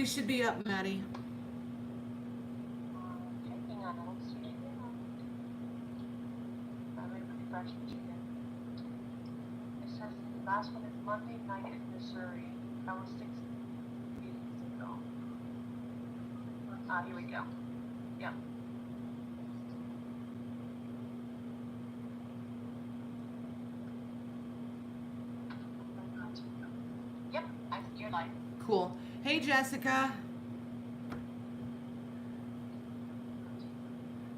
we should be up, Maddie. Okay, hang on. Let's see. I'm going to refresh it again. It says the last one is Monday night in Missouri. That was 6 meetings ago. Here we go. Yep. Yep, I see your light. Cool. Hey, Jessica.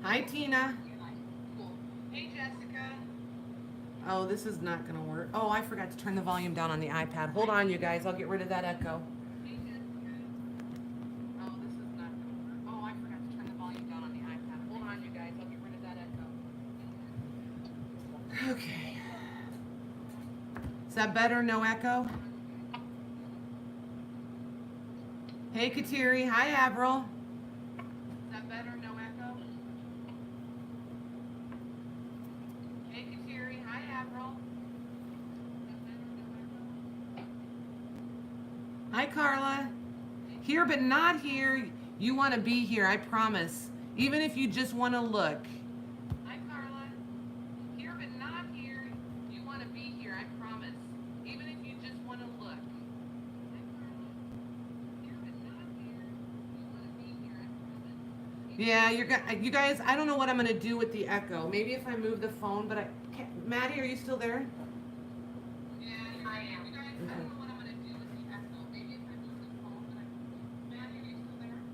Hi, Tina. Cool. Hey, Jessica. Oh, this is not going to work. Oh, I forgot to turn the volume down on the iPad. Hold on, you guys. I'll get rid of that echo. Hey, Jessica. Oh, this is not going to work. Oh, I forgot to turn the volume down on the iPad. Hold on, you guys. I'll get rid of that echo. Okay. Is that better? No echo? Hey, Kateri. Hi, Avril. Is that better? No echo? Hey, Kateri. Hi, Avril. Hi, Carla. Here but not here. You want to be here, I promise. Even if you just want to look. Hi, Carla. Here but not here. You want to be here, I promise. Even if you just want to look. Hi, Carla. Here but not here. You want to be here, I promise. Yeah, you guys, I don't know what I'm going to do with the echo. Maybe if I move the phone, but I can't. Maddie, are you still there? Yeah, I am. You guys, Okay. I don't know what I'm going to do with the echo. Maybe if I move the phone, but Maddie, are you still there?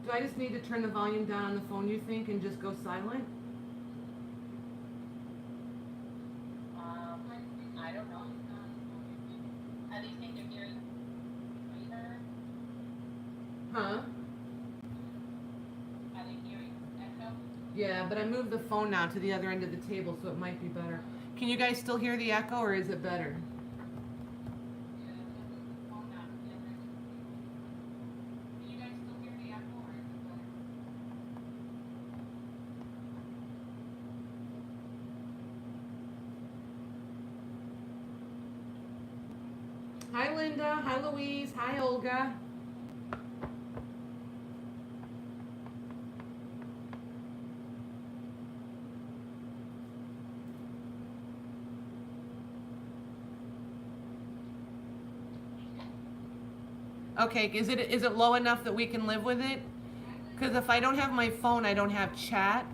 Do I just need to turn the volume down on the phone, you think, and just go silent? I don't know. At least think you're hearing either. Huh? Are they hearing echo? Yeah, but I moved the phone now to the other end of the table, so it might be better. Can you guys still hear the echo, or is it better? Yeah, I moved the phone down to the other end. Can you guys still hear the echo, or is it better? Hi, Linda. Hi, Louise. Hi, Olga. Okay, is it low enough that we can live with it? Because if I don't have my phone, I don't have chat.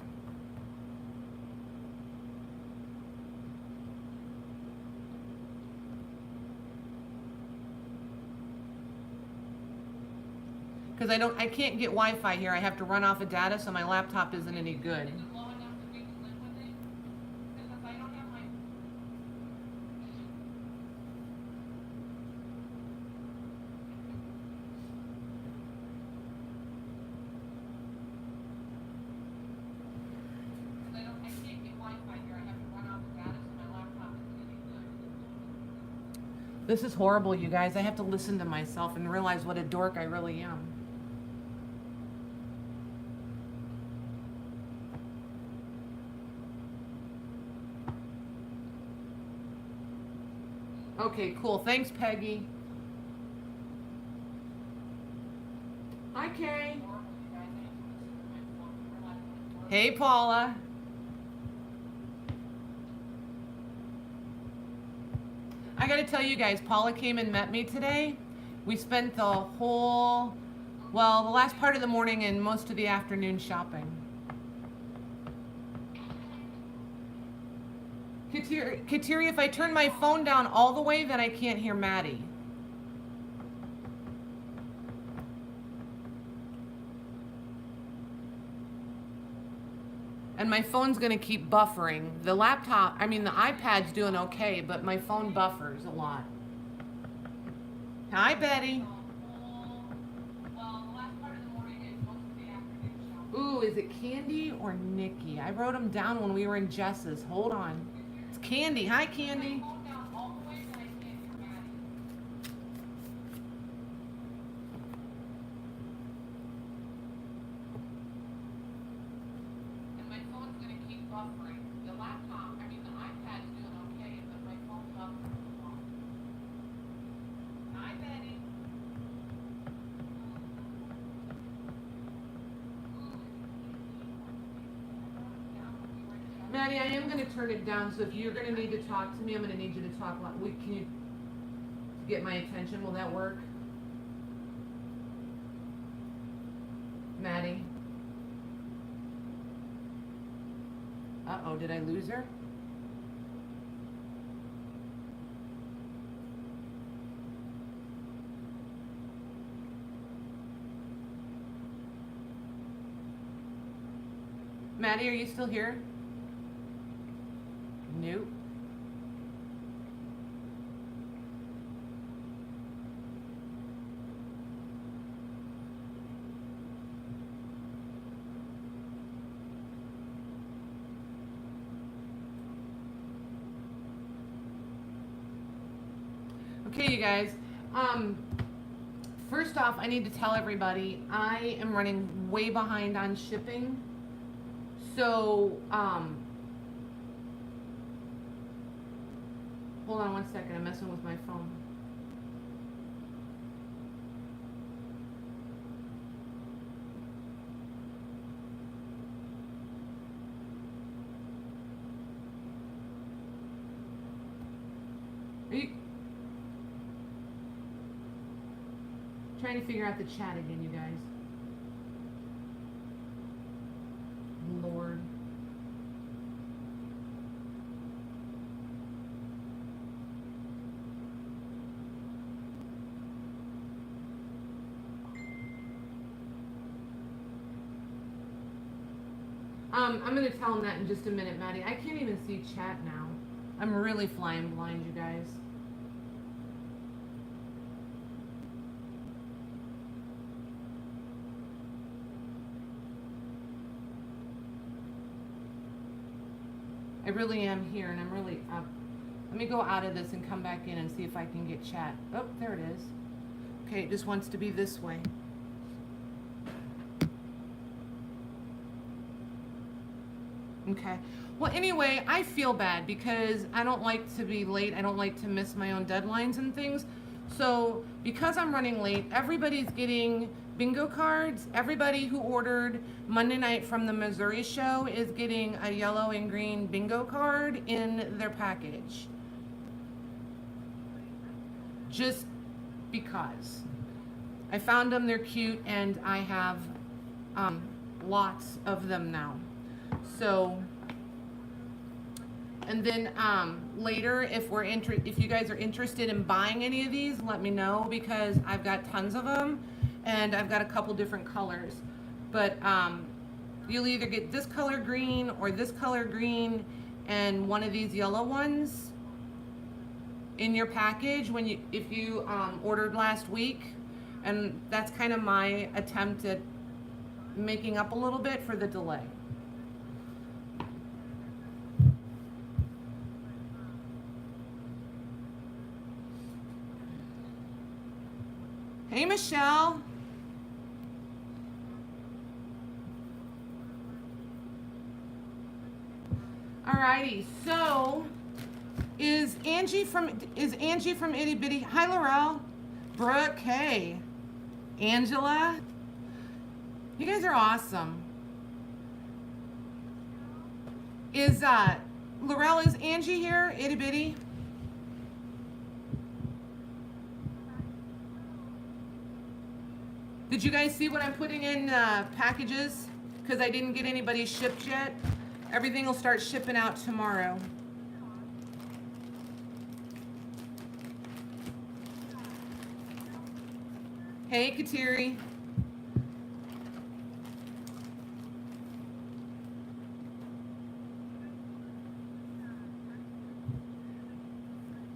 Because I can't get Wi-Fi here. I have to run off of data, so my laptop isn't any good. Is it low enough that we can live with it? Because if I don't have my... I can't get Wi-Fi here. I have to run off of data, so my laptop isn't any good. This is horrible, you guys. I have to listen to myself and realize what a dork I really am. Okay, cool. Thanks, Peggy. Hi, Kay. Hey, Paula. I gotta tell you guys, Paula came and met me today. We spent the whole, well, the last part of the morning and most of the afternoon shopping. Kateri, if I turn my phone down all the way, then I can't hear Maddie. And my phone's gonna keep buffering. The iPad's doing okay, but my phone buffers a lot. Hi, Betty. Well, the last part of the morning and most of the afternoon shopping. Ooh, is it Candy or Nikki? I wrote them down when we were in Jess's. Hold on. It's Candy. Hi, Candy. Phone down all the way, then I can't hear Maddie. And my phone's gonna keep buffering. The iPad's doing Maddie, I am going to turn it down, so if you're going to need to talk to me, I'm going to need you to talk loud. Can you get my attention? Will that work? Maddie? Uh-oh, did I lose her? Maddie, are you still here? Nope. Okay, you guys. First off, I need to tell everybody I am running way behind on shipping. So, hold on one second. I'm messing with my phone. Are you trying to figure out the chat again, you guys? Lord. I'm going to tell him that in just a minute, Maddie. I can't even see chat now. I'm really flying blind, you guys. I really am here, and I'm really up. Let me go out of this and come back in and see if I can get chat. Oh, there it is. Okay, it just wants to be this way. Okay. Well, anyway, I feel bad because I don't like to be late. I don't like to miss my own deadlines and things. So because I'm running late, everybody's getting bingo cards. Everybody who ordered Monday night from the Missouri show is getting a yellow and green bingo card in their package. Just because. I found them, they're cute, and I have lots of them now. So, and then later, if you guys are interested in buying any of these, let me know because I've got tons of them, and I've got a couple different colors. But you'll either get this color green or this color green, and one of these yellow ones in your package if you ordered last week, and that's kind of my attempt at making up a little bit for the delay. Hey, Michelle. Alrighty, so is Angie from Itty Bitty? Hi, Laurel. Brooke, hey. Angela. You guys are awesome. Is Laurel, is Angie here? Itty Bitty? Did you guys see what I'm putting in packages? Because I didn't get anybody shipped yet. Everything will start shipping out tomorrow. Hey, Kateri.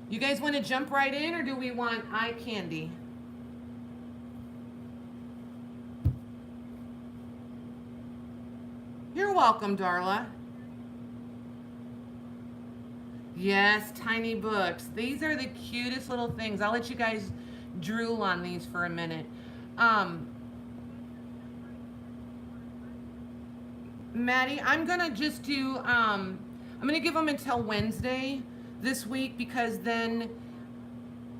You guys want to jump right in, or do we want eye candy? You're welcome, Darla. Yes, tiny books. These are the cutest little things. I'll let you guys drool on these for a minute. Maddie, I'm gonna just do, I'm gonna give them until Wednesday this week because then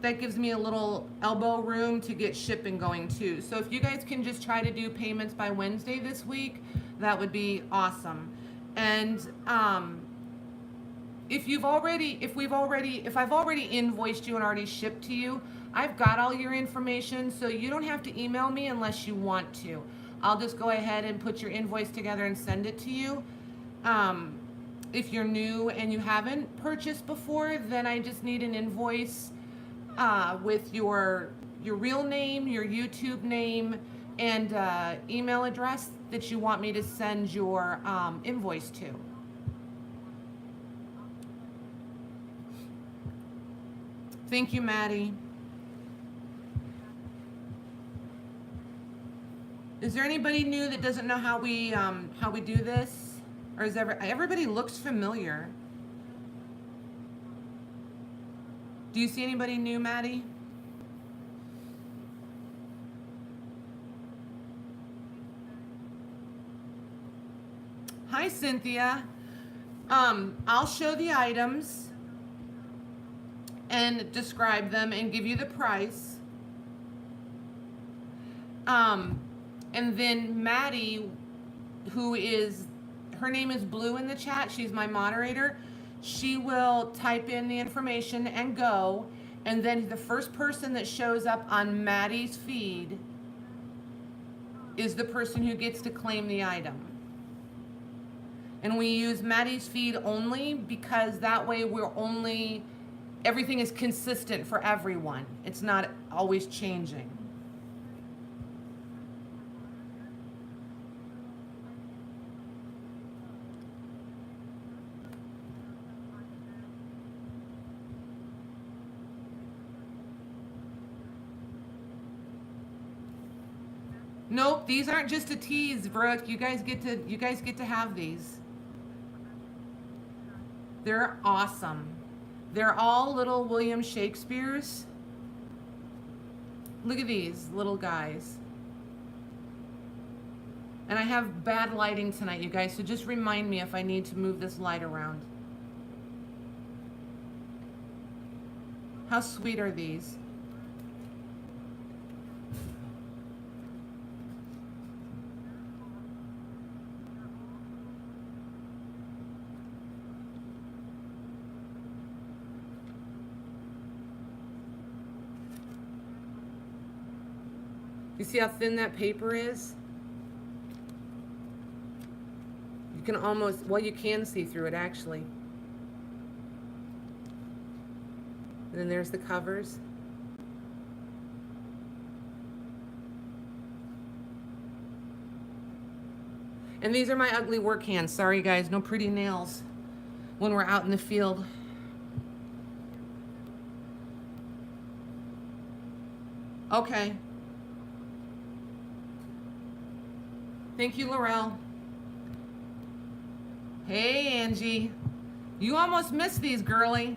that gives me a little elbow room to get shipping going too. So if you guys can just try to do payments by Wednesday this week, that would be awesome. And if I've already invoiced you and already shipped to you, I've got all your information, so you don't have to email me unless you want to. I'll just go ahead and put your invoice together and send it to you. If you're new and you haven't purchased before, then I just need an invoice with your real name, your YouTube name, and email address that you want me to send your invoice to. Thank you, Maddie. Is there anybody new that doesn't know how we do this, or is everybody looks familiar? Do you see anybody new, Maddie? Hi, Cynthia. I'll show the items and describe them and give you the price. And then Maddie, her name is Blue in the chat, she's my moderator, she will type in the information and go, and then the first person that shows up on Maddie's feed is the person who gets to claim the item. And we use Maddie's feed only because that way everything is consistent for everyone. It's not always changing. Nope, these aren't just a tease, Brooke. You guys get to have these. They're awesome. They're all little William Shakespeare's. Look at these little guys. And I have bad lighting tonight, you guys, so just remind me if I need to move this light around. How sweet are these? You see how thin that paper is? You can almost, well, you can see through it actually. And then there's the covers. And these are my ugly work hands. Sorry guys, no pretty nails when we're out in the field. Okay. Thank you, Laurel. Hey, Angie. You almost missed these, girly.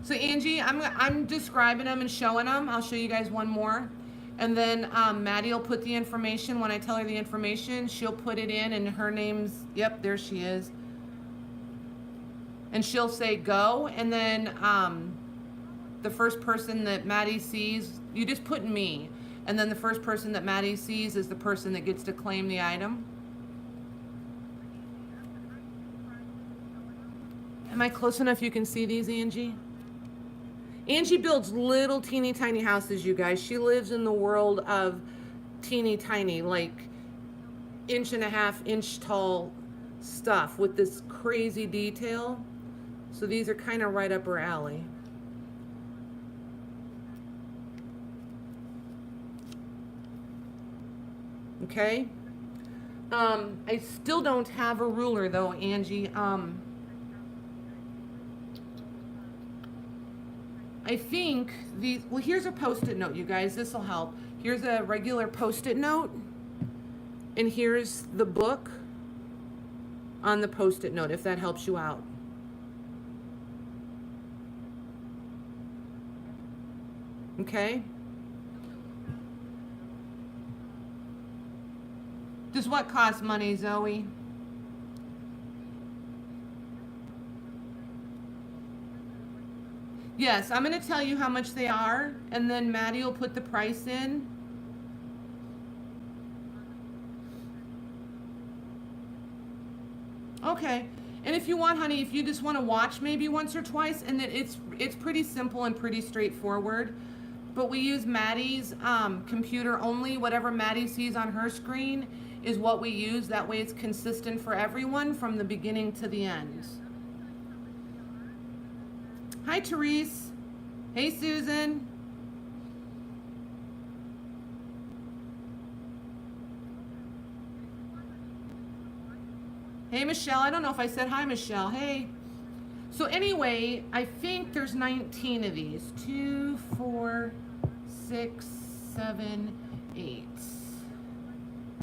So Angie, I'm describing them and showing them. I'll show you guys one more. And then Maddie will put the information. When I tell her the information, she'll put it in, and her name's, yep, there she is. And she'll say go, and then the first person that Maddie sees, you just put me, and then the first person that Maddie sees is the person that gets to claim the item. Am I close enough you can see these, Angie? Angie builds little teeny tiny houses, you guys. She lives in the world of teeny tiny, like 1.5 inch tall stuff with this crazy detail. So these are kind of right up her alley. Okay. I still don't have a ruler though, Angie. I think these, well, here's a post-it note, you guys. This will help. Here's a regular post-it note, and here's the book on the post-it note, if that helps you out. Okay? Does what cost money, Zoe? Yes, I'm going to tell you how much they are, and then Maddie will put the price in. Okay. And if you want, honey, if you just want to watch maybe once or twice, and it's pretty simple and pretty straightforward. But we use Maddie's computer only. Whatever Maddie sees on her screen is what we use. That way it's consistent for everyone from the beginning to the end. Hi, Therese. Hey, Susan. Hey, Michelle. I don't know if I said hi, Michelle. Hey. So anyway, I think there's 19 of these. 2, 4, 6, 7, 8,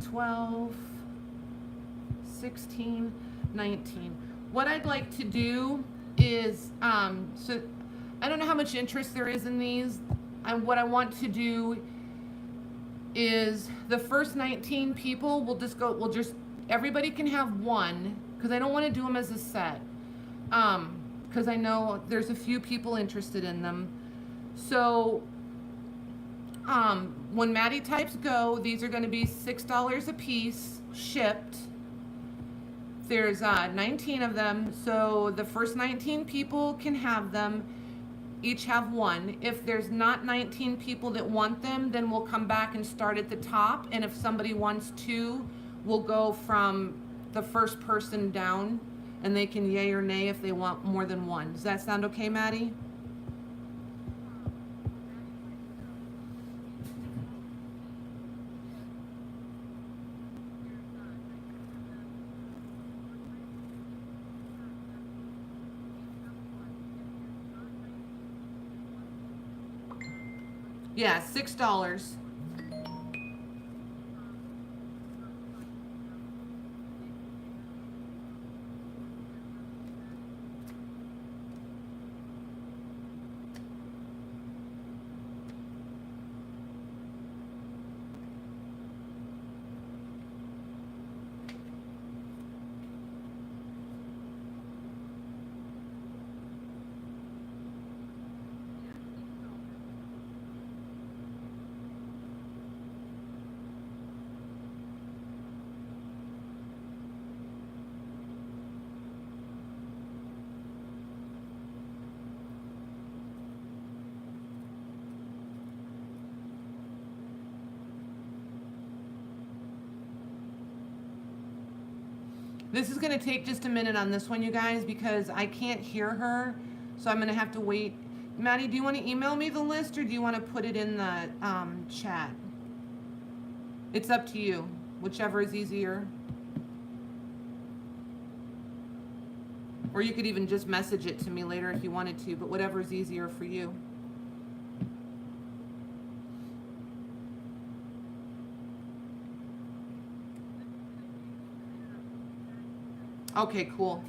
12, 16, 19. What I'd like to do is, so I don't know how much interest there is in these. What I want to do is the first 19 people, we'll just, everybody can have one, because I don't want to do them as a set. Because I know there's a few people interested in them. So, when Maddie types go, these are going to be $6 a piece, shipped. There's 19 of them, so the first 19 people can have them. Each have one. If there's not 19 people that want them, then we'll come back and start at the top. And if somebody wants two, we'll go from the first person down, and they can yay or nay if they want more than one. Does that sound okay, Maddie? Yeah, $6. This is going to take just a minute on this one, you guys, because I can't hear her, so I'm going to have to wait. Maddie, do you want to email me the list, or do you want to put it in the chat? It's up to you, whichever is easier. Or you could even just message it to me later if you wanted to, but whatever is easier for you. Okay, cool.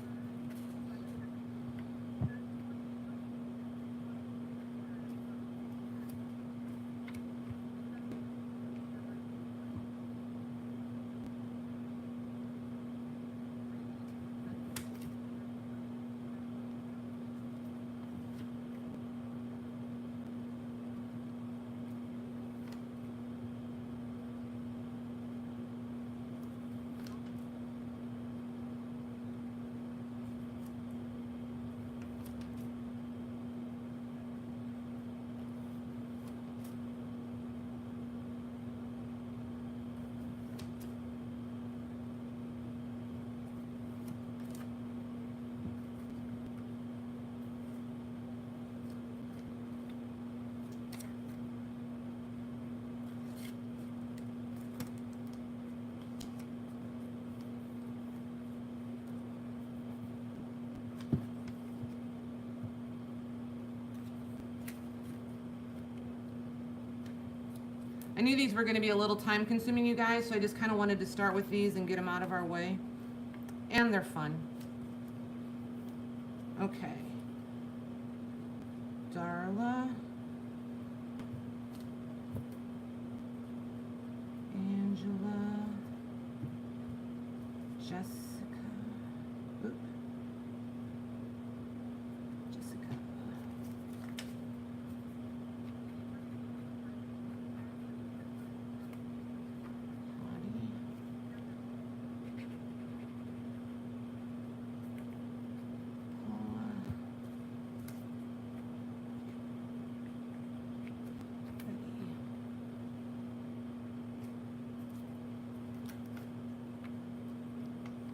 I knew these were going to be a little time consuming, you guys, so I just kind of wanted to start with these and get them out of our way. And they're fun. Okay. Darla. Angela. Jessica. Oop. Jessica. Lottie.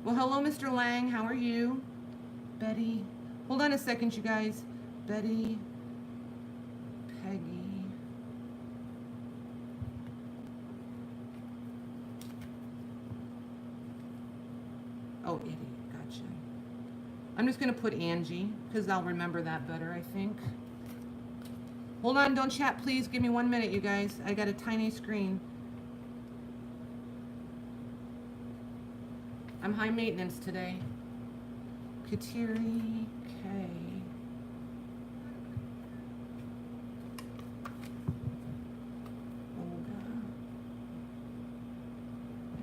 Well, hello, Mr. Lang. How are you? Betty. Hold on a second, you guys. Betty. Peggy. Oh, idiot. Gotcha. I'm just going to put Angie because I'll remember that better, I think. Hold on. Don't chat, please. Give me 1 minute, you guys. I got a tiny screen. I'm high maintenance today. Kateri K. Olga.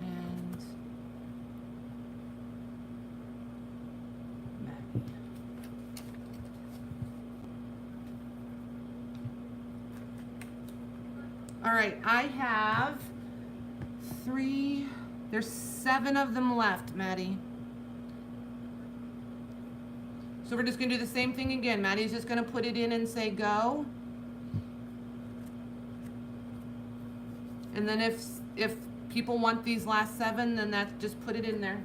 And Maggie. All right, I have 3. There's 7 of them left, Maddie. So we're just gonna do the same thing again. Maddie's just gonna put it in and say go. And then if people want these last 7, then that's just put it in there.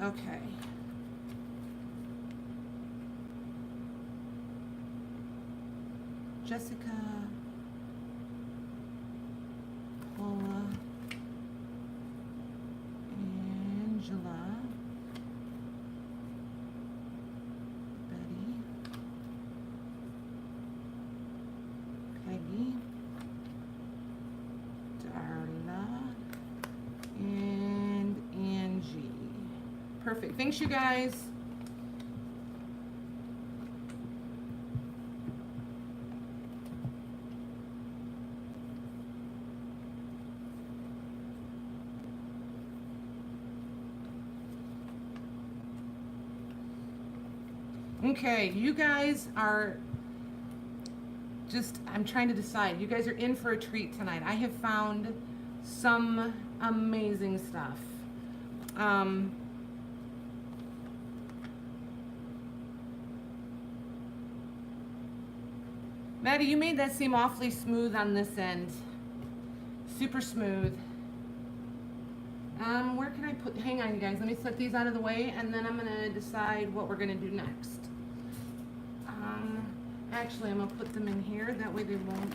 Okay. Jessica, Paula, Angela, Betty, Peggy, Darla, and Angie. Perfect. Thanks, you guys. Okay, you guys are I'm trying to decide. You guys are in for a treat tonight. I have found some amazing stuff. Maddie, you made that seem awfully smooth on this end. Super smooth. Where can I put, hang on you guys, let me set these out of the way and then I'm gonna decide what we're gonna do next. Actually I'm gonna put them in here, that way they won't.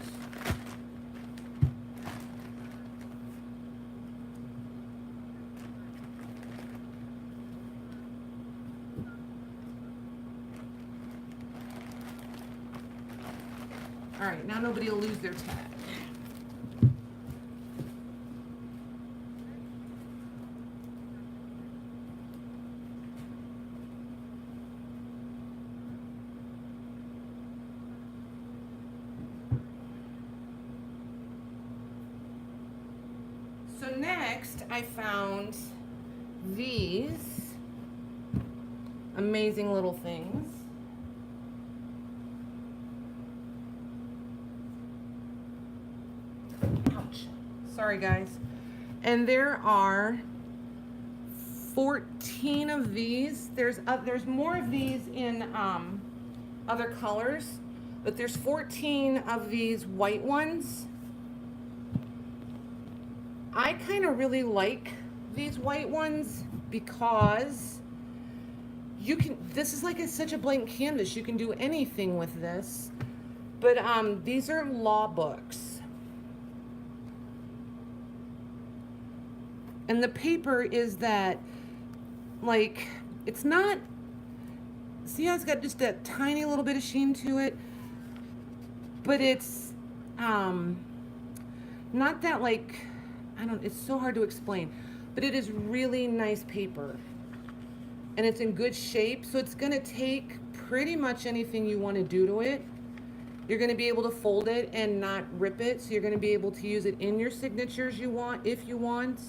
All right, now nobody will lose their tag. So next I found these amazing little things. Ouch. Sorry guys. And there are 14 of these. There's more of these in other colors, but there's 14 of these white ones. I kind of really like these white ones because you can, this is like such a blank canvas. You can do anything with this. But these are law books. And the paper is that, like, it's not, see how it's got just a tiny little bit of sheen to it? But it's not that, like, it's so hard to explain. But it is really nice paper. And it's in good shape, so it's gonna take pretty much anything you wanna do to it. You're gonna be able to fold it and not rip it, so you're gonna be able to use it in your signatures you want, if you want.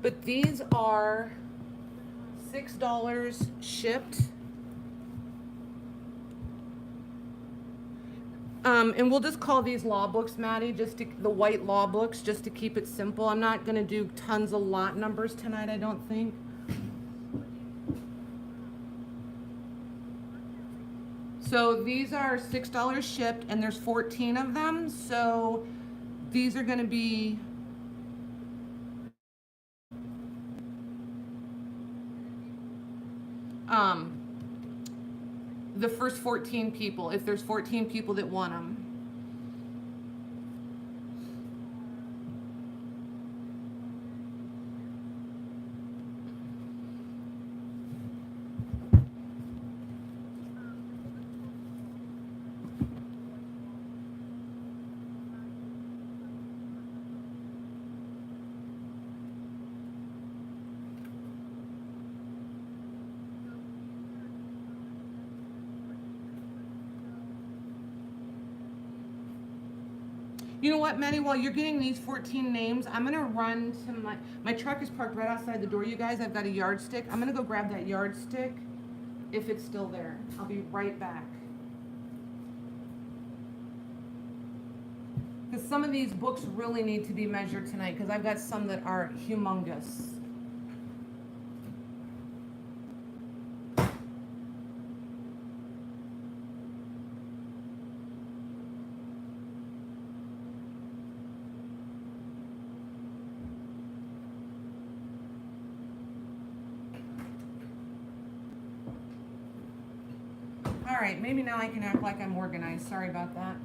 But these are $6 shipped. And we'll just call these law books, Maddie, the white law books, just to keep it simple. I'm not gonna do tons of lot numbers tonight, I don't think. So these are $6 shipped, and there's 14 of them. So these are gonna be the first 14 people, if there's 14 people that want them. You know what, Manny, while you're getting these 14 names, I'm gonna run to my truck is parked right outside the door, you guys. I've got a yardstick. I'm gonna go grab that yardstick if it's still there. I'll be right back. Because some of these books really need to be measured tonight, because I've got some that are humongous. All right, maybe now I can act like I'm organized. Sorry about that.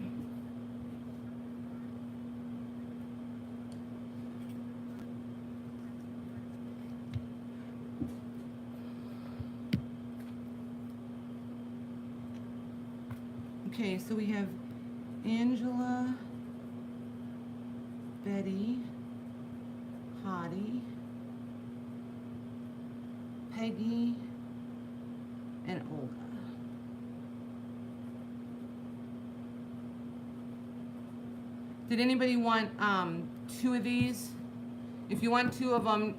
Okay, so we have Angela, Betty, Hottie, Peggy, and Olga. Did anybody want 2 of these? If you want 2 of them,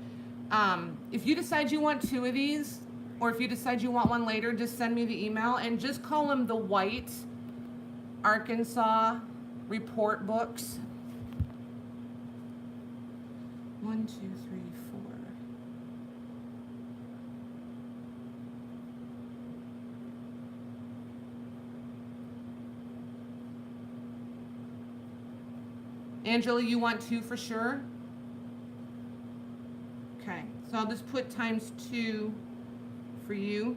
if you decide you want 2 of these, or if you decide you want one later, just send me the email and just call them the white Arkansas report books. 1, 2, 3, 4. Angela, you want 2 for sure? Okay, so I'll just put times 2 for you.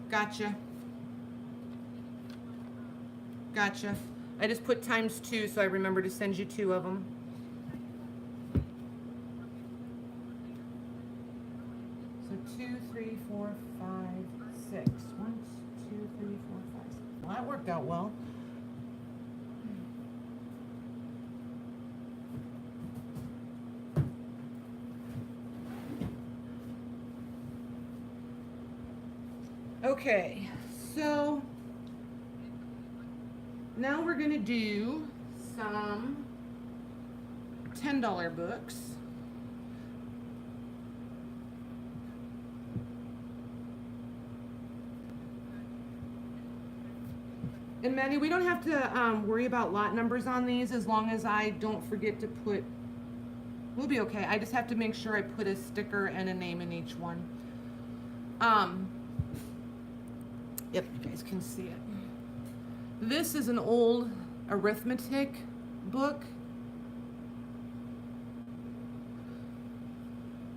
Gotcha. Gotcha. I just put times 2 so I remember to send you 2 of them. So 2, 3, 4, 5, 6. 1, 2, 3, 4, 5, 6. Well, that worked out well. Okay, so now we're gonna do some $10 books. And Maddie, we don't have to worry about lot numbers on these as long as I don't forget to put, we'll be okay. I just have to make sure I put a sticker and a name in each one. Yep, you guys can see it. This is an old arithmetic book.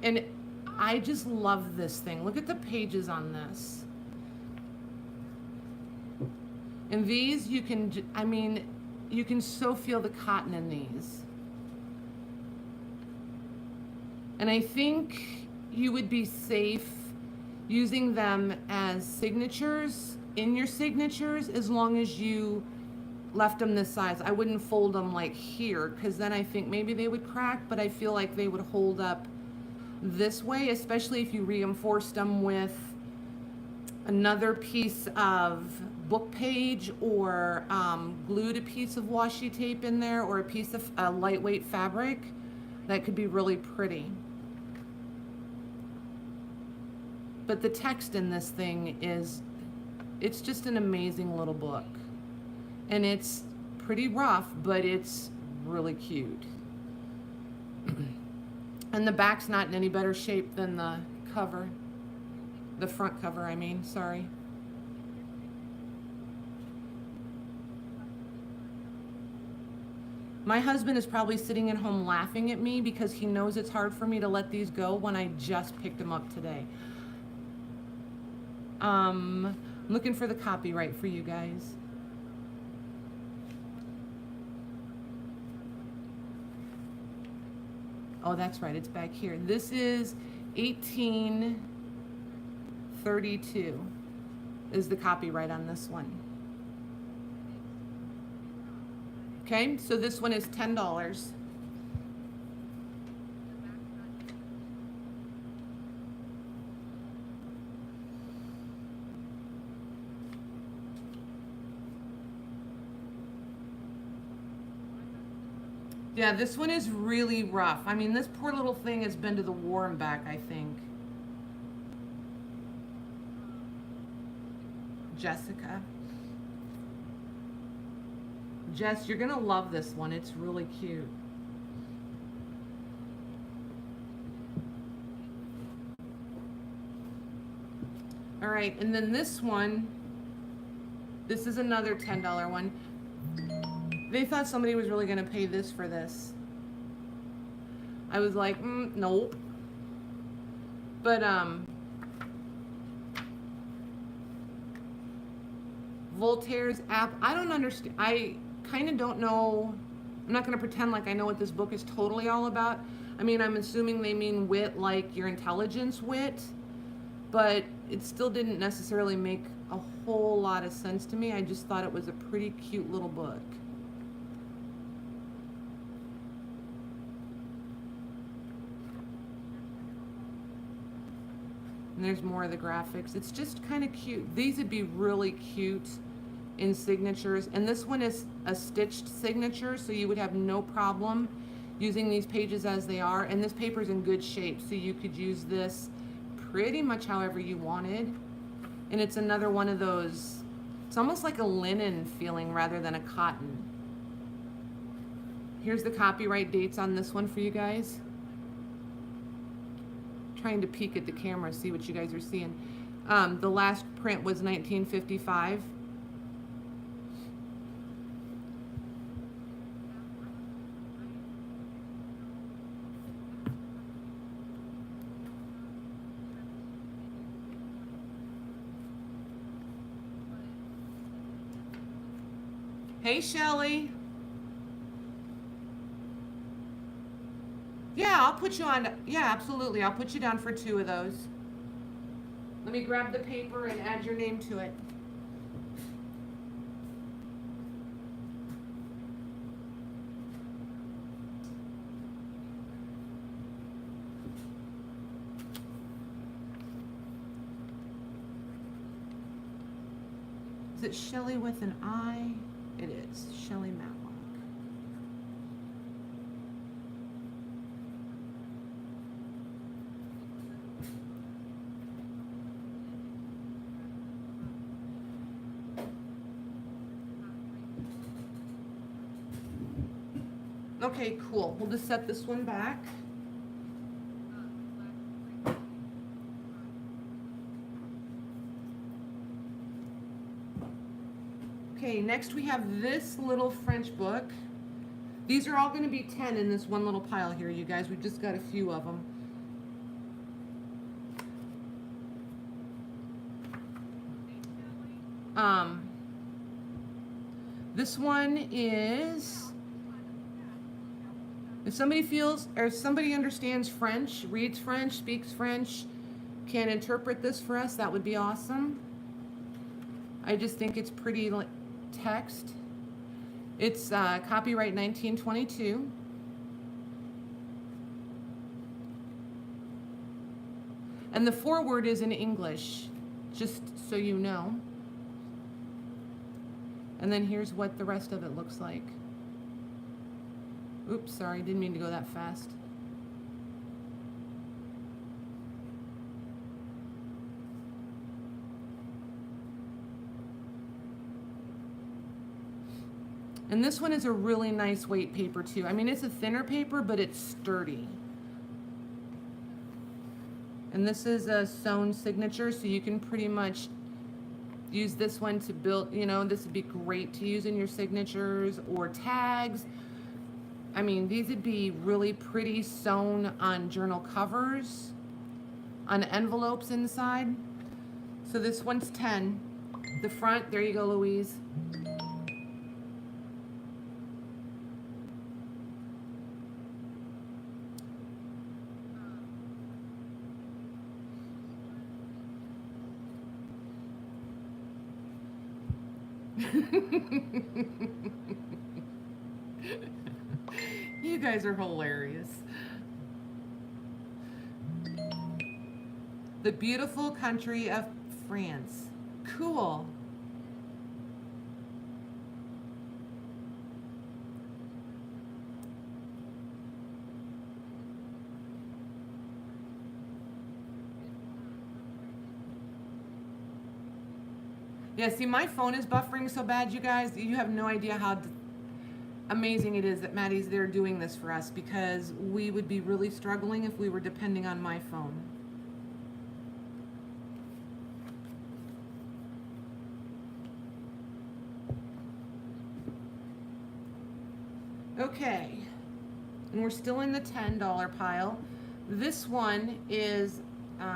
And I just love this thing. Look at the pages on this. And these, you can, I mean, you can so feel the cotton in these. And I think you would be safe using them as signatures, in your signatures, as long as you left them this size. I wouldn't fold them like here, because then I think maybe they would crack, but I feel like they would hold up this way, especially if you reinforced them with another piece of book page, or glued a piece of washi tape in there, or a piece of lightweight fabric. That could be really pretty. But the text in this thing is, it's just an amazing little book. And it's pretty rough, but it's really cute. And the back's not in any better shape than the cover. The front cover, I mean, sorry. My husband is probably sitting at home laughing at me because he knows it's hard for me to let these go when I just picked them up today. I'm looking for the copyright for you guys. Oh, that's right, it's back here. This is 1832 is the copyright on this one. Okay, so this one is $10. Yeah, this one is really rough. I mean, this poor little thing has been to the war and back, I think. Jessica. Jess, you're gonna love this one. It's really cute. All right, and then this one, this is another $10 one. They thought somebody was really gonna pay this for this. I was like, nope. But Voltaire's app, I don't understand. I kind of don't know. I'm not going to pretend like I know what this book is totally all about. I mean, I'm assuming they mean wit like your intelligence wit, but it still didn't necessarily make a whole lot of sense to me. I just thought it was a pretty cute little book. And there's more of the graphics. It's just kind of cute. These would be really cute in signatures. And this one is a stitched signature, so you would have no problem using these pages as they are. And this paper is in good shape, so you could use this pretty much however you wanted. And it's another one of those, it's almost like a linen feeling rather than a cotton. Here's the copyright dates on this one for you guys. Trying to peek at the camera, see what you guys are seeing. The last print was 1955. Hey, Shelly. Yeah, I'll put you on. Yeah, absolutely. I'll put you down for 2 of those. Let me grab the paper and add your name to it. Is it Shelly with an I? It is. Shelly Matlock. Okay, cool. We'll just set this one back. Okay, next we have this little French book. These are all going to be 10 in this one little pile here, you guys. We've just got a few of them. This one is, if somebody feels, or somebody understands French, reads French, speaks French, can interpret this for us, that would be awesome. I just think it's pretty text. It's copyright 1922. And the foreword is in English, just so you know. And then here's what the rest of it looks like. Oops, sorry, didn't mean to go that fast. And this one is a really nice weight paper too. I mean, it's a thinner paper, but it's sturdy. And this is a sewn signature, so you can pretty much use this one to build, you know, this would be great to use in your signatures or tags. I mean, these would be really pretty sewn on journal covers, on envelopes inside. So this one's 10. The front, there you go, Louise. You guys are hilarious. The beautiful country of France. Cool. Yeah, see, my phone is buffering so bad, you guys. You have no idea how amazing it is that Maddie's there doing this for us, because we would be really struggling if we were depending on my phone. Okay, and we're still in the $10 pile. This one is, look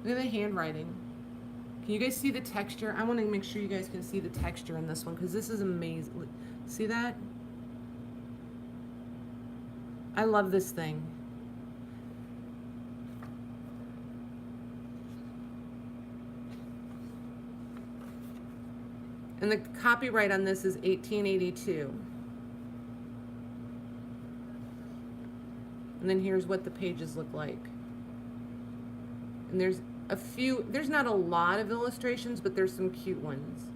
at the handwriting. Can you guys see the texture? I want to make sure you guys can see the texture in this one, because this is amazing. See that? I love this thing. And the copyright on this is 1882. And then here's what the pages look like. And there's a few, there's not a lot of illustrations, but there's some cute ones.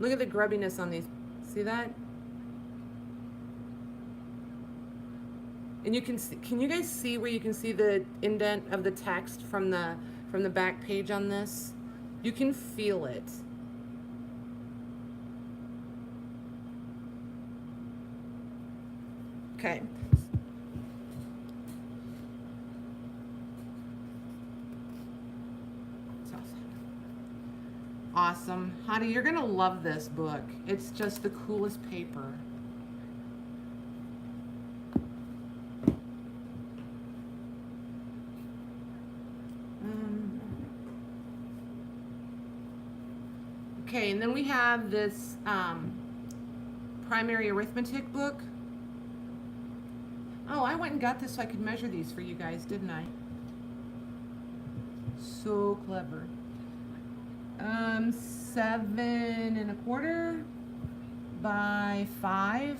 Look at the grubbiness on these. See that? And you can see, can you guys see where you can see the indent of the text from the back page on this? You can feel it. Okay. Awesome. Honey, you're going to love this book. It's just the coolest paper. Okay, and then we have this primary arithmetic book. Oh, I went and got this so I could measure these for you guys, didn't I? So clever. 7 1/4 by 5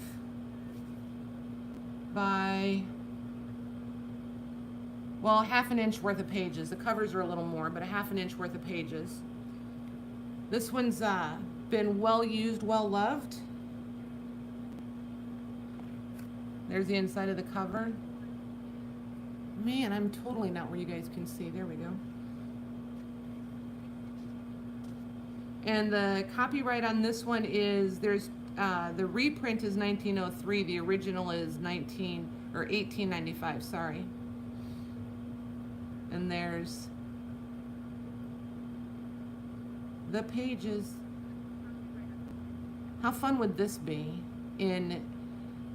by, well, 1/2 inch worth of pages. The covers are a little more, but 1/2 inch worth of pages. This one's been well used, well loved. There's the inside of the cover. Man, I'm totally not where you guys can see. There we go. And the copyright on this one is, there's the reprint is 1903. The original is 1895. Sorry. And there's the pages. How fun would this be? I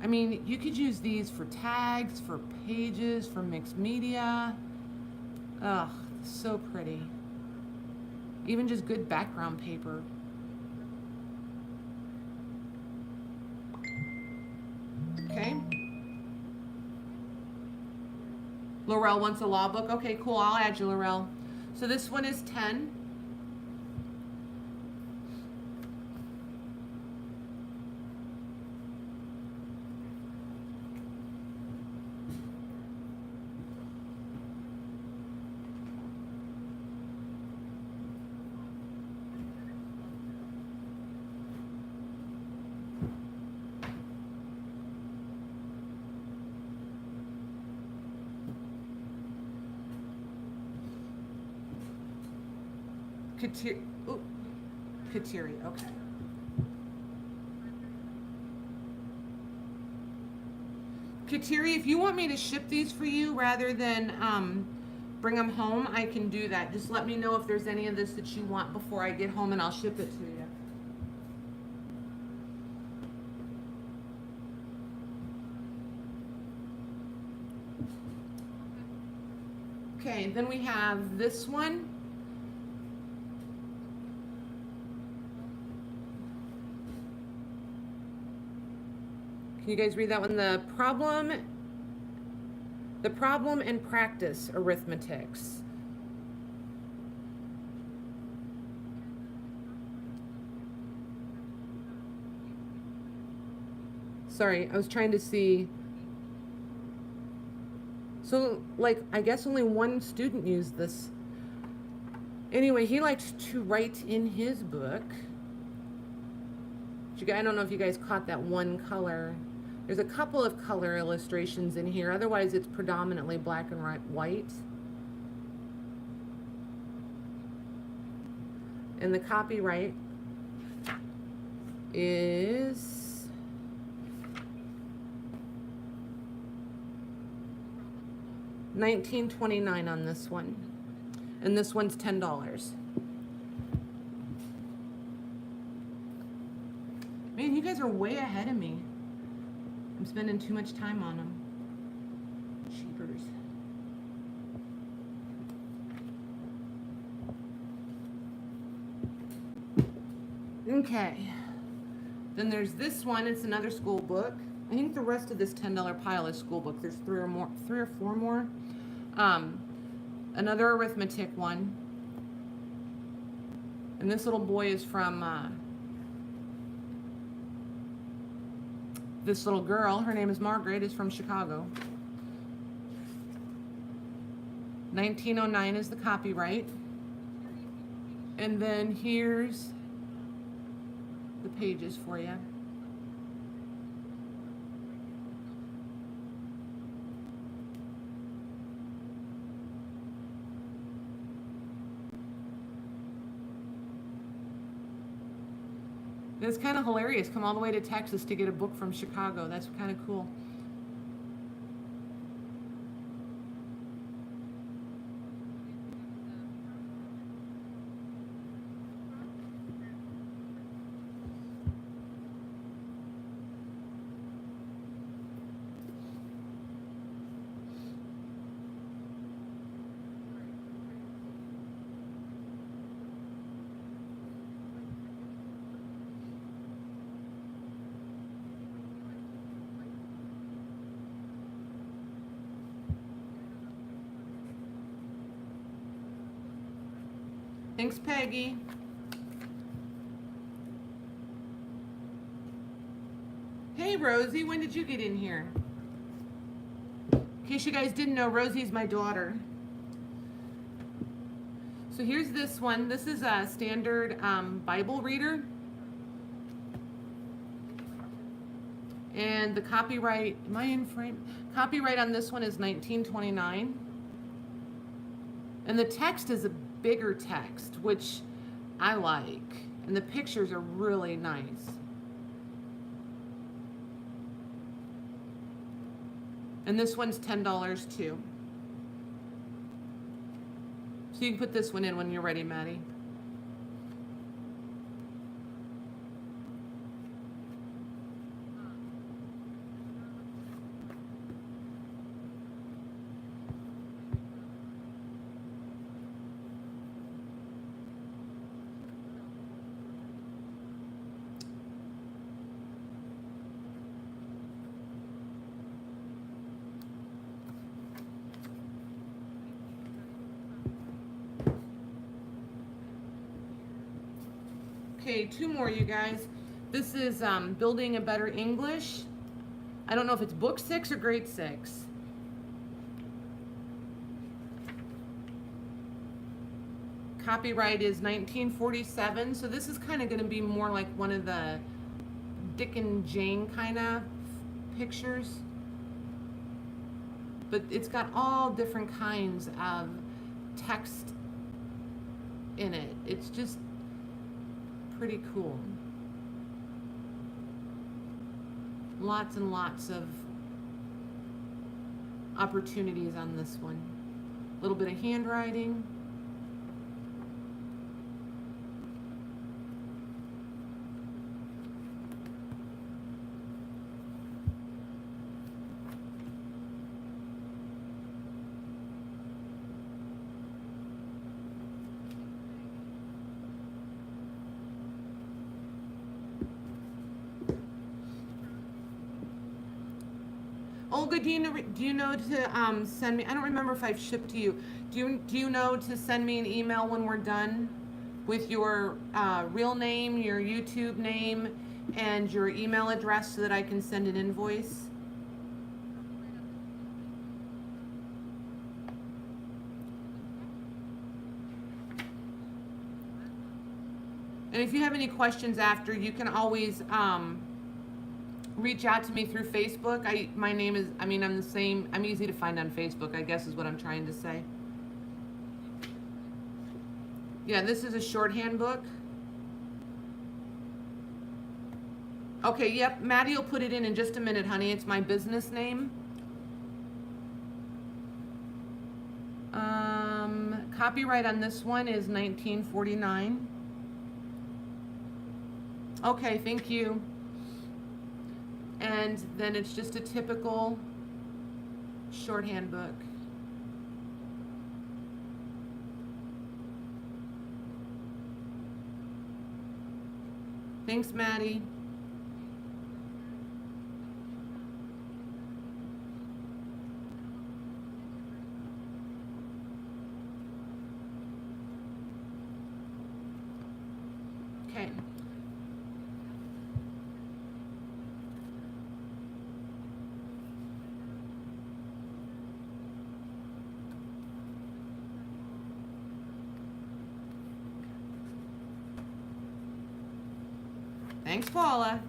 mean, you could use these for tags, for pages, for mixed media. Ugh, so pretty. Even just good background paper. Laurel wants a law book. Okay, cool. I'll add you, Laurel. So this one is 10. Kateri, okay. Kateri, if you want me to ship these for you rather than bring them home, I can do that. Just let me know if there's any of this that you want before I get home and I'll ship it to you. Okay, then we have this one. Can you guys read that one? The problem and practice arithmetics. Sorry, I was trying to see. So, like, I guess only one student used this. Anyway, he likes to write in his book. I don't know if you guys caught that one color. There's a couple of color illustrations in here. Otherwise, it's predominantly black and white. And the copyright is $19.29 on this one. And this one's $10. Man, you guys are way ahead of me. I'm spending too much time on them. Cheapers. Okay. Then there's this one. It's another school book. I think the rest of this $10 pile is school book. There's three or four more. Another arithmetic one. And this little boy is from this little girl, her name is Margaret, is from Chicago. 1909 is the copyright. And then here's the pages for you. It's kind of hilarious. Come all the way to Texas to get a book from Chicago. That's kind of cool. Thanks, Peggy. Hey, Rosie, when did you get in here? In case you guys didn't know, Rosie's my daughter. So here's this one. This is a standard Bible reader. And the copyright, am I in frame? Copyright on this one is $19.29. And the text is a bigger text, which I like. And the pictures are really nice. And this one's $10 too. So you can put this one in when you're ready, Maddie. Okay, two more, you guys. This is Building a Better English. I don't know if it's book 6 or grade 6. Copyright is 1947, so this is kind of going to be more like one of the Dick and Jane kind of pictures. But it's got all different kinds of text in it. It's just pretty cool. Lots and lots of opportunities on this one. A little bit of handwriting. Olga, do you know to send me? I don't remember if I've shipped to you. Do you know to send me an email when we're done with your real name, your YouTube name, and your email address so that I can send an invoice? And if you have any questions after, you can always reach out to me through Facebook. My name is, I'm the same, I'm easy to find on Facebook, I guess is what I'm trying to say. Yeah, this is a shorthand book. Okay, yep, Maddie will put it in just a minute, honey. It's my business name. Copyright on this one is 1949. Okay, thank you. And then it's just a typical shorthand book. Thanks, Maddie. Okay. Thanks, Paula.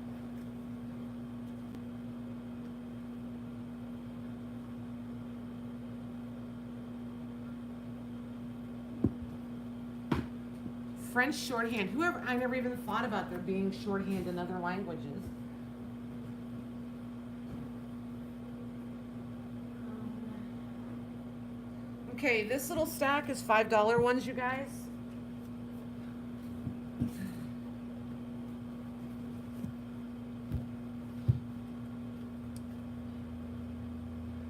French shorthand. I never even thought about there being shorthand in other languages. Okay, this little stack is $5 ones, you guys.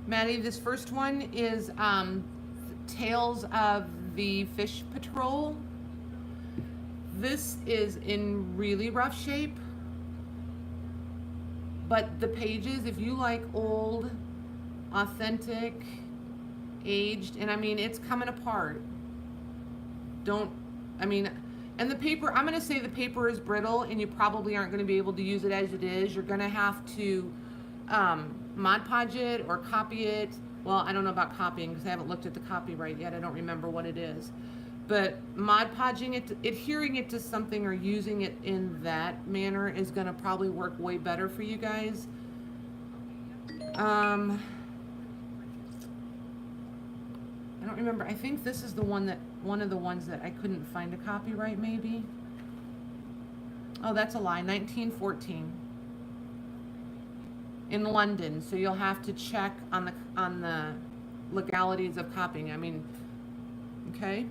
Maddie, this first one is Tales of the Fish Patrol. This is in really rough shape, but the pages, if you like old, authentic, aged, and it's coming apart. And the paper, I'm gonna say the paper is brittle and you probably aren't gonna be able to use it as it is. You're gonna have to Mod Podge it or copy it. Well, I don't know about copying because I haven't looked at the copyright yet. I don't remember what it is. But Mod Podging it, adhering it to something or using it in that manner is going to probably work way better for you guys. I don't remember. I think this is one of the ones that I couldn't find a copyright maybe. Oh, that's a lie. 1914. In London, so you'll have to check on the legalities of copying. Okay.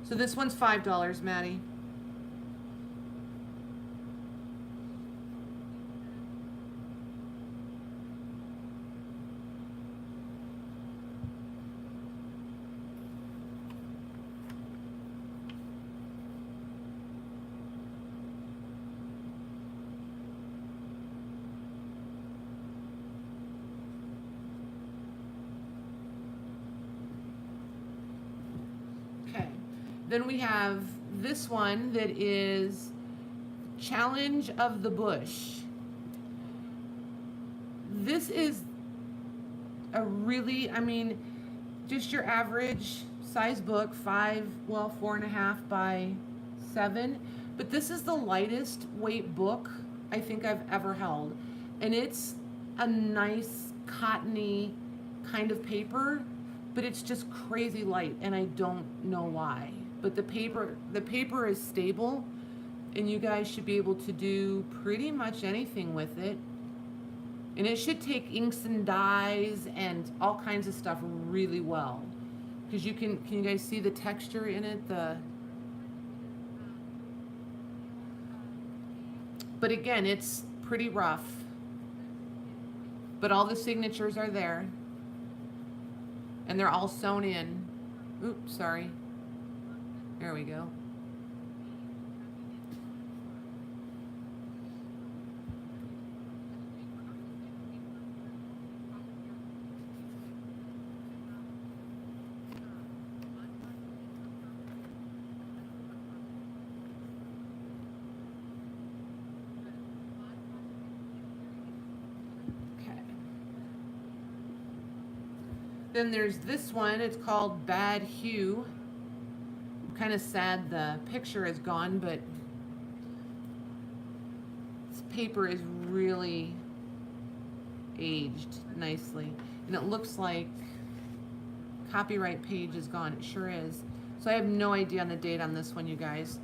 So this one's $5, Maddie. Then we have this one that is Challenge of the Bush. This is a really, I mean, just your average size book, 4.5 by 7. But this is the lightest weight book I think I've ever held. And it's a nice cottony kind of paper, but it's just crazy light, and I don't know why. But the paper is stable, and you guys should be able to do pretty much anything with it. And it should take inks and dyes and all kinds of stuff really well. Because can you guys see the texture in it? But again, it's pretty rough. But all the signatures are there. And they're all sewn in. Oops, sorry. There we go. Then there's this one, it's called Bad Hue. I'm kind of sad the picture is gone, but this paper is really aged nicely. And it looks like copyright page is gone, it sure is. So I have no idea on the date on this one, you guys.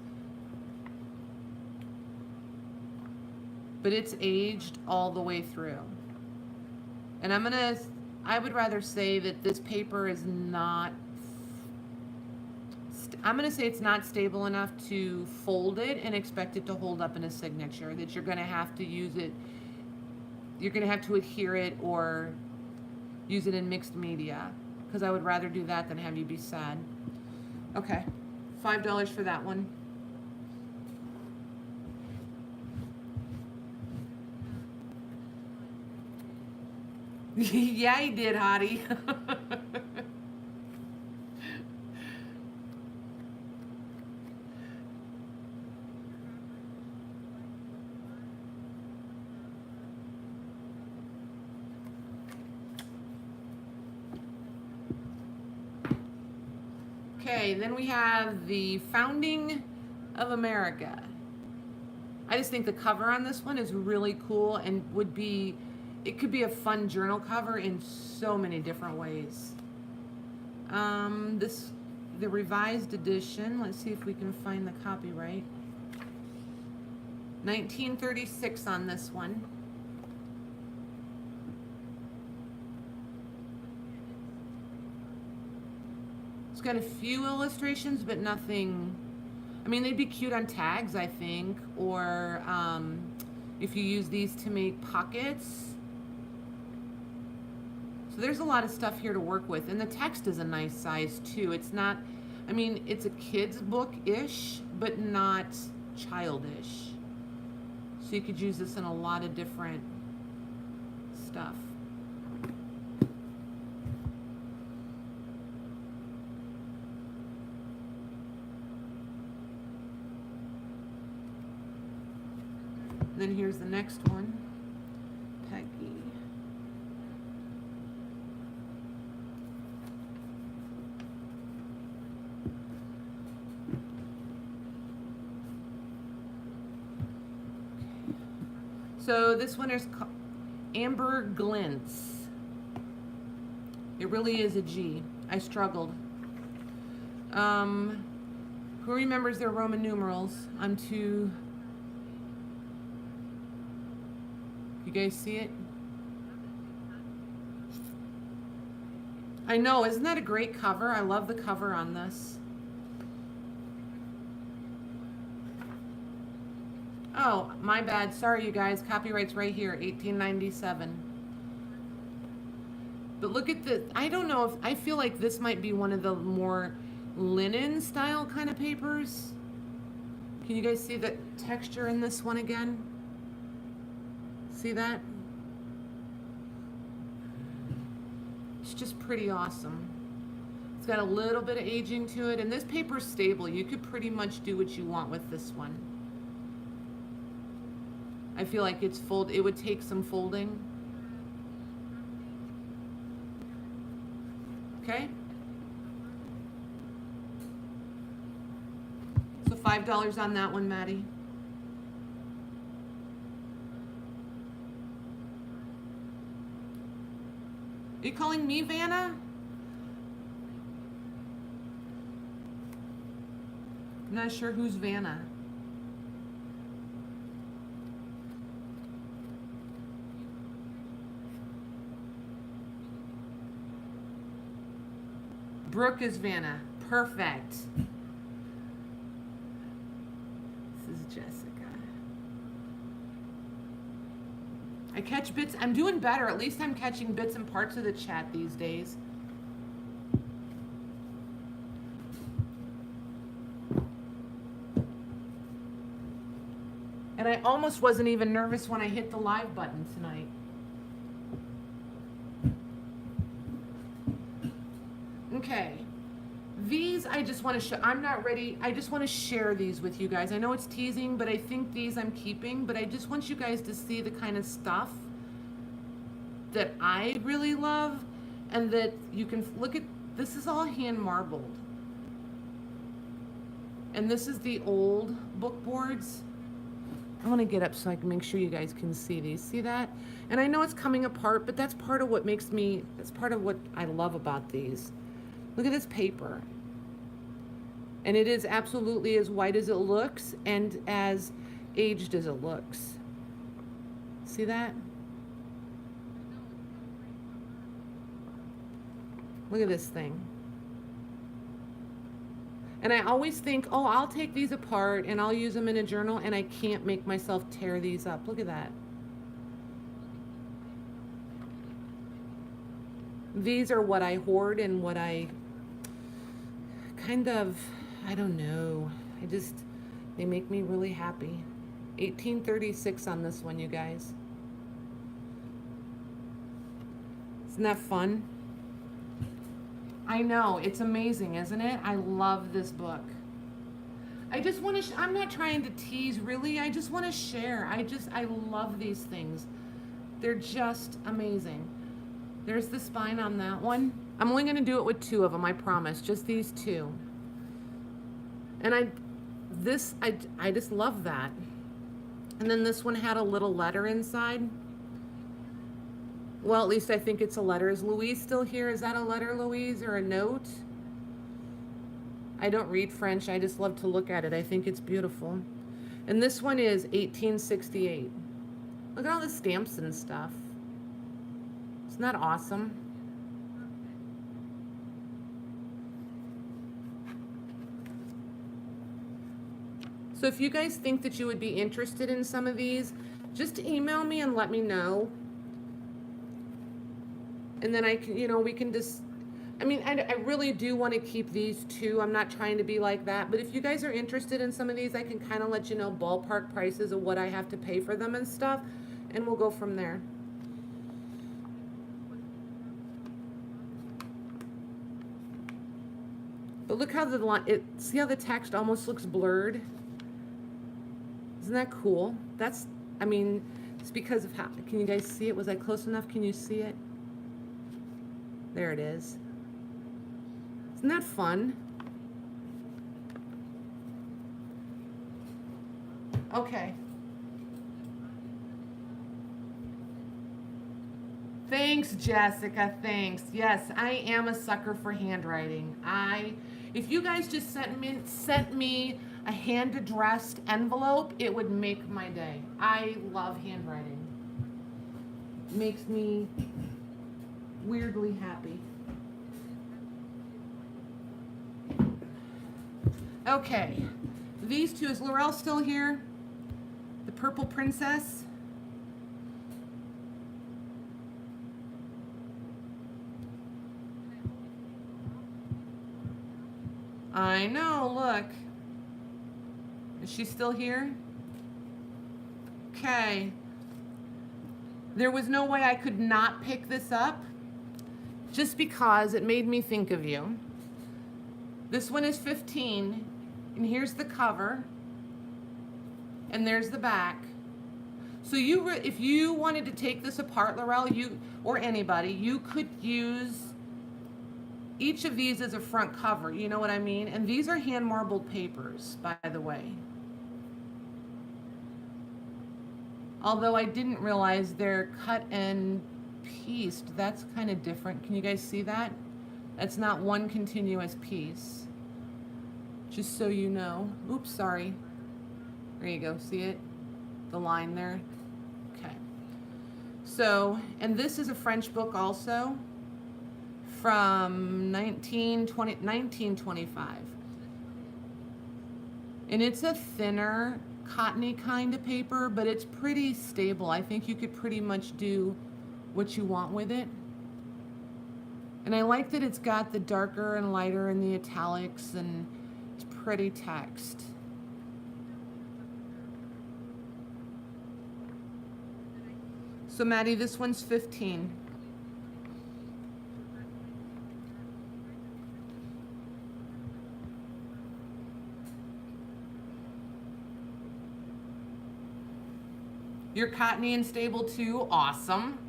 But it's aged all the way through. And I would rather say that this paper is not, I'm going to say it's not stable enough to fold it and expect it to hold up in a signature, that you're going to have to use it, you're going to have to adhere it or use it in mixed media, because I would rather do that than have you be sad. Okay, $5 for that one. Yeah, he did, Hottie. Okay, then we have the Founding of America. I just think the cover on this one is really cool and it could be a fun journal cover in so many different ways. The revised edition, let's see if we can find the copyright. 1936 on this one. It's got a few illustrations, but nothing, I mean, they'd be cute on tags, I think, or if you use these to make pockets. So there's a lot of stuff here to work with, and the text is a nice size too. It's not, I mean, it's a kid's book-ish, but not childish. So you could use this in a lot of different stuff. And then here's the next one, Peggy. So this one is Amber Glints. It really is a G. I struggled. Who remembers their Roman numerals? I'm too... You guys see it? I know, isn't that a great cover? I love the cover on this. Oh, my bad. Sorry, you guys. Copyright's right here, 1897. But look at the, I don't know if, I feel like this might be one of the more linen style kind of papers. Can you guys see the texture in this one again? See that? It's just pretty awesome. It's got a little bit of aging to it, and this paper's stable. You could pretty much do what you want with this one. I feel like it would take some folding. Okay? So $5 on that one, Maddie. Are you calling me Vanna? I'm not sure who's Vanna. Brooke is Vanna. Perfect. This is Jessica. I catch bits. I'm doing better. At least I'm catching bits and parts of the chat these days. And I almost wasn't even nervous when I hit the live button tonight. Okay. These I just want to show. I'm not ready. I just want to share these with you guys. I know it's teasing, but I think these I'm keeping. But I just want you guys to see the kind of stuff that I really love, and that you can look at. This is all hand marbled. And this is the old book boards. I want to get up so I can make sure you guys can see these. See that? And I know it's coming apart, but that's part of what that's part of what I love about these. Look at this paper. And it is absolutely as white as it looks and as aged as it looks. See that? Look at this thing. And I always think, oh, I'll take these apart and I'll use them in a journal, and I can't make myself tear these up. Look at that. These are what I hoard and what I kind of, I don't know. They make me really happy. 1836 on this one, you guys. Isn't that fun? I know, it's amazing, isn't it? I love this book. I just want to, I'm not trying to tease, really. I just want to share. I love these things. They're just amazing. There's the spine on that one. I'm only going to do it with 2 of them, I promise. Just these 2. And I just love that. And then this one had a little letter inside. Well, at least I think it's a letter. Is Louise still here? Is that a letter, Louise, or a note? I don't read French. I just love to look at it. I think it's beautiful. And this one is 1868. Look at all the stamps and stuff. Isn't that awesome? So if you guys think that you would be interested in some of these, just email me and let me know. And then I can, we can just, I really do want to keep these 2. I'm not trying to be like that. But if you guys are interested in some of these, I can kind of let you know ballpark prices of what I have to pay for them and stuff. And we'll go from there. But look how see how the text almost looks blurred? Isn't that cool? It's because of how, can you guys see it? Was I close enough? Can you see it? There it is. Isn't that fun? Okay. Thanks, Jessica. Thanks. Yes, I am a sucker for handwriting. If you guys just sent me a hand-addressed envelope, it would make my day. I love handwriting. It makes me weirdly happy. Okay, these 2, is Laurel still here? The Purple Princess? I know, look. Is she still here? Okay. There was no way I could not pick this up, just because it made me think of you. This one is 15, and here's the cover, and there's the back. So if you wanted to take this apart, Laurel, or anybody, you could use each of these as a front cover. You know what I mean? And these are hand marbled papers, by the way. Although I didn't realize they're cut and pieced. That's kind of different. Can you guys see that? That's not one continuous piece. Just so you know. Oops, sorry. There you go. See it? The line there. Okay. So, and this is a French book also from 1925. And it's a thinner, cottony kind of paper, but it's pretty stable. I think you could pretty much do what you want with it. And I like that it's got the darker and lighter and the italics, and it's pretty text. So Maddie, this one's 15. You're cottony and stable too? Awesome.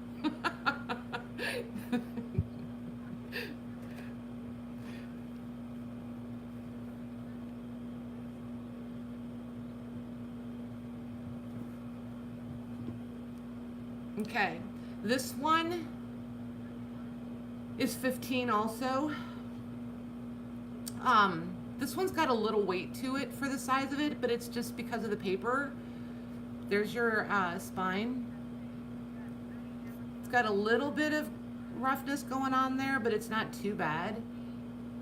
Okay, this one is 15 also. This one's got a little weight to it for the size of it, but it's just because of the paper. There's your spine. It's got a little bit of roughness going on there, but it's not too bad.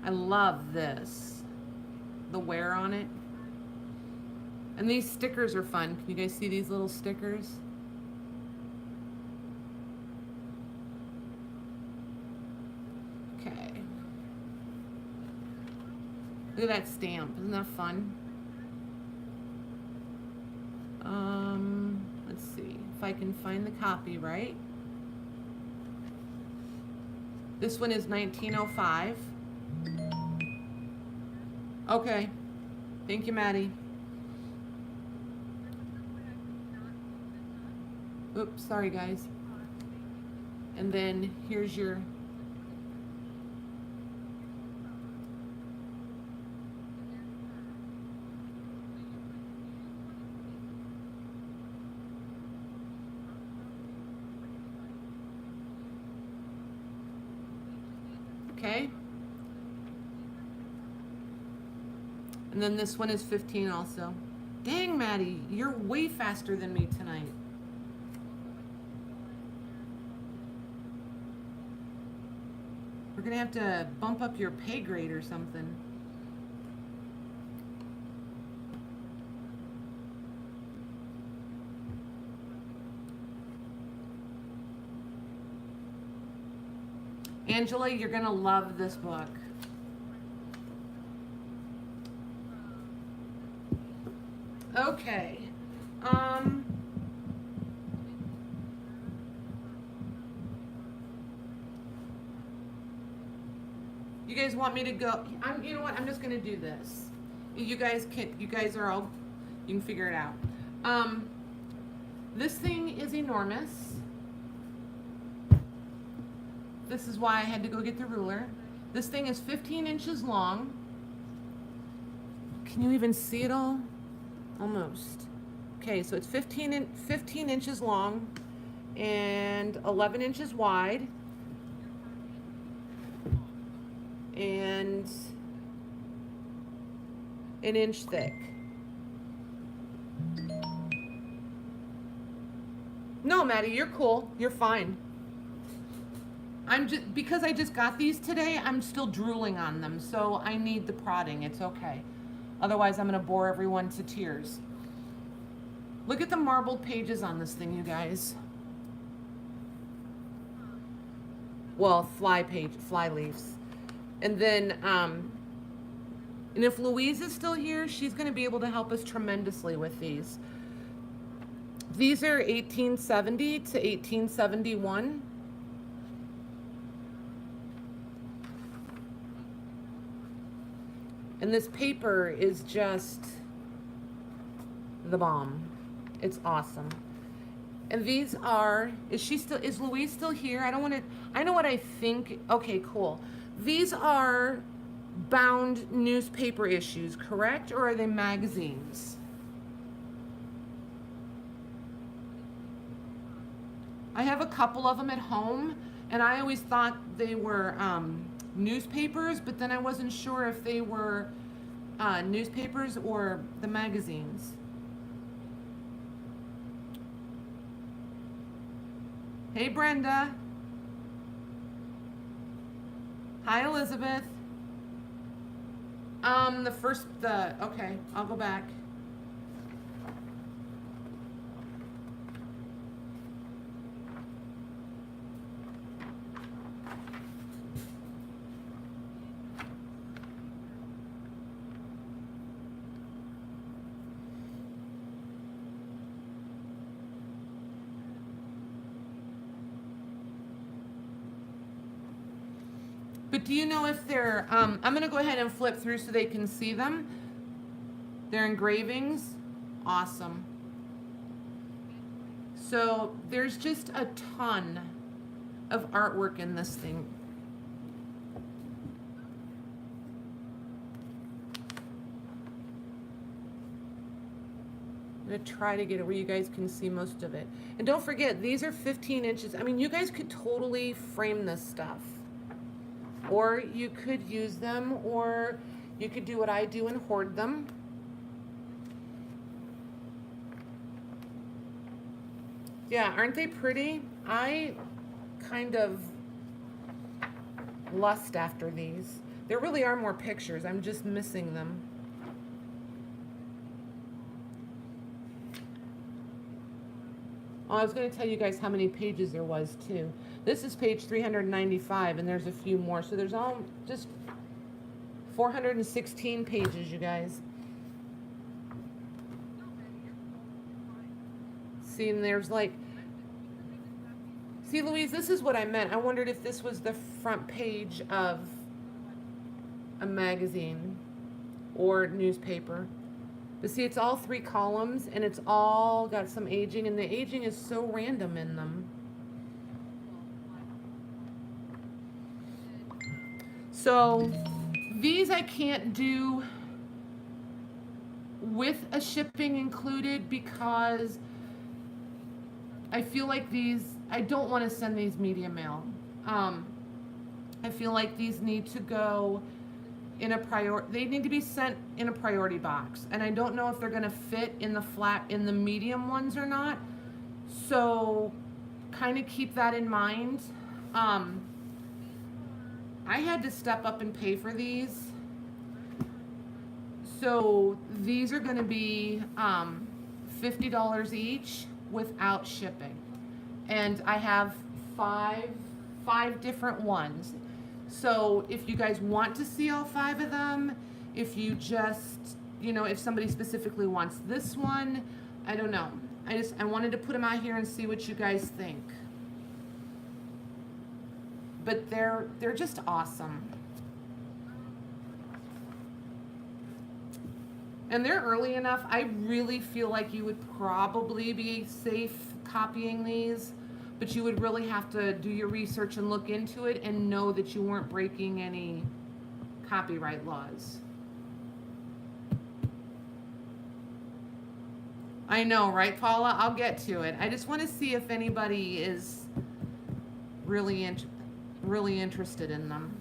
I love this, the wear on it. And these stickers are fun. Can you guys see these little stickers? Okay. Look at that stamp. Isn't that fun? Let's see if I can find the copyright. This one is 1905. Okay. Thank you, Maddie. Oops, sorry guys. And then here's your okay. And then this one is 15 also. Dang, Maddie, you're way faster than me tonight. We're gonna have to bump up your pay grade or something. Angela, you're gonna love this book. Okay. You guys want me to go? You know what? I'm just gonna do this. You guys are all, you can figure it out. This thing is enormous. This is why I had to go get the ruler. This thing is 15 inches long. Can you even see it all? Almost. Okay, so it's 15 inches long and 11 inches wide and an inch thick. No, Maddie, you're cool. You're fine. Because I just got these today, I'm still drooling on them, so I need the prodding. It's okay. Otherwise, I'm gonna bore everyone to tears. Look at the marbled pages on this thing, you guys. Well, fly leaves. And then, and if Louise is still here, she's gonna be able to help us tremendously with these. These are 1870 to 1871. And this paper is just the bomb. It's awesome. And these are, is Louise still here? I don't want to, I know what I think. Okay, cool. These are bound newspaper issues, correct? Or are they magazines? I have a couple of them at home, and I always thought they were newspapers, but then I wasn't sure if they were newspapers or the magazines. Hey, Brenda. Hi, Elizabeth. Okay, I'll go back. But do you know if they're, I'm going to go ahead and flip through so they can see them. They're engravings. Awesome. So there's just a ton of artwork in this thing. I'm going to try to get it where you guys can see most of it. And don't forget, these are 15 inches. I mean, you guys could totally frame this stuff. Or you could use them, or you could do what I do and hoard them. Yeah, aren't they pretty? I kind of lust after these. There really are more pictures. I'm just missing them. Oh, I was going to tell you guys how many pages there was, too. This is page 395, and there's a few more. So there's all just 416 pages, you guys. See, and there's like... See, Louise, this is what I meant. I wondered if this was the front page of a magazine or newspaper. But see, it's all 3 columns, and it's all got some aging, and the aging is so random in them. So these I can't do with a shipping included because I feel like these, I don't want to send these media mail. I feel like these need to go in a they need to be sent in a priority box, and I don't know if they're going to fit in the medium ones or not, so kind of keep that in mind. I had to step up and pay for these, so these are going to be $50 each without shipping, and I have five different ones. So if you guys want to see all 5 of them, if you just, you know, if somebody specifically wants this one, I don't know. I wanted to put them out here and see what you guys think. But they're just awesome. And they're early enough. I really feel like you would probably be safe copying these. But you would really have to do your research and look into it and know that you weren't breaking any copyright laws. I know, right, Paula? I'll get to it. I just want to see if anybody is really interested in them.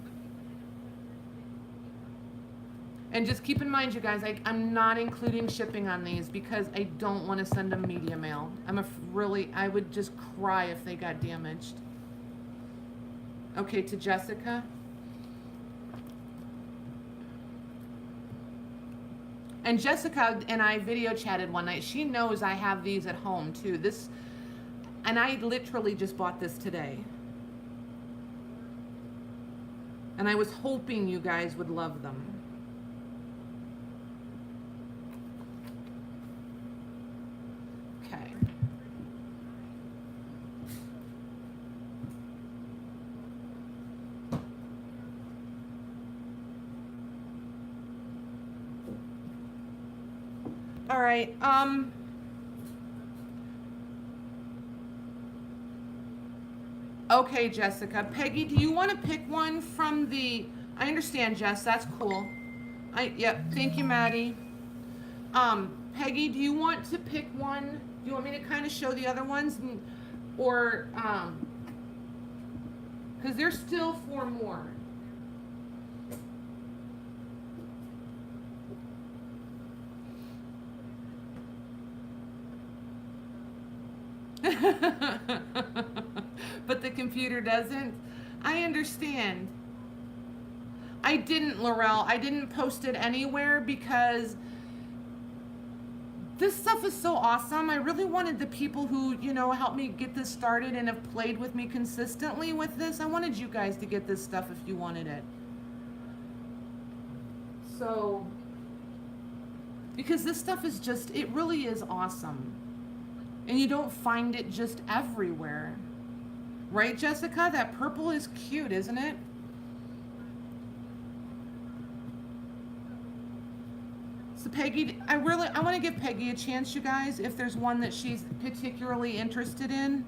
And just keep in mind, you guys, I'm not including shipping on these because I don't want to send them media mail. I would just cry if they got damaged. Okay, to Jessica. And Jessica and I video chatted one night. She knows I have these at home too. And I literally just bought this today. And I was hoping you guys would love them. Okay. All right. Okay, Jessica. Peggy, do you want to pick one from the? I understand, Jess. That's cool. Yep. Thank you, Maddie. Peggy, do you want to pick one? Do you want me to kind of show the other ones, or because there's still 4 more. But the computer doesn't. I understand. I didn't, Laurel. I didn't post it anywhere because this stuff is so awesome. I really wanted the people who, helped me get this started and have played with me consistently with this. I wanted you guys to get this stuff if you wanted it. So, because this stuff is just, it really is awesome. And you don't find it just everywhere. Right, Jessica? That purple is cute, isn't it? So Peggy, I want to give Peggy a chance, you guys, if there's one that she's particularly interested in.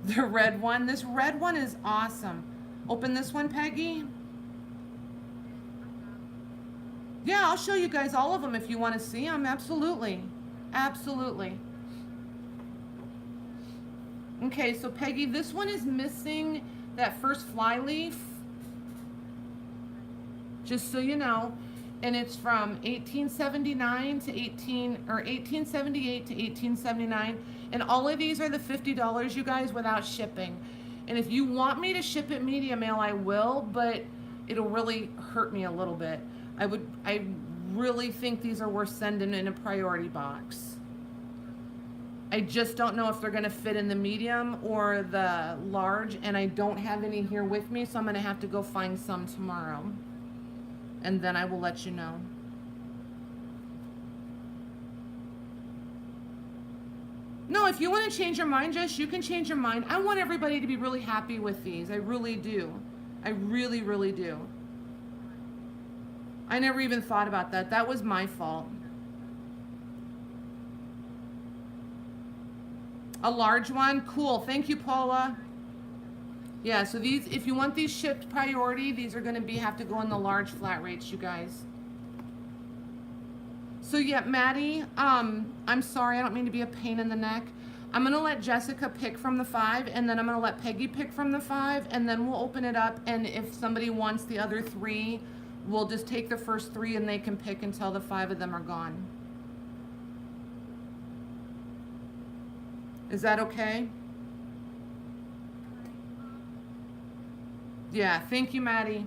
The red one. This red one is awesome. Open this one, Peggy. Yeah, I'll show you guys all of them if you want to see them. Absolutely. Absolutely. Okay, so Peggy, this one is missing that first fly leaf. Just so you know. And it's from 1879 to 1878 to 1879. And all of these are the $50, you guys, without shipping. And if you want me to ship it media mail, I will, but it'll really hurt me a little bit. I really think these are worth sending in a priority box. I just don't know if they're gonna fit in the medium or the large, and I don't have any here with me, so I'm gonna have to go find some tomorrow. And then I will let you know. No, if you want to change your mind, Jess, you can change your mind. I want everybody to be really happy with these. I really do. I really, really do. I never even thought about that. That was my fault. A large one? Cool. Thank you, Paula. Yeah, so these, if you want these shipped priority, these are going to have to go in the large flat rates, you guys. So yeah, Maddie, I'm sorry, I don't mean to be a pain in the neck. I'm going to let Jessica pick from the 5, and then I'm going to let Peggy pick from the 5, and then we'll open it up, and if somebody wants the other 3, we'll just take the first 3 and they can pick until the 5 of them are gone. Is that okay? Yeah, thank you, Maddie.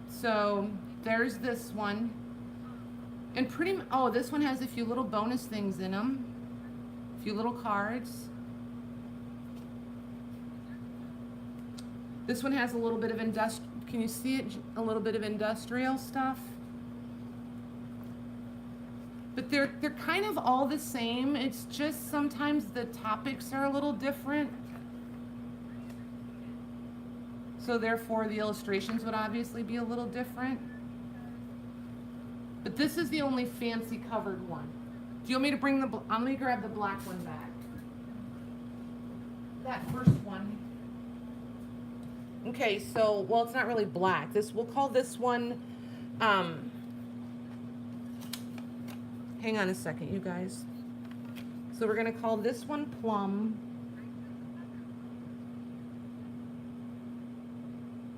So there's this one. And this one has a few little bonus things in them. A few little cards. This one has a little bit of can you see it? A little bit of industrial stuff. But they're kind of all the same. It's just sometimes the topics are a little different. So therefore the illustrations would obviously be a little different. But this is the only fancy covered one. Do you want me to bring let me grab the black one back. That first one. Okay, so, well, it's not really black. We'll call this one, hang on a second, you guys. So we're gonna call this one plum.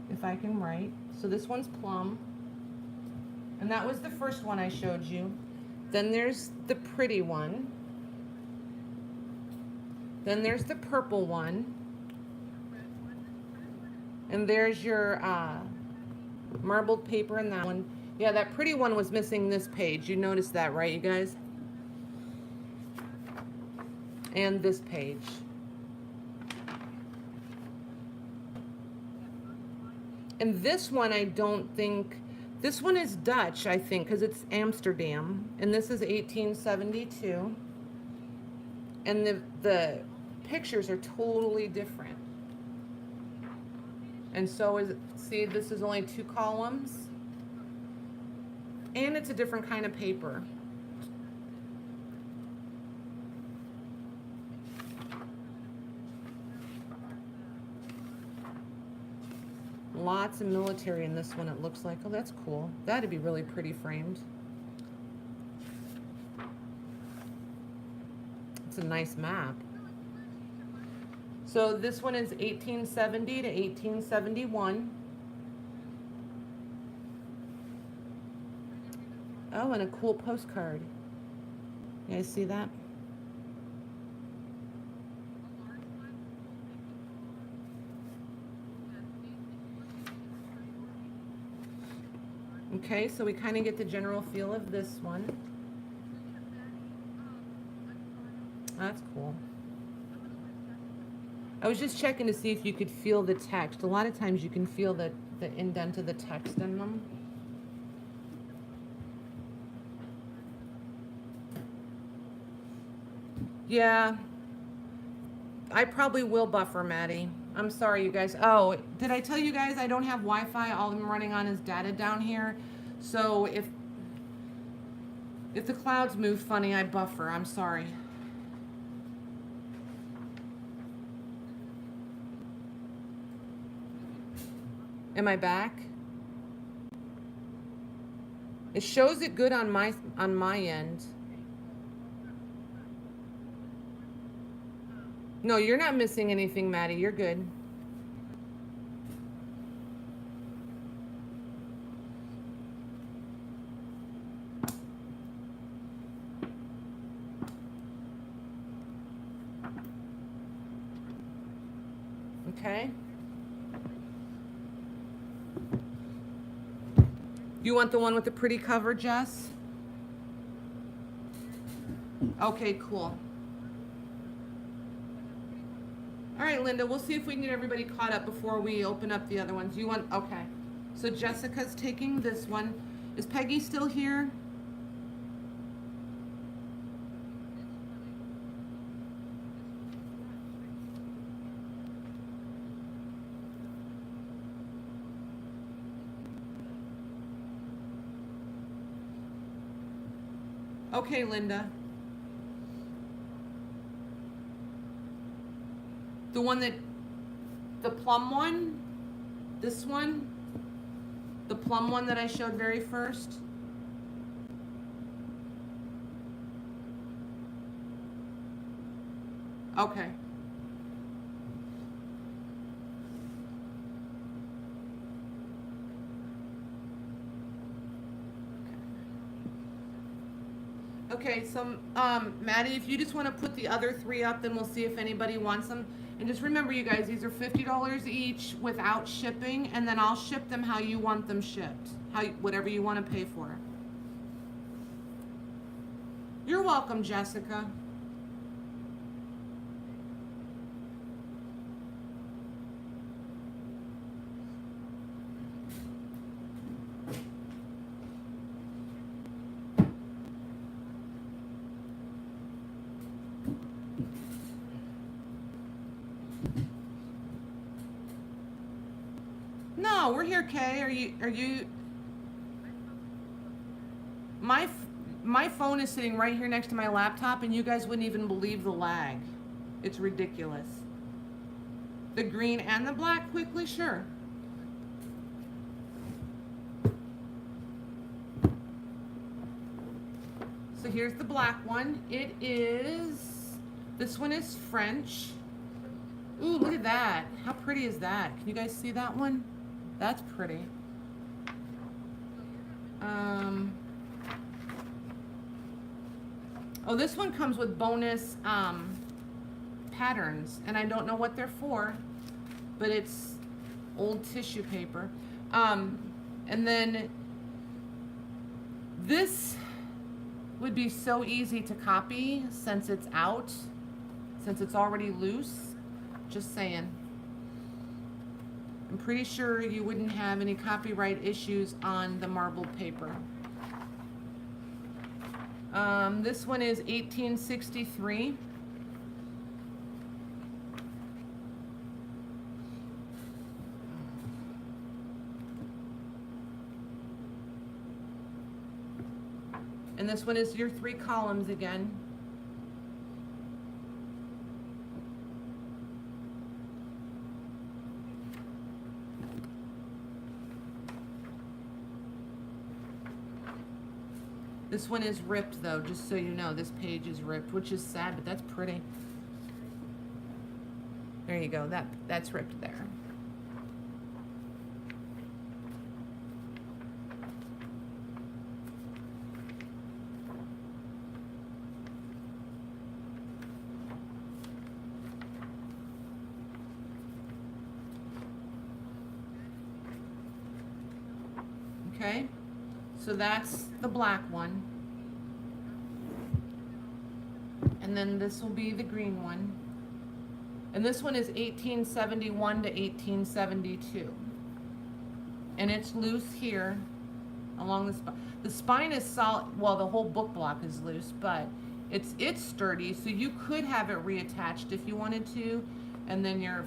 If I can write. So this one's plum. And that was the first one I showed you. Then there's the pretty one. Then there's the purple one. And there's your marbled paper in that one. Yeah, that pretty one was missing this page. You noticed that, right, you guys? And this page. And this one, I don't think, this one is Dutch, I think, because it's Amsterdam. And this is 1872. And the pictures are totally different. And so is, see, this is only 2 columns. And it's a different kind of paper. Lots of military in this one, it looks like. Oh, that's cool. That'd be really pretty framed. It's a nice map. So this one is 1870 to 1871. Oh, and a cool postcard. You guys see that? Okay, so we kind of get the general feel of this one. That's cool. I was just checking to see if you could feel the text. A lot of times you can feel the indent of the text in them. Yeah, I probably will buffer, Maddie. I'm sorry, you guys. Oh, did I tell you guys I don't have Wi-Fi? All I'm running on is data down here. So if the clouds move funny, I buffer. I'm sorry. Am I back? It shows it good on my end. No, you're not missing anything, Maddie. You're good. Okay. You want the one with the pretty cover, Jess? Okay, cool. All right, Linda, we'll see if we can get everybody caught up before we open up the other ones. You want, okay. So Jessica's taking this one. Is Peggy still here? Okay, Linda. The one that, the plum one, this one, the plum one that I showed very first. Okay. Okay, so Maddie, if you just want to put the other 3 up, then we'll see if anybody wants them. And just remember, you guys, these are $50 each without shipping, and then I'll ship them how you want them shipped, whatever you want to pay for. You're welcome, Jessica. No, we're here, Kay. Are you? My phone is sitting right here next to my laptop, and you guys wouldn't even believe the lag. It's ridiculous. The green and the black quickly, sure. So here's the black one. It is, this one is French. Ooh, look at that. How pretty is that? Can you guys see that one? That's pretty. Oh, this one comes with bonus patterns, and I don't know what they're for, but it's old tissue paper. And then this would be so easy to copy since it's out, since it's already loose. Just saying. I'm pretty sure you wouldn't have any copyright issues on the marbled paper. This one is 1863. And this one is your 3 columns again. This one is ripped though, just so you know. This page is ripped, which is sad, but that's pretty. There you go. That's ripped there. Okay, so that's the black one. And then this will be the green one. And this one is 1871 to 1872. And it's loose here along the spine. The spine is solid, well, the whole book block is loose, but it's sturdy, so you could have it reattached if you wanted to. And then your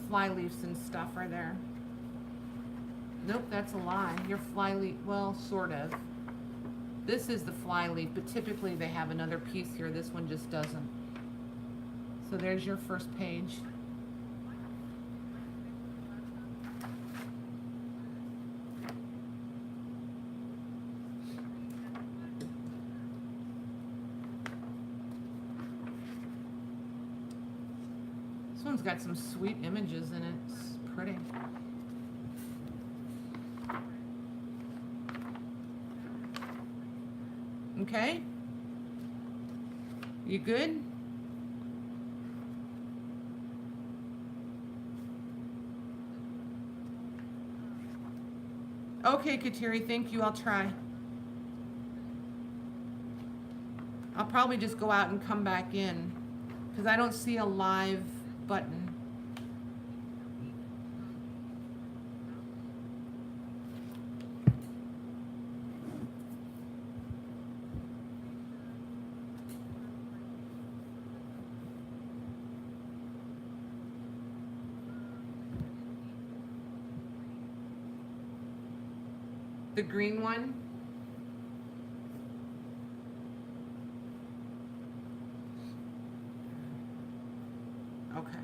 fly leaves and stuff are there. Nope, that's a lie. Your fly leaf, well, sort of. This is the fly leaf, but typically they have another piece here. This one just doesn't. So there's your first page. This one's got some sweet images in it. It's pretty. Okay? You good? Okay, Kateri, thank you. I'll try. I'll probably just go out and come back in because I don't see a live button. The green one. Okay.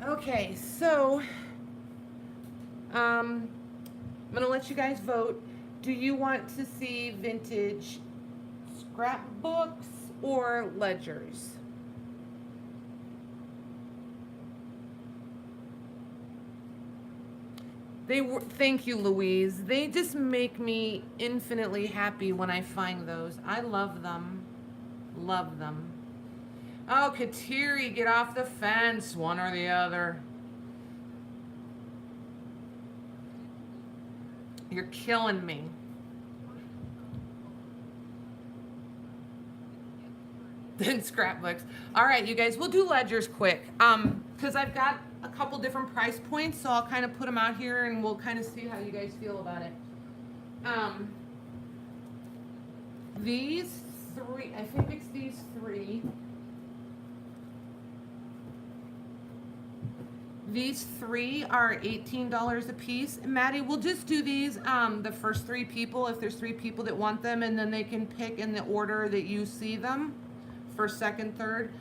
Okay, so I'm gonna let you guys vote. Do you want to see vintage scrapbooks or ledgers? Thank you, Louise. They just make me infinitely happy when I find those. I love them. Love them. Oh, Kateri, get off the fence, one or the other. You're killing me. Then scrapbooks. All right, you guys, we'll do ledgers quick. Because I've got a couple different price points, so I'll kind of put them out here and we'll kind of see how you guys feel about it. These 3, I think it's these 3. These 3 are $18 a piece. Maddie, we'll just do these, the first 3 people, if there's 3 people that want them, and then they can pick in the order that you see them, first, second, third.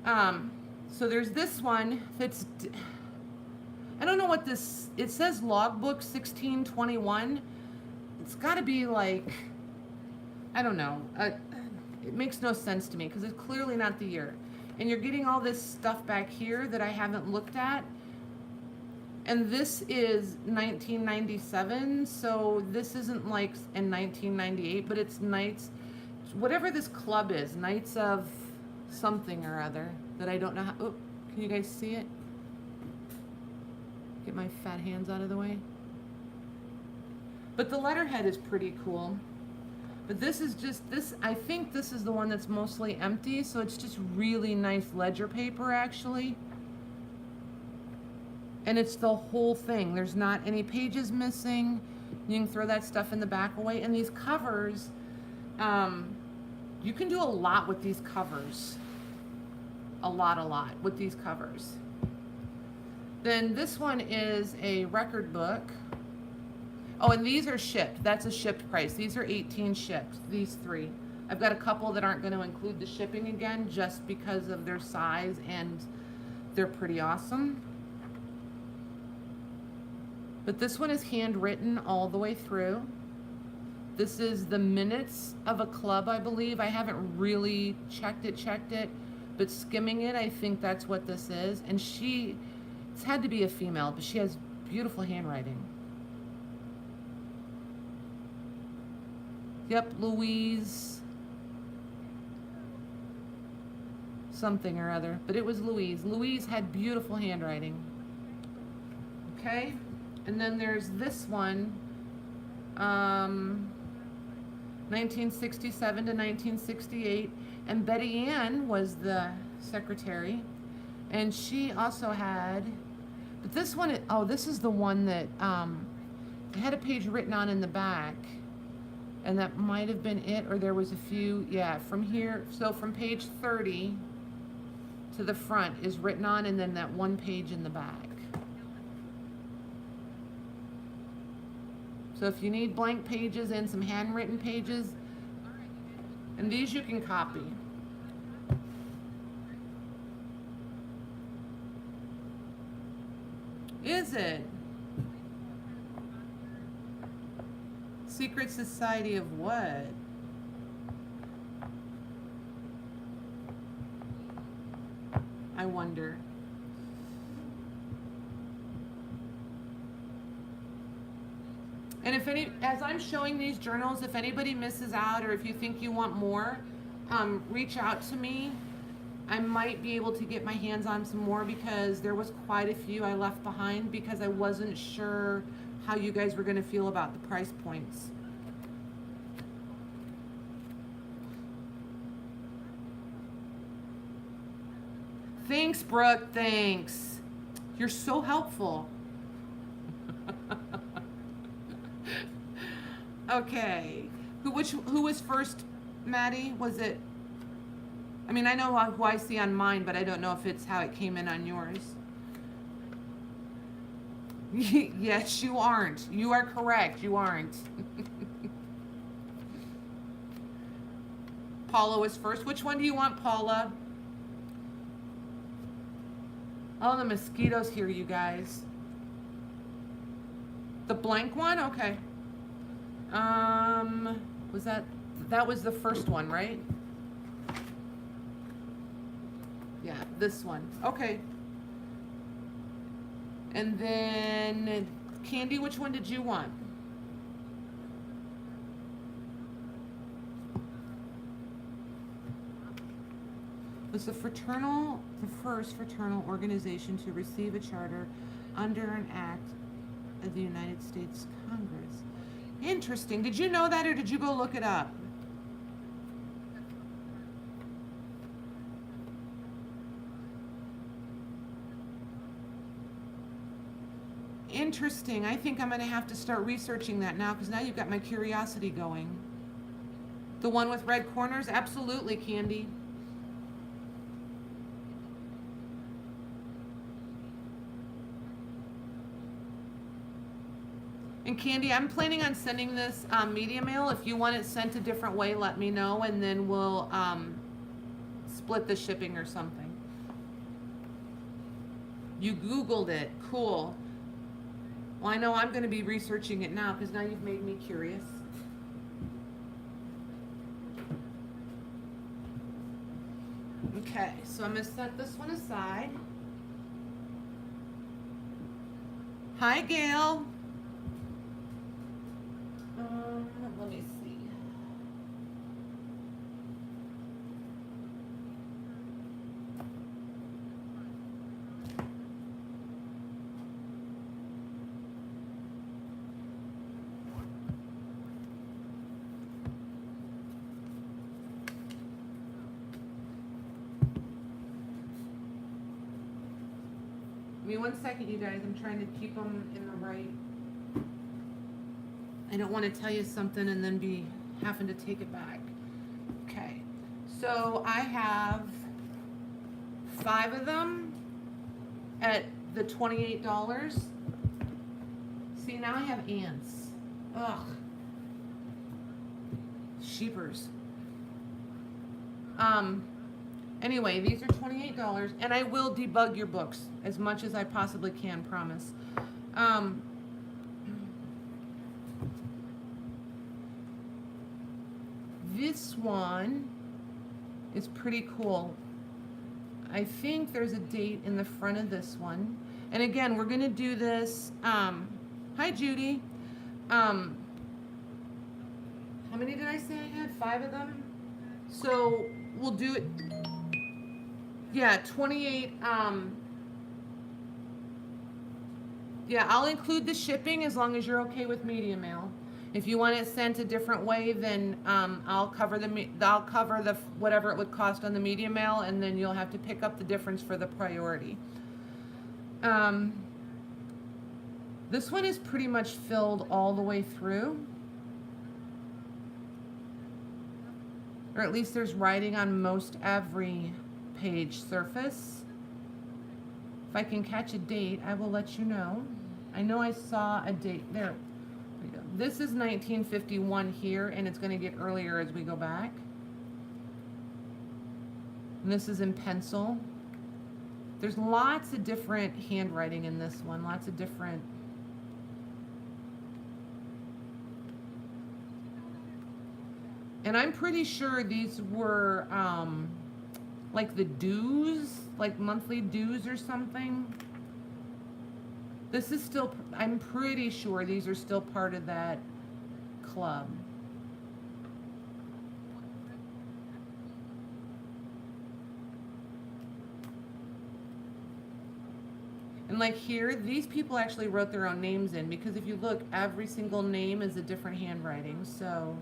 So there's this one that's, I don't know what this, it says logbook 1621. It's gotta be like, I don't know, it makes no sense to me because it's clearly not the year. And you're getting all this stuff back here that I haven't looked at. And this is 1997, so this isn't like in 1998, but it's Knights, whatever this club is, Knights of something or other that I don't know how, oh, can you guys see it? Get my fat hands out of the way. But the letterhead is pretty cool. But this is just, this, I think this is the one that's mostly empty, so it's just really nice ledger paper, actually. And it's the whole thing. There's not any pages missing. You can throw that stuff in the back away. And these covers, you can do a lot with these covers. A lot with these covers. Then this one is a record book. Oh, and these are shipped. That's a shipped price. These are 18 shipped, these three. I've got a couple that aren't going to include the shipping again just because of their size, and they're pretty awesome. But this one is handwritten all the way through. This is the minutes of a club, I believe. I haven't really checked it, but skimming it, I think that's what this is. And it's had to be a female, but she has beautiful handwriting. Yep, Louise something or other, but it was Louise. Louise had beautiful handwriting. Okay, and then there's this one, 1967 to 1968, and Betty Ann was the secretary, and she also had, but this one, oh, this is the one that it had a page written on in the back, and that might have been it, or there was a few, yeah, from here, so from page 30 to the front is written on, and then that one page in the back. So if you need blank pages and some handwritten pages, and these you can copy. Is it? Secret Society of what? I wonder. And if as I'm showing these journals, if anybody misses out, or if you think you want more, reach out to me. I might be able to get my hands on some more, because there was quite a few I left behind because I wasn't sure how you guys were going to feel about the price points. Thanks, Brooke. Thanks. You're so helpful. Okay. Who was first, Maddie? Was it? I mean, I know who I see on mine, but I don't know if it's how it came in on yours. Yes, you aren't. You are correct. You aren't. Paula was first. Which one do you want, Paula? Oh, the mosquitoes here, you guys. The blank one? Okay. Was that was the first one, right? Yeah, this one. Okay. And then, Candy, which one did you want? Was the first fraternal organization to receive a charter under an act of the United States Congress. Interesting. Did you know that, or did you go look it up? Interesting. I think I'm going to have to start researching that now, because now you've got my curiosity going. The one with red corners? Absolutely, Candy. And Candy, I'm planning on sending this media mail. If you want it sent a different way, let me know, and then we'll split the shipping or something. You Googled it. Cool. Well, I know I'm going to be researching it now, because now you've made me curious. Okay, so I'm going to set this one aside. Hi, Gail. Let me see. Give me 1 second, you guys. I'm trying to keep them in the right. I don't want to tell you something and then be having to take it back. Okay. So I have 5 of them at the $28. See, now I have ants. Ugh. Sheepers. Anyway, these are $28, and I will debug your books as much as I possibly can, promise. This one is pretty cool. I think there's a date in the front of this one. And again, we're gonna do this, hi Judy. How many did I say I had? 5 of them? So we'll do it, yeah, 28, yeah, I'll include the shipping as long as you're okay with media mail. If you want it sent a different way, then I'll cover the whatever it would cost on the media mail, and then you'll have to pick up the difference for the priority. This one is pretty much filled all the way through, or at least there's writing on most every page surface. If I can catch a date, I will let you know. I know I saw a date there. This is 1951 here, and it's going to get earlier as we go back. And this is in pencil. There's lots of different handwriting in this one, lots of different. And I'm pretty sure these were like the dues, like monthly dues or something. This is still, I'm pretty sure these are still part of that club. And like here, these people actually wrote their own names in, because if you look, every single name is a different handwriting. So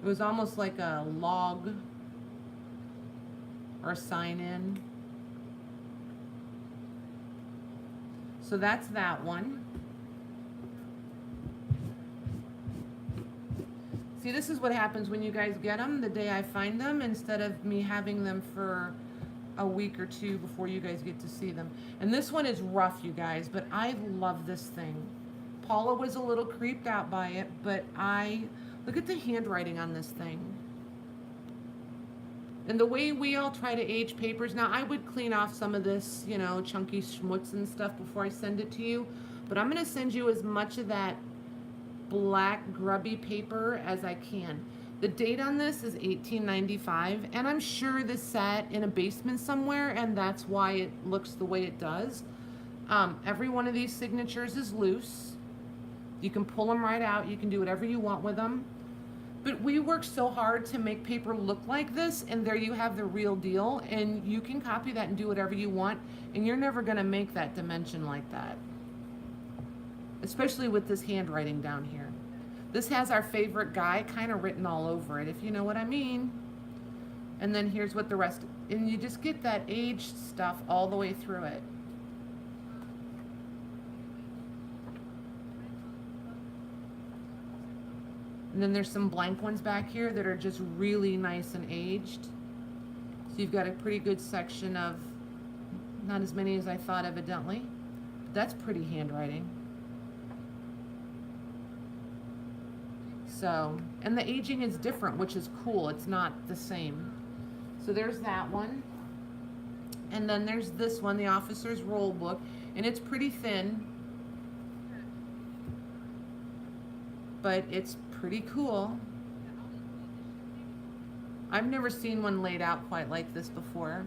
it was almost like a log or a sign in. So that's that one. See, this is what happens when you guys get them the day I find them, instead of me having them for a week or 2 before you guys get to see them. And this one is rough, you guys, but I love this thing. Paula was a little creeped out by it, but look at the handwriting on this thing. And the way we all try to age papers, now I would clean off some of this, you know, chunky schmutz and stuff before I send it to you, but I'm going to send you as much of that black grubby paper as I can. The date on this is 1895, and I'm sure this sat in a basement somewhere, and that's why it looks the way it does. Every one of these signatures is loose. You can pull them right out. You can do whatever you want with them. But we work so hard to make paper look like this, and there you have the real deal, and you can copy that and do whatever you want, and you're never going to make that dimension like that. Especially with this handwriting down here. This has our favorite guy kind of written all over it, if you know what I mean. And then here's what the rest, and you just get that aged stuff all the way through it. And then there's some blank ones back here that are just really nice and aged. So you've got a pretty good section of, not as many as I thought evidently. But that's pretty handwriting. So, and the aging is different, which is cool. It's not the same. So there's that one. And then there's this one, the officer's roll book. And it's pretty thin, but it's pretty cool. I've never seen one laid out quite like this before.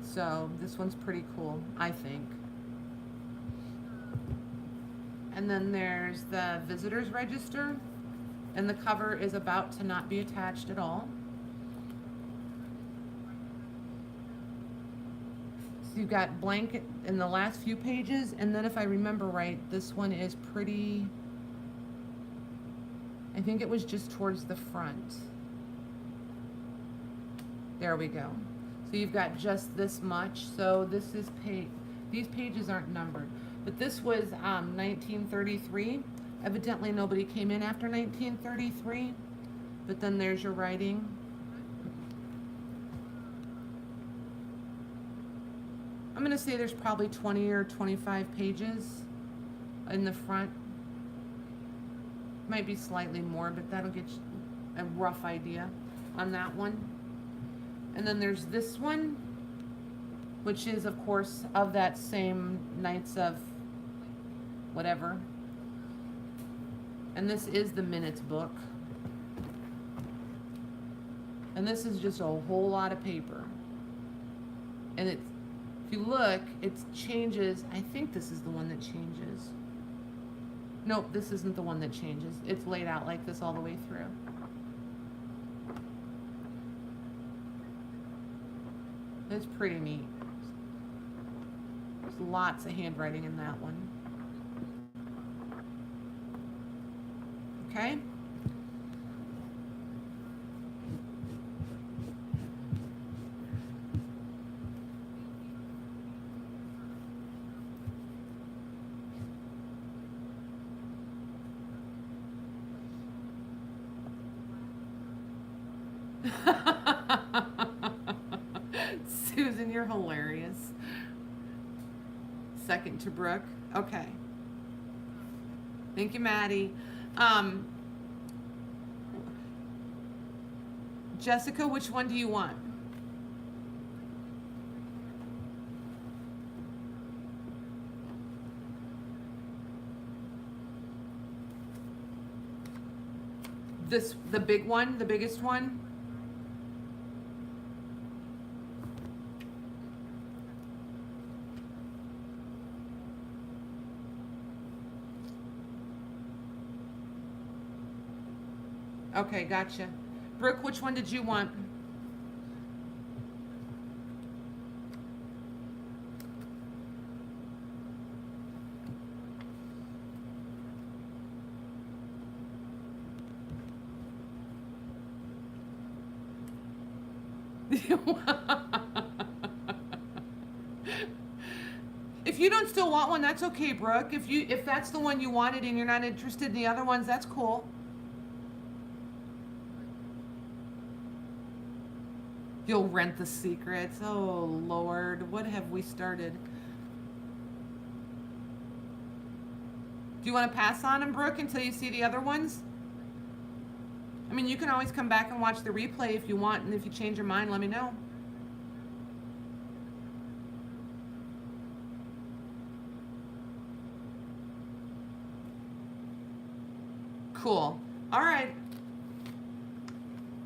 So this one's pretty cool, I think. And then there's the visitor's register, and the cover is about to not be attached at all. So you've got blank in the last few pages, and then if I remember right, this one is pretty, I think it was just towards the front. There we go. So you've got just this much. So this is these pages aren't numbered. But this was 1933. Evidently nobody came in after 1933. But then there's your writing. I'm going to say there's probably 20 or 25 pages in the front. Might be slightly more, but that'll get you a rough idea on that one. And then there's this one, which is, of course, of that same Knights of whatever. And this is the minutes book. And this is just a whole lot of paper. And it's, if you look, it changes. I think this is the one that changes. Nope, this isn't the one that changes. It's laid out like this all the way through. It's pretty neat. There's lots of handwriting in that one. Okay? Susan, you're hilarious. Second to Brooke. Okay. Thank you, Maddie. Jessica, which one do you want? This, the big one, the biggest one? Okay, gotcha. Brooke, which one did you want? If you don't still want one, that's okay, Brooke. If that's the one you wanted and you're not interested in the other ones, that's cool. You'll rent the secrets. Oh, Lord. What have we started? Do you want to pass on them, Brooke, until you see the other ones? I mean, you can always come back and watch the replay if you want, and if you change your mind, let me know. Cool. All right.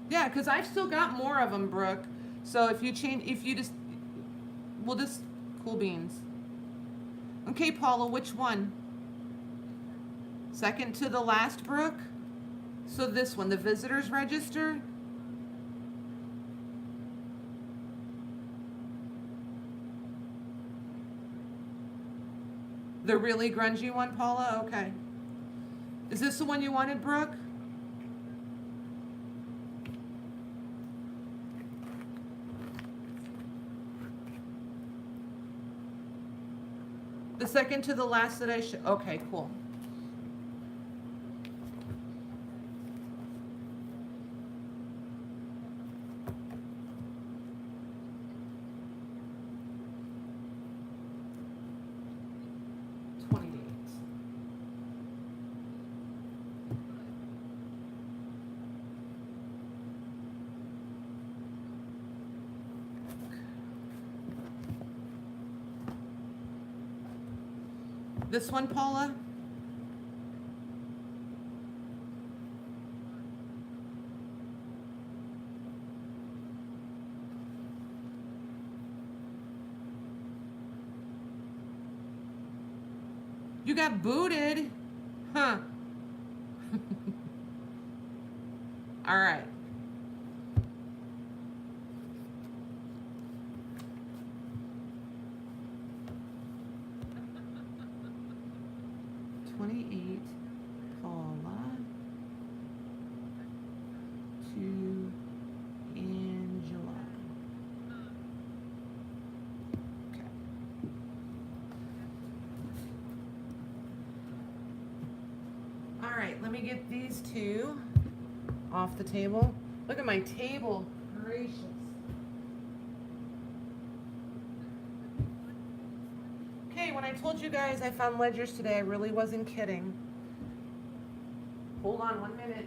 Yeah, because I've still got more of them, Brooke. So if you change, we'll just, cool beans. Okay, Paula, which one? Second to the last, Brooke? So this one, the visitors register? The really grungy one, Paula? Okay. Is this the one you wanted, Brooke? The second to the last that I showed. Okay, cool. This one, Paula? You got booted? Huh. All right. $28, Paula, to Angela. All right, let me get these two off the table. Look at my table. Gracious. Okay, when I told you guys I found ledgers today, I really wasn't kidding. Hold on 1 minute.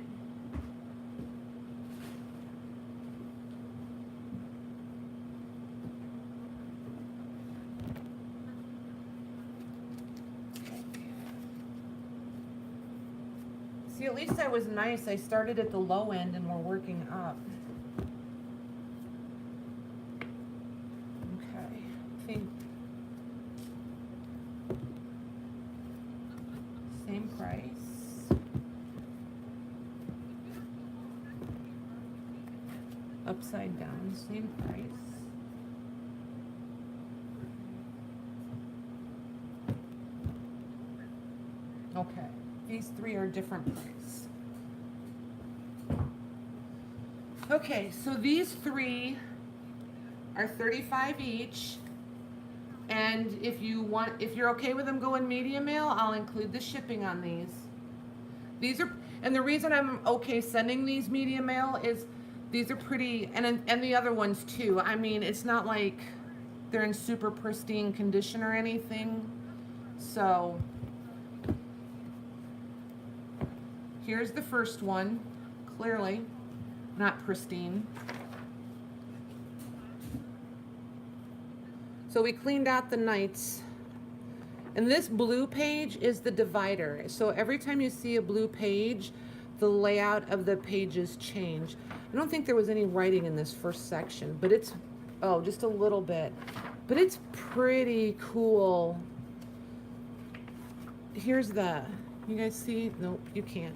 See, at least I was nice. I started at the low end and we're working up. Okay. I think same price. Upside down, same price. Okay. These three are different price. Okay, so these three are $35 each. And if you're okay with them going media mail, I'll include the shipping on these. And the reason I'm okay sending these media mail is these are pretty, and the other ones too. I mean, it's not like they're in super pristine condition or anything. So here's the first one, clearly not pristine. So we cleaned out the nights. And this blue page is the divider. So every time you see a blue page, the layout of the pages change. I don't think there was any writing in this first section, but it's, oh, just a little bit. But it's pretty cool. Here's the, you guys see? Nope, you can't.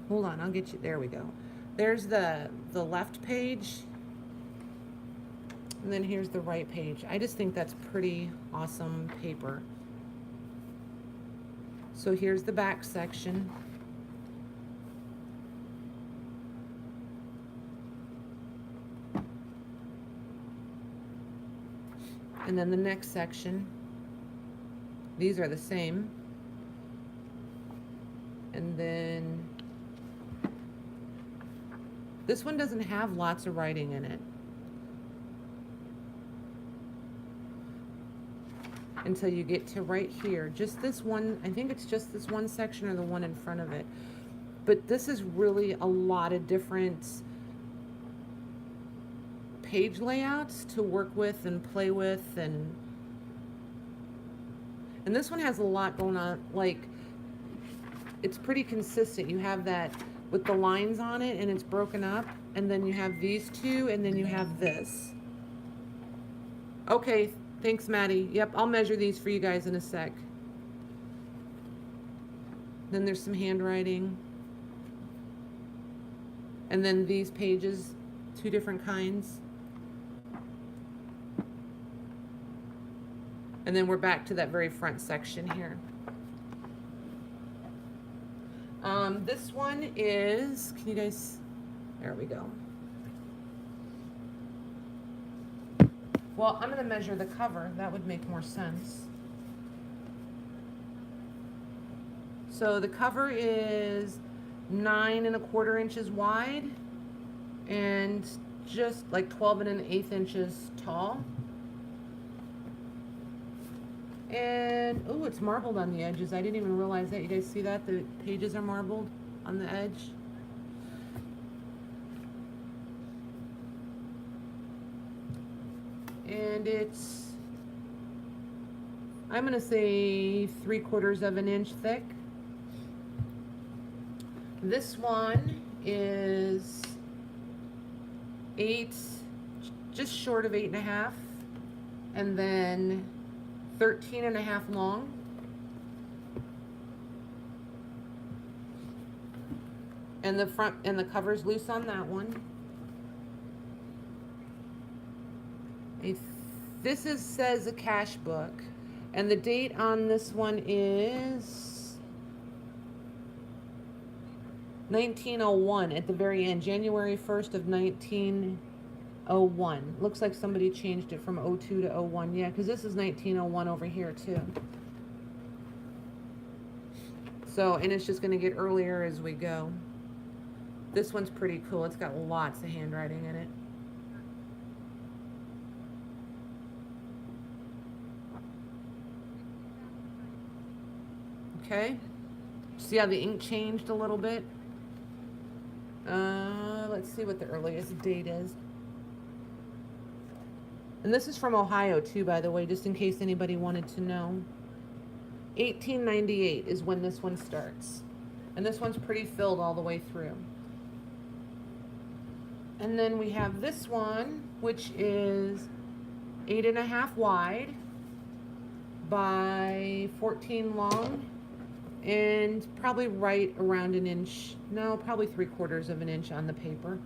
Hold on, I'll get you, there we go. There's the left page. And then here's the right page. I just think that's pretty awesome paper. So here's the back section. And then the next section. These are the same. And then this one doesn't have lots of writing in it. Until you get to right here. Just this one, I think it's just this one section or the one in front of it. But this is really a lot of different page layouts to work with and play with, and this one has a lot going on. Like, it's pretty consistent. You have that with the lines on it and it's broken up, and then you have these two, and then you have this. Okay. Thanks, Maddie. Yep, I'll measure these for you guys in a sec. Then there's some handwriting. And then these pages, two different kinds. And then we're back to that very front section here. This one is, can you guys, there we go. Well, I'm going to measure the cover. That would make more sense. So the cover is 9 1/4 inches wide and just like 12 1/8 inches tall. And, oh, it's marbled on the edges. I didn't even realize that. You guys see that? The pages are marbled on the edge. And it's, I'm going to say 3/4 inch thick. This one is 8, just short of 8 1/2, and then 13 1/2 long. And the front and the cover's loose on that one. This says a cash book, and the date on this one is 1901 at the very end, January 1st of 1901. Looks like somebody changed it from 02 to 01. Yeah, because this is 1901 over here too. So, and it's just going to get earlier as we go. This one's pretty cool. It's got lots of handwriting in it. Okay. See how the ink changed a little bit? Let's see what the earliest date is. And this is from Ohio too, by the way, just in case anybody wanted to know. 1898 is when this one starts. And this one's pretty filled all the way through. And then we have this one, which is 8.5 wide by 14 long, and probably right around an inch, no, probably 3/4 of an inch on the paper.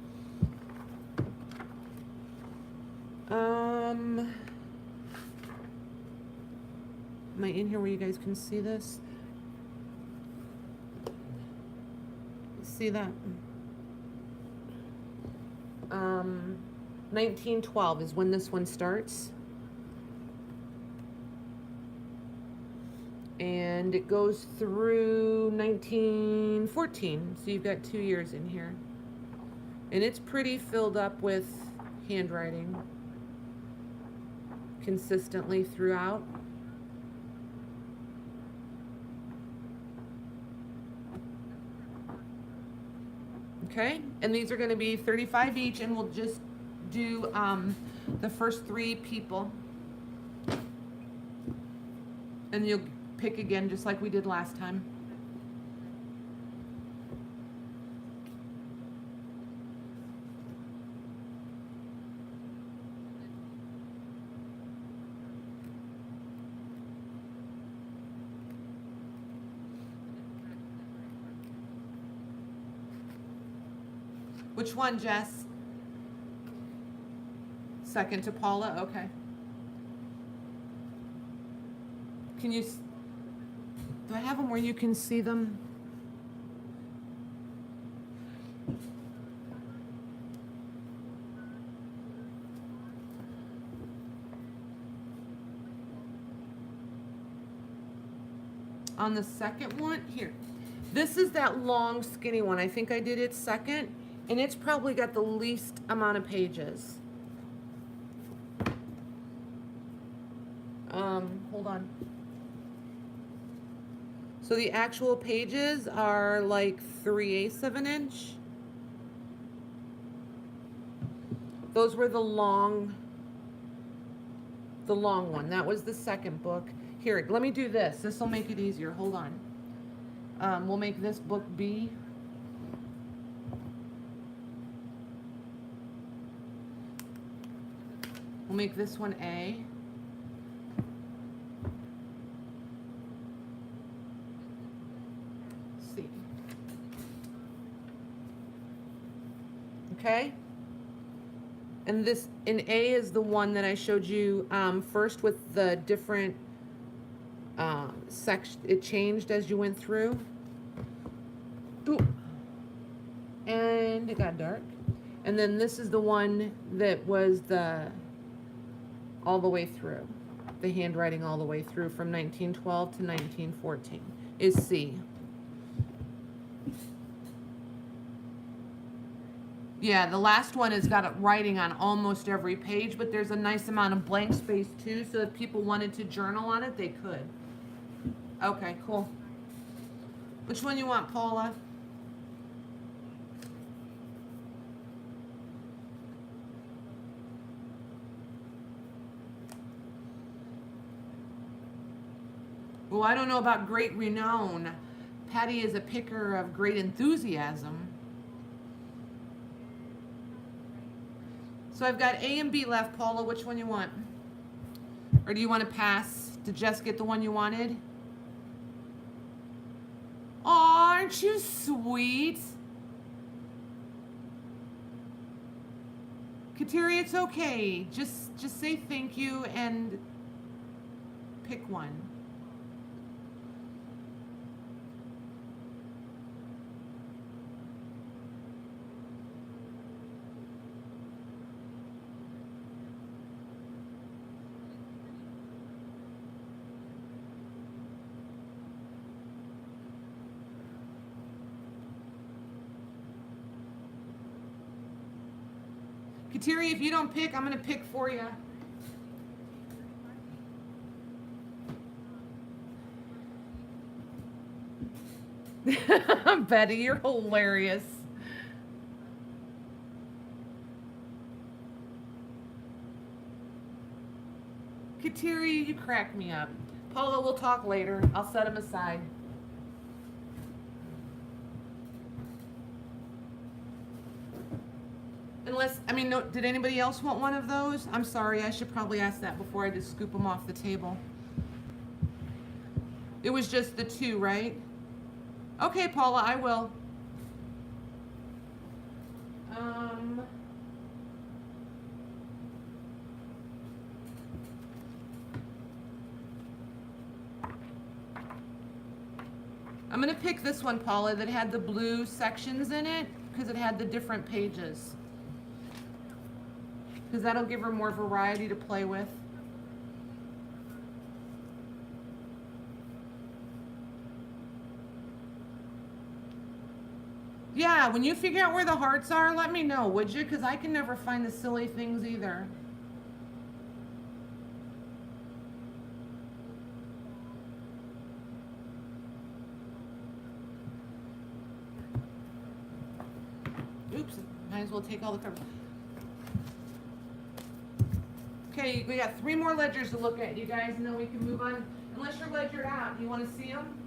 Am I in here where you guys can see this? See that? 1912 is when this one starts. And it goes through 1914, so you've got 2 years in here. And it's pretty filled up with handwriting consistently throughout. Okay, and these are going to be 35 each, and we'll just do the first 3 people. And you'll pick again just like we did last time. Which one, Jess? Second to Paula? Okay. Can you, do I have them where you can see them? On the second one, here. This is that long, skinny one. I think I did it second, and it's probably got the least amount of pages. Hold on. So the actual pages are like 3/8 of an inch. Those were the long one. That was the second book. Here, let me do this. This will make it easier. Hold on. We'll make this book B. We'll make this one A. C. Okay? And this, in A is the one that I showed you first with the different section. It changed as you went through. Ooh. And it got dark. And then this is the one that was the all the way through. The handwriting all the way through from 1912 to 1914 is C. Yeah, the last one has got writing on almost every page, but there's a nice amount of blank space too, so if people wanted to journal on it, they could. Okay, cool. Which one you want, Paula? Well, I don't know about great renown. Patty is a picker of great enthusiasm. So I've got A and B left. Paula, which one you want? Or do you want to pass? Did Jess get the one you wanted? Aw, aren't you sweet? Kateri, it's okay. Just say thank you and pick one. Kateri, if you don't pick, I'm going to pick for you. Betty, you're hilarious. Kateri, you crack me up. Paula, we'll talk later. I'll set them aside. Unless, I mean, no, did anybody else want one of those? I'm sorry, I should probably ask that before I just scoop them off the table. It was just the two, right? Okay, Paula, I will. I'm gonna pick this one, Paula, that had the blue sections in it because it had the different pages. Because that'll give her more variety to play with. Yeah, when you figure out where the hearts are, let me know, would you? Because I can never find the silly things either. Oops, might as well take all the covers. Okay, we got 3 more ledgers to look at, you guys, and then we can move on. Unless you're ledgered out, you want to see them?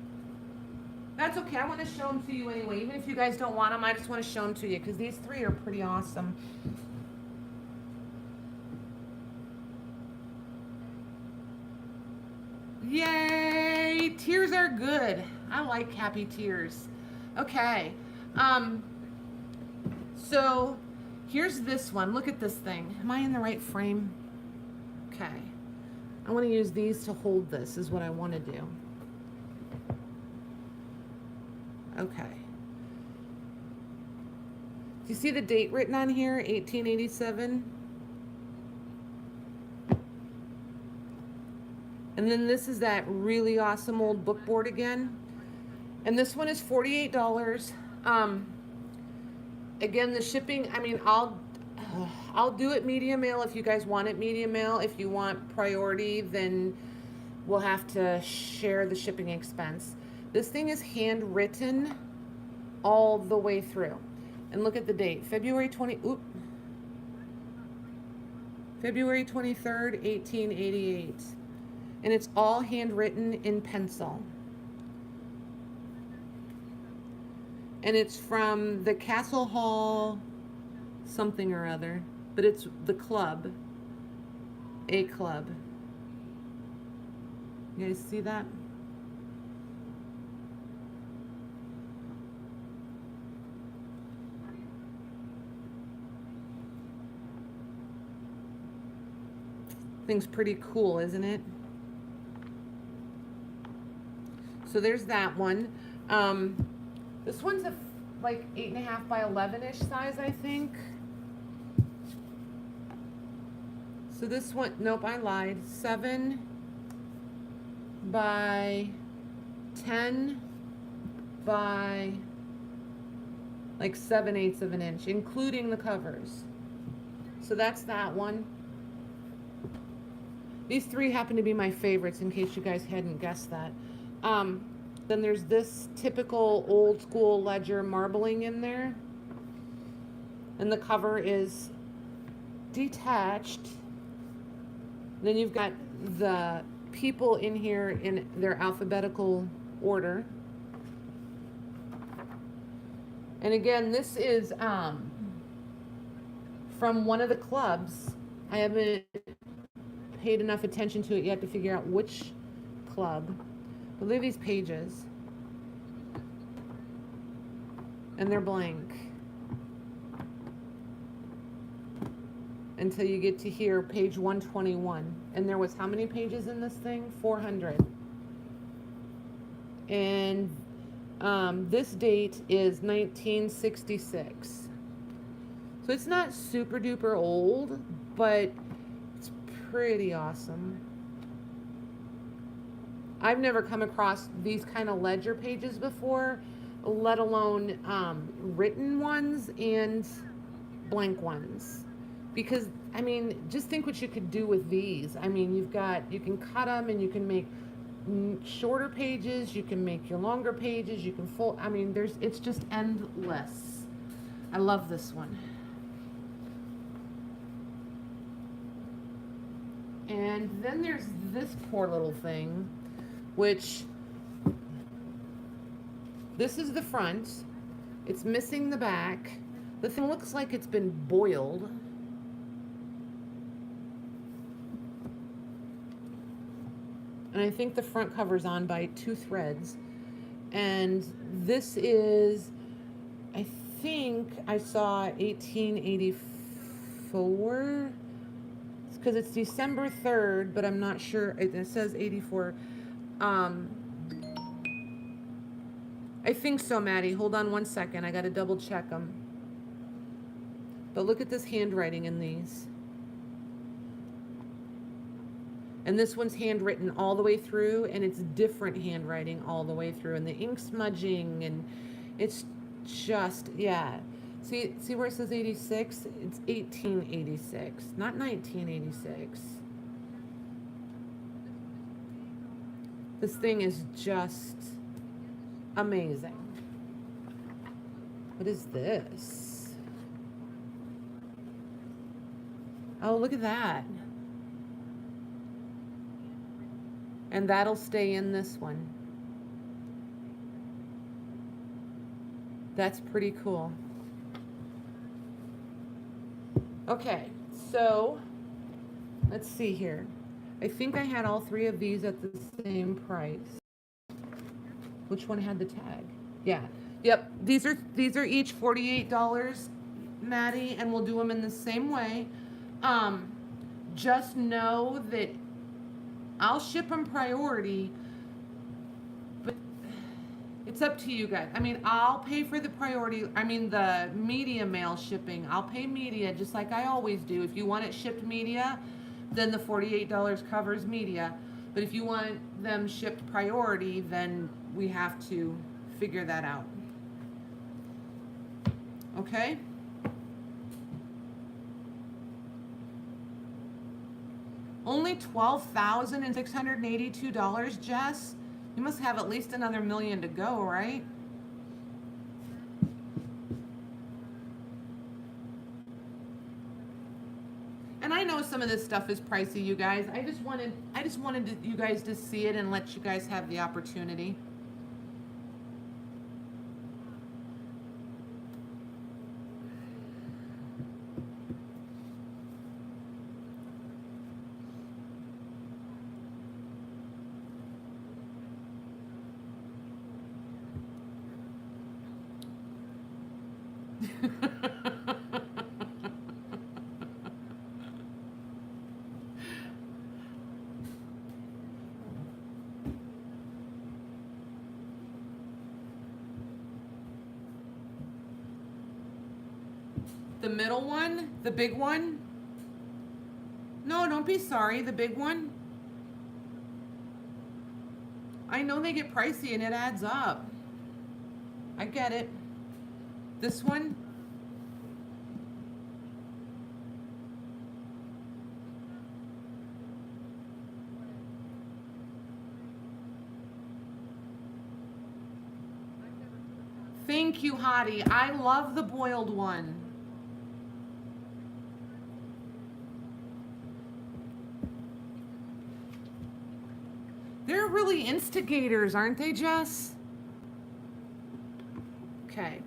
That's okay, I want to show them to you anyway. Even if you guys don't want them, I just want to show them to you because these 3 are pretty awesome. Yay! Tears are good. I like happy tears. Okay. So here's this one. Look at this thing. Am I in the right frame? Okay. I want to use these to hold this is what I want to do. Okay. Do you see the date written on here? 1887. And then this is that really awesome old book board again. And this one is $48. Again, the shipping, I mean, I'll do it medium mail if you guys want it medium mail. If you want priority, then we'll have to share the shipping expense. This thing is handwritten all the way through. And look at the date, February 23rd, 1888. And it's all handwritten in pencil. And it's from the Castle Hall something or other, but it's the club, a club. You guys see that? Thing's pretty cool, isn't it? So there's that one. This one's like 8.5 by 11-ish size, I think. So this one, nope, I lied. 7 by 10 by like 7/8 of an inch, including the covers. So that's that one. These 3 happen to be my favorites in case you guys hadn't guessed that. Then there's this typical old school ledger marbling in there. And the cover is detached. Then you've got the people in here in their alphabetical order. And again, this is from one of the clubs. I haven't paid enough attention to it yet to figure out which club. But look at these pages. And they're blank. Until you get to here, page 121. And there was how many pages in this thing? 400. And this date is 1966. So it's not super duper old, but it's pretty awesome. I've never come across these kind of ledger pages before, let alone written ones and blank ones. because I mean, just think what you could do with these. I mean, you can cut them and you can make shorter pages, you can make your longer pages, you can fold. I mean, it's just endless. I love this one. And then there's this poor little thing, which this is the front. It's missing the back. The thing looks like it's been boiled. And I think the front cover's on by 2 threads. And this is, I think I saw 1884. Because it's December 3rd, but I'm not sure. It says 84. I think so, Maddie. Hold on one second. I got to double check them. But look at this handwriting in these. And this one's handwritten all the way through, and it's different handwriting all the way through, and the ink smudging, and it's just, yeah. See where it says 86? It's 1886, not 1986. This thing is just amazing. What is this? Oh, look at that. And that'll stay in this one. That's pretty cool. Okay, so let's see here. I think I had all 3 of these at the same price. Which one had the tag? Yeah. Yep. These are each $48, Maddie, and we'll do them in the same way. Just know that I'll ship them priority, but it's up to you guys. I mean, I'll pay for the priority. I mean, the media mail shipping. I'll pay media just like I always do. If you want it shipped media, then the $48 covers media. But if you want them shipped priority, then we have to figure that out. Okay? Only $12,682, Jess? You must have at least another $1 million to go, right? And I know some of this stuff is pricey, you guys. I just wanted you guys to see it and let you guys have the opportunity. The middle one? The big one? No, don't be sorry. The big one? I know they get pricey and it adds up. I get it. This one? Thank you, Hottie. I love the boiled one. They're really instigators, aren't they, Jess? Okay.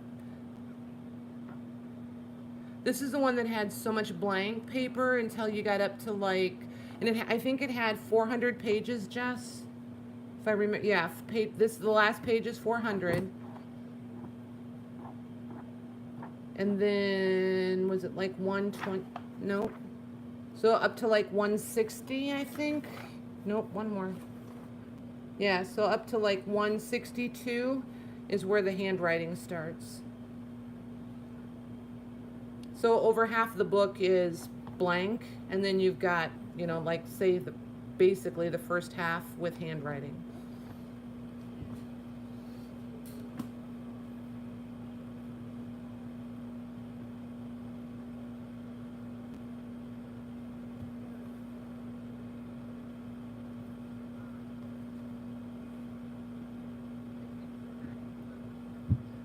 This is the one that had so much blank paper until you got up to like, and I think it had 400 pages, Jess. If I remember, yeah, the last page is 400. And then, was it like 120? Nope. So up to like 160, I think. Nope, one more. Yeah, so up to like 162 is where the handwriting starts. So over half the book is blank, and then you've got, you know, like say basically the first half with handwriting.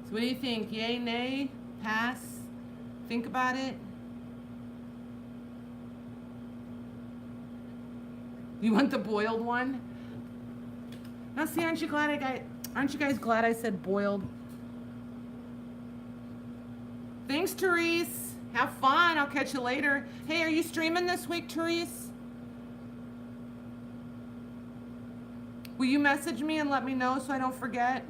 So what do you think? Yay, nay, pass? Think about it. You want the boiled one? Now see, aren't you guys glad I said boiled? Thanks, Therese. Have fun. I'll catch you later. Hey, are you streaming this week, Therese? Will you message me and let me know so I don't forget?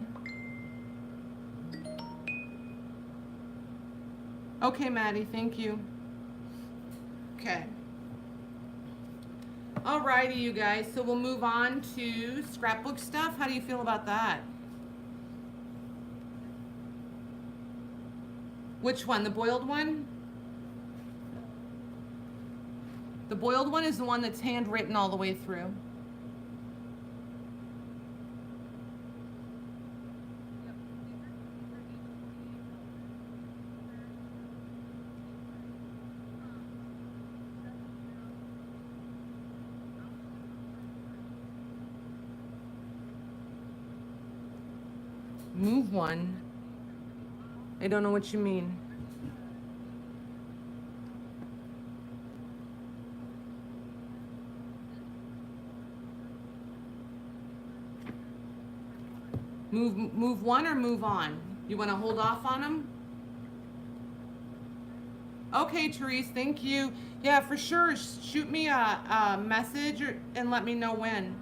Okay, Maddie, thank you. Okay. Alrighty, you guys. So we'll move on to scrapbook stuff. How do you feel about that? Which one? The boiled one? The boiled one is the one that's handwritten all the way through. Move one. I don't know what you mean. Move one or move on? You want to hold off on them? Okay, Therese, thank you. Yeah, for sure. Shoot me a message and let me know when.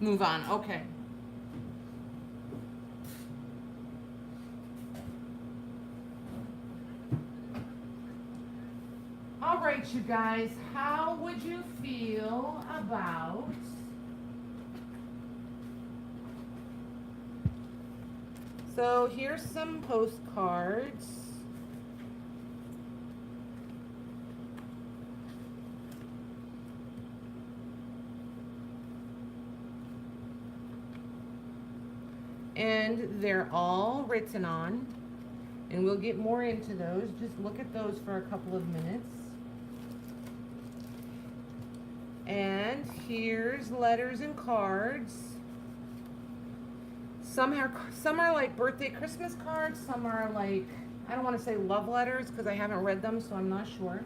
Move on. Okay. All right, you guys. How would you feel about so here's some postcards. And they're all written on. And we'll get more into those. Just look at those for a couple of minutes. And here's letters and cards. Some are like birthday Christmas cards. Some are like, I don't want to say love letters because I haven't read them, so I'm not sure.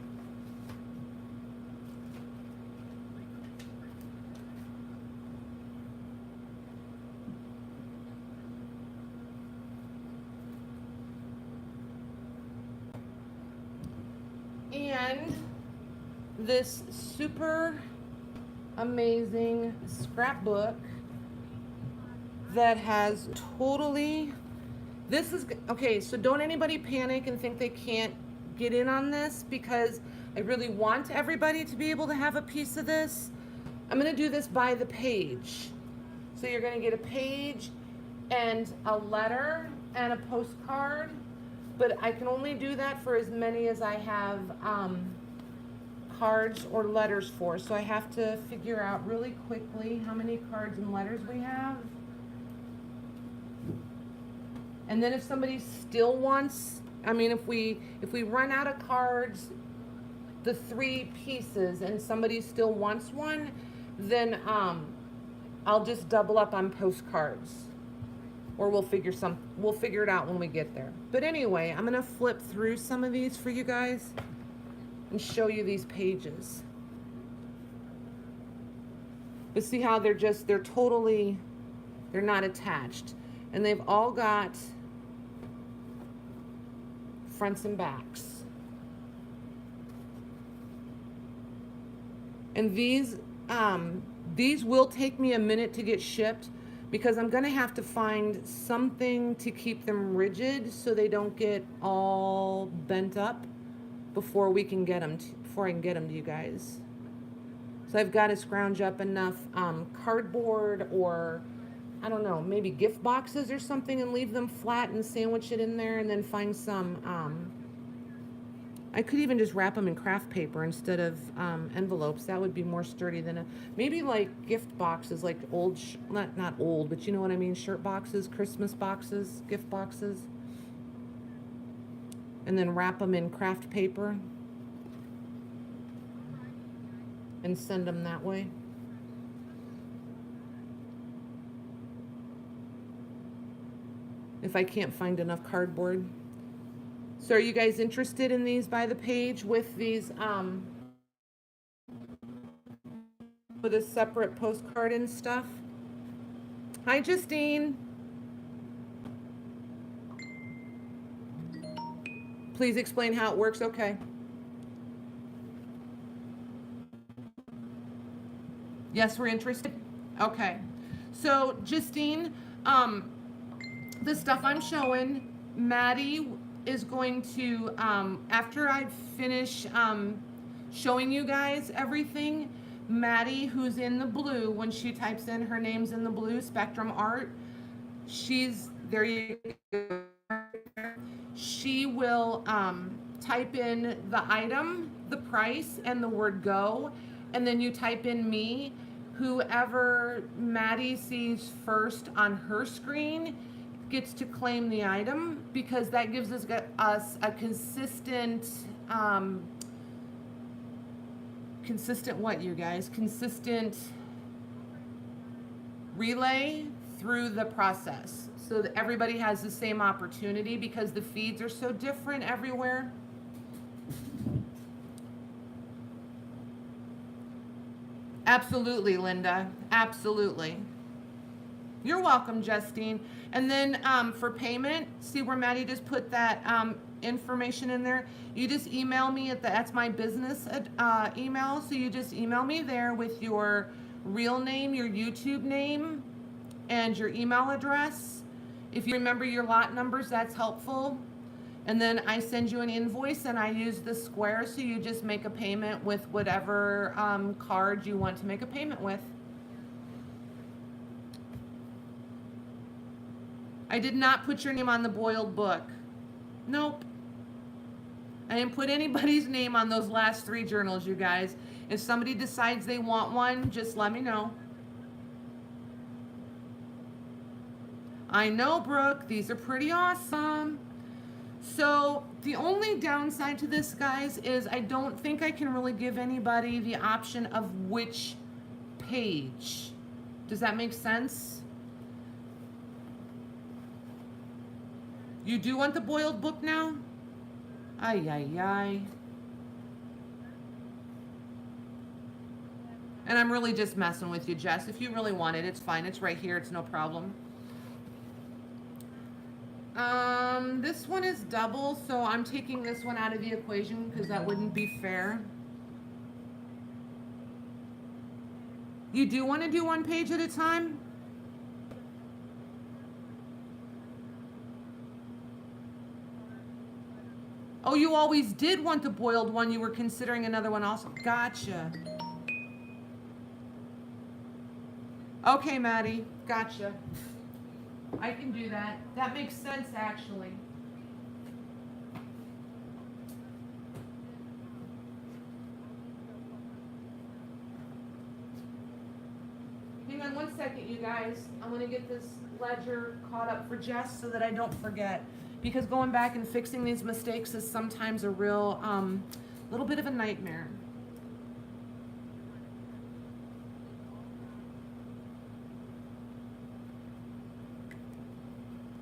And this super amazing scrapbook that has totally, this is, okay, so don't anybody panic and think they can't get in on this because I really want everybody to be able to have a piece of this. I'm gonna do this by the page. So you're gonna get a page and a letter and a postcard, but I can only do that for as many as I have cards or letters for. So I have to figure out really quickly how many cards and letters we have. And then if somebody still wants, I mean, if we run out of cards, the 3 pieces, and somebody still wants one, then I'll just double up on postcards. Or we'll figure it out when we get there. But anyway, I'm gonna flip through some of these for you guys and show you these pages. But see how they're not attached. And they've all got fronts and backs. And these will take me a minute to get shipped because I'm gonna have to find something to keep them rigid so they don't get all bent up before I can get them to you guys. So I've got to scrounge up enough cardboard or I don't know, maybe gift boxes or something and leave them flat and sandwich it in there and then find some, I could even just wrap them in craft paper instead of envelopes. That would be more sturdy than maybe like gift boxes, like old, not old, but you know what I mean, shirt boxes, Christmas boxes, gift boxes. And then wrap them in craft paper and send them that way. if I can't find enough cardboard. So are you guys interested in these by the page with these, with a separate postcard and stuff? Hi, Justine. Please explain how it works. Okay. Yes, we're interested. Okay. So, Justine, the stuff I'm showing, Maddie is going to, after I finish showing you guys everything, Maddie, who's in the blue, when she types in her name's in the blue, Spectrum Art, she's, there you go. She will type in the item, the price, and the word go, and then you type in me. Whoever Maddie sees first on her screen gets to claim the item, because that gives us a consistent, consistent what, you guys? Consistent relay through the process, so that everybody has the same opportunity, because the feeds are so different everywhere. Absolutely, Linda. Absolutely. You're welcome, Justine. And then for payment, see where Maddie just put that information in there? You just email me at that's my business email. So you just email me there with your real name, your YouTube name, and your email address. If you remember your lot numbers, that's helpful. And then I send you an invoice, and I use the Square, so you just make a payment with whatever card you want to make a payment with. I did not put your name on the boiled book. Nope. I didn't put anybody's name on those last 3 journals, you guys. If somebody decides they want one, just let me know. I know, Brooke. These are pretty awesome. So the only downside to this, guys, is I don't think I can really give anybody the option of which page. Does that make sense? You do want the boiled book now? Ay, ay, ay. And I'm really just messing with you, Jess. If you really want it, it's fine. It's right here. It's no problem. This one is double, so I'm taking this one out of the equation because that wouldn't be fair. You do want to do 1 page at a time? Oh, you always did want the boiled one. You were considering another one also. Gotcha. Okay, Maddie. Gotcha. I can do that. That makes sense, actually. Hang on 1 second, you guys. I'm going to get this ledger caught up for Jess so that I don't forget. Because going back and fixing these mistakes is sometimes a real, little bit of a nightmare.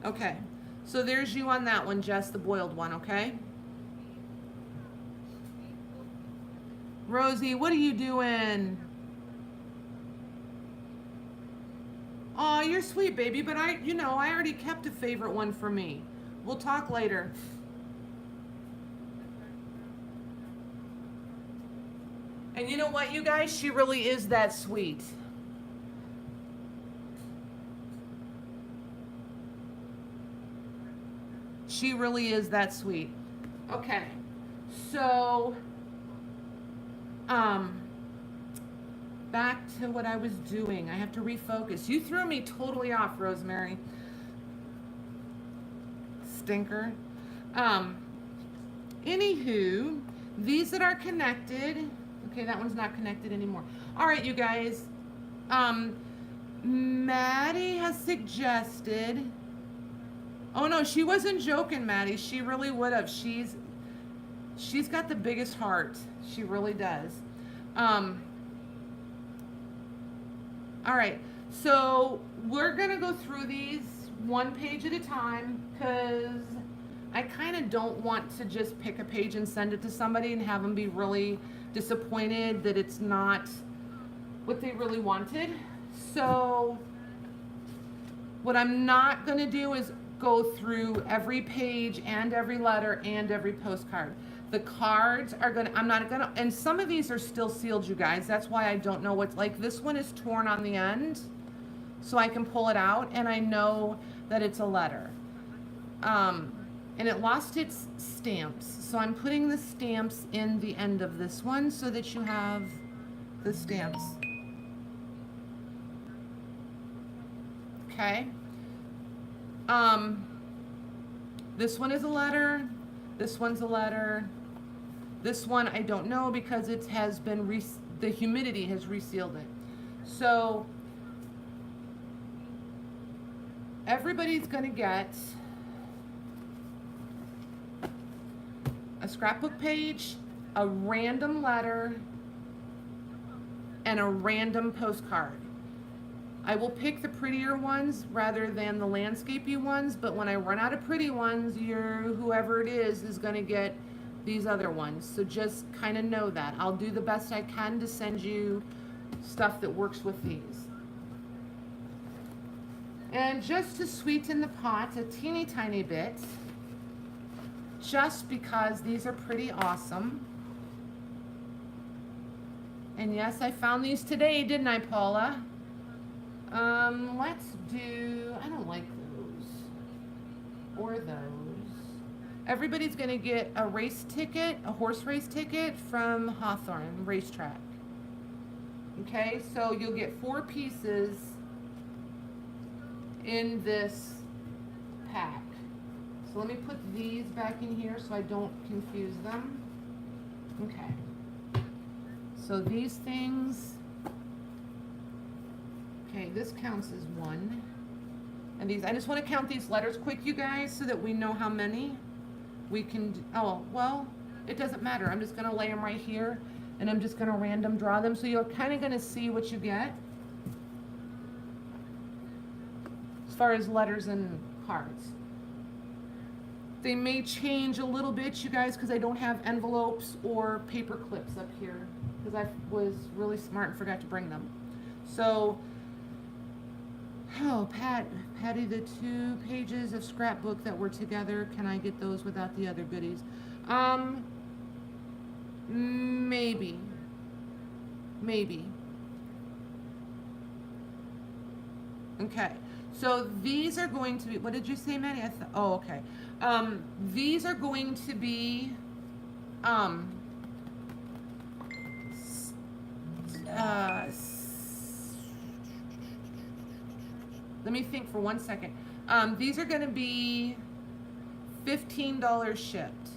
Okay, so there's you on that one, Jess, the boiled one, okay? Rosie, what are you doing? Aw, you're sweet, baby, but I already kept a favorite one for me. We'll talk later. And you know what, you guys? She really is that sweet. She really is that sweet. Okay, so, back to what I was doing. I have to refocus. You threw me totally off, Rosemary. Stinker. Anywho, these that are connected. Okay, that one's not connected anymore. All right, you guys. Maddie has suggested. Oh no, she wasn't joking, Maddie. She really would have. She's got the biggest heart. She really does. All right, so we're gonna go through these one page at a time, because I kind of don't want to just pick a page and send it to somebody and have them be really disappointed that it's not what they really wanted. So what I'm not going to do is go through every page and every letter and every postcard. The cards are going to, I'm not going to, and some of these are still sealed, you guys. That's why I don't know what's, like this one is torn on the end, so I can pull it out and I know that it's a letter. And it lost its stamps. So I'm putting the stamps in the end of this one so that you have the stamps. Okay. This one is a letter. This one's a letter. This one I don't know because it has been, the humidity has resealed it. So everybody's gonna get a scrapbook page, a random letter, and a random postcard. I will pick the prettier ones rather than the landscapey ones, but when I run out of pretty ones, whoever it is gonna get these other ones. So just kind of know that. I'll do the best I can to send you stuff that works with these. And just to sweeten the pot a teeny tiny bit, just because these are pretty awesome. And yes, I found these today, didn't I, Paula? Let's do, I don't like those, or those. Everybody's gonna get a race ticket, a horse race ticket from Hawthorne Racetrack. Okay, so you'll get 4 pieces in this pack. So let me put these back in here so I don't confuse them. Okay. So these things, okay, this counts as 1. And these, I just want to count these letters quick, you guys, so that we know how many we can, oh, well, it doesn't matter. I'm just going to lay them right here, and I'm just going to random draw them. So you're kind of going to see what you get as far as letters and cards. They may change a little bit, you guys, because I don't have envelopes or paper clips up here, because I was really smart and forgot to bring them. So, oh, Patty, the 2 pages of scrapbook that were together, can I get those without the other goodies? Maybe. Okay, so these are going to be, what did you say, Maddie? Oh, okay. These are going to be, let me think for 1 second. These are going to be $15 shipped.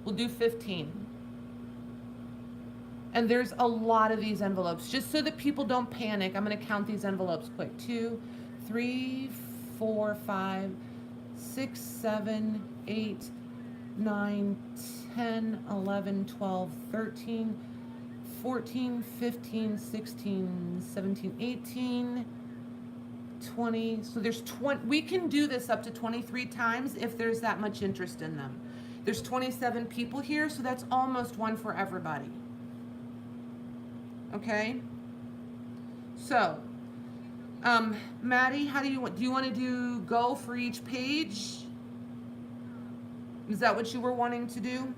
We'll do 15. And there's a lot of these envelopes. Just so that people don't panic, I'm going to count these envelopes quick. 2, 3, 4, 5, 6, 7, 8, 9, 10, 11, 12, 13, 14, 15, 16, 17, 18, 20. So there's 20. We can do this up to 23 times if there's that much interest in them. There's 27 people here, so that's almost one for everybody. Okay? So, Maddie, how do you want to do go for each page? Is that what you were wanting to do?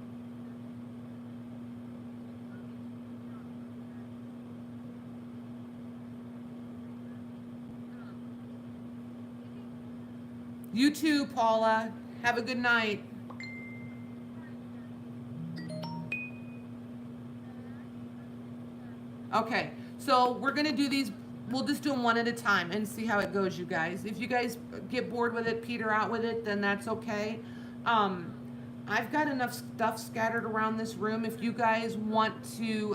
You too, Paula. Have a good night. Okay, so we're gonna do these, we'll just do them one at a time and see how it goes, you guys. If you guys get bored with it, peter out with it, then that's okay. I've got enough stuff scattered around this room. If you guys want to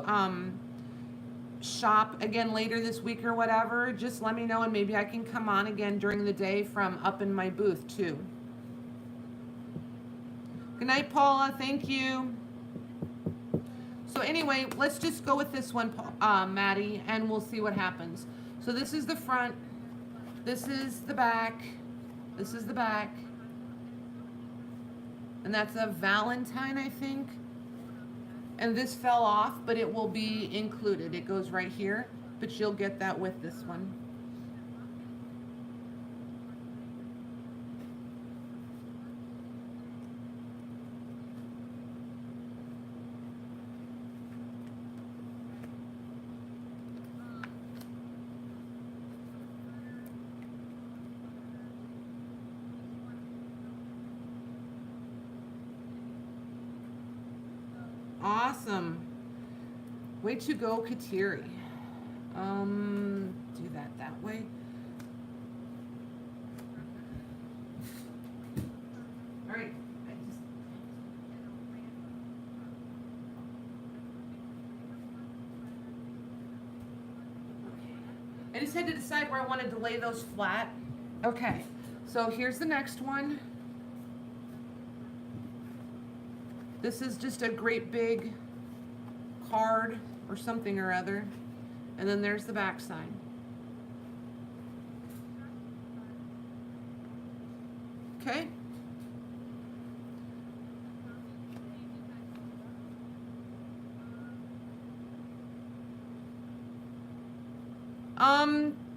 shop again later this week or whatever, just let me know and maybe I can come on again during the day from up in my booth too. Good night, Paula. Thank you. So anyway, let's just go with this one, Maddie, and we'll see what happens. So this is the front. This is the back. This is the back. And that's a Valentine, I think. And this fell off, but it will be included. It goes right here, but you'll get that with this one. Awesome. Way to go, Kateri. Do that way. All right. I just had to decide where I wanted to lay those flat. Okay, so here's the next one. This is just a great big card or something or other. And then there's the back side. Okay.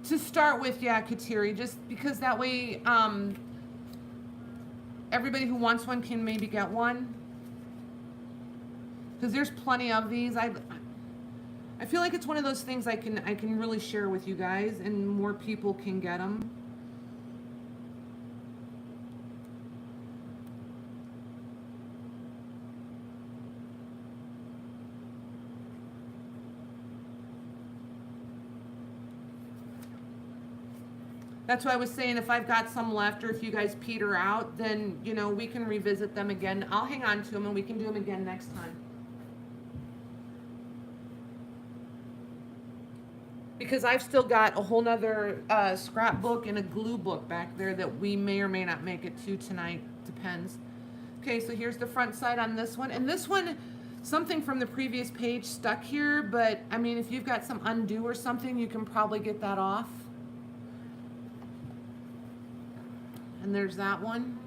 To start with, yeah, Kateri, just because that way, everybody who wants one can maybe get one. Because there's plenty of these. I feel like it's one of those things I can really share with you guys, and more people can get them. That's why I was saying if I've got some left, or if you guys peter out, then, you know, we can revisit them again. I'll hang on to them and we can do them again next time. Because I've still got a whole nother scrapbook and a glue book back there that we may or may not make it to tonight. Depends. Okay, so here's the front side on this one. And this one, something from the previous page stuck here, but I mean, if you've got some undo or something, you can probably get that off. And there's that one.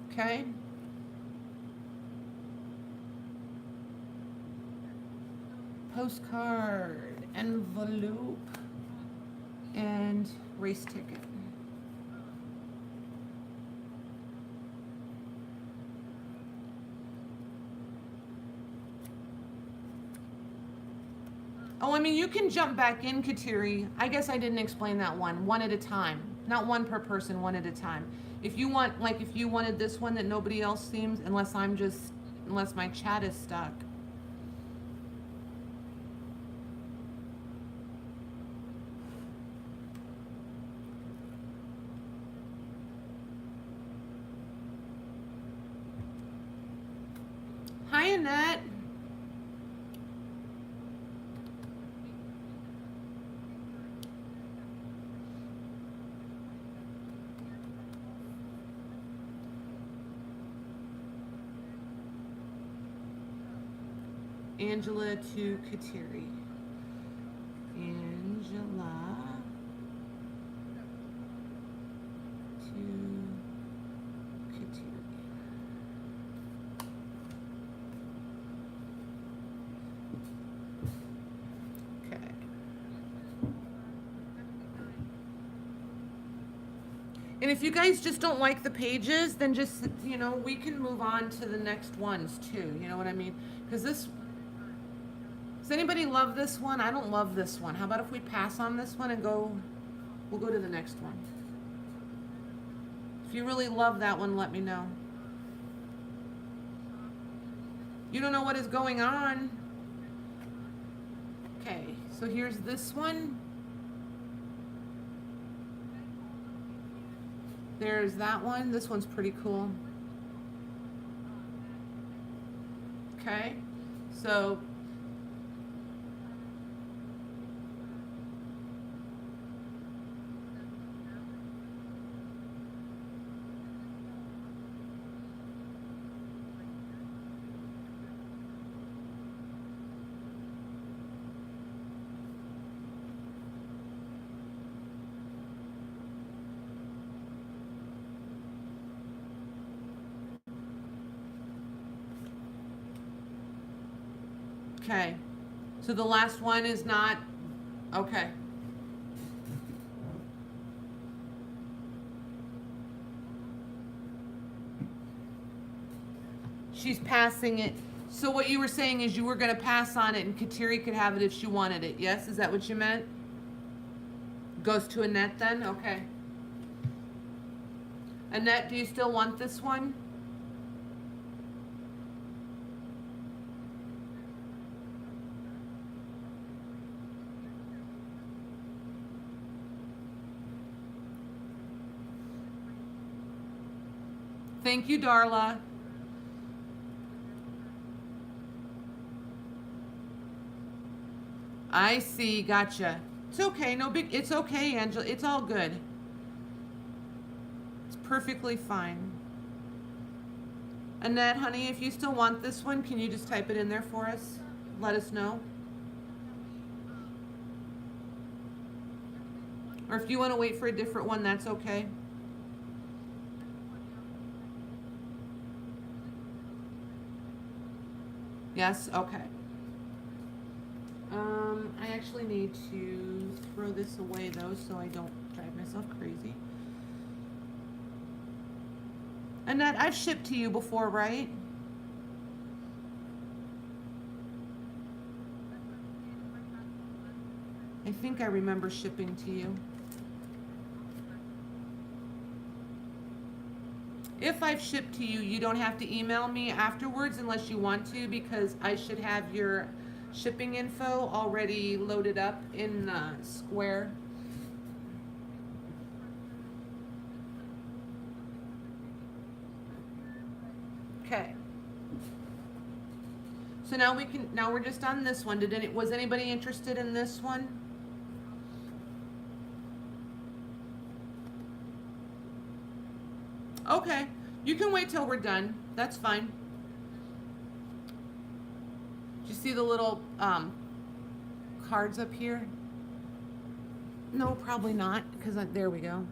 Okay. Postcard, envelope, and race ticket. Oh, I mean, you can jump back in, Kateri. I guess I didn't explain that one at a time. Not one per person, one at a time. If you want, like if you wanted this one that nobody else seems, unless my chat is stuck. Hi, Annette. Angela to Kateri. Angela to Kateri. Okay. And if you guys just don't like the pages, then just, you know, we can move on to the next ones too. You know what I mean? Because this... Does anybody love this one? I don't love this one. How about if we pass on this one and we'll go to the next one. If you really love that one, let me know. You don't know what is going on. Okay, so here's this one. There's that one. This one's pretty cool. Okay, so Okay. So the last one is not, okay. She's passing it. So what you were saying is you were going to pass on it and Kateri could have it if she wanted it. Yes? Is that what you meant? Goes to Annette then? Okay. Annette, do you still want this one? Thank you, Darla. I see, gotcha. It's okay, no big, it's okay, Angela, it's all good. It's perfectly fine. Annette, honey, if you still want this one, can you just type it in there for us? Let us know. Or if you want to wait for a different one, that's okay. Yes? Okay. I actually need to throw this away though so I don't drive myself crazy. Annette, I've shipped to you before, right? I think I remember shipping to you. If I've shipped to you, you don't have to email me afterwards unless you want to, because I should have your shipping info already loaded up in Square. Okay. So now we're just on this one. Was anybody interested in this one? Okay. You can wait till we're done. That's fine. Do you see the little cards up here? No, probably not, because there we go.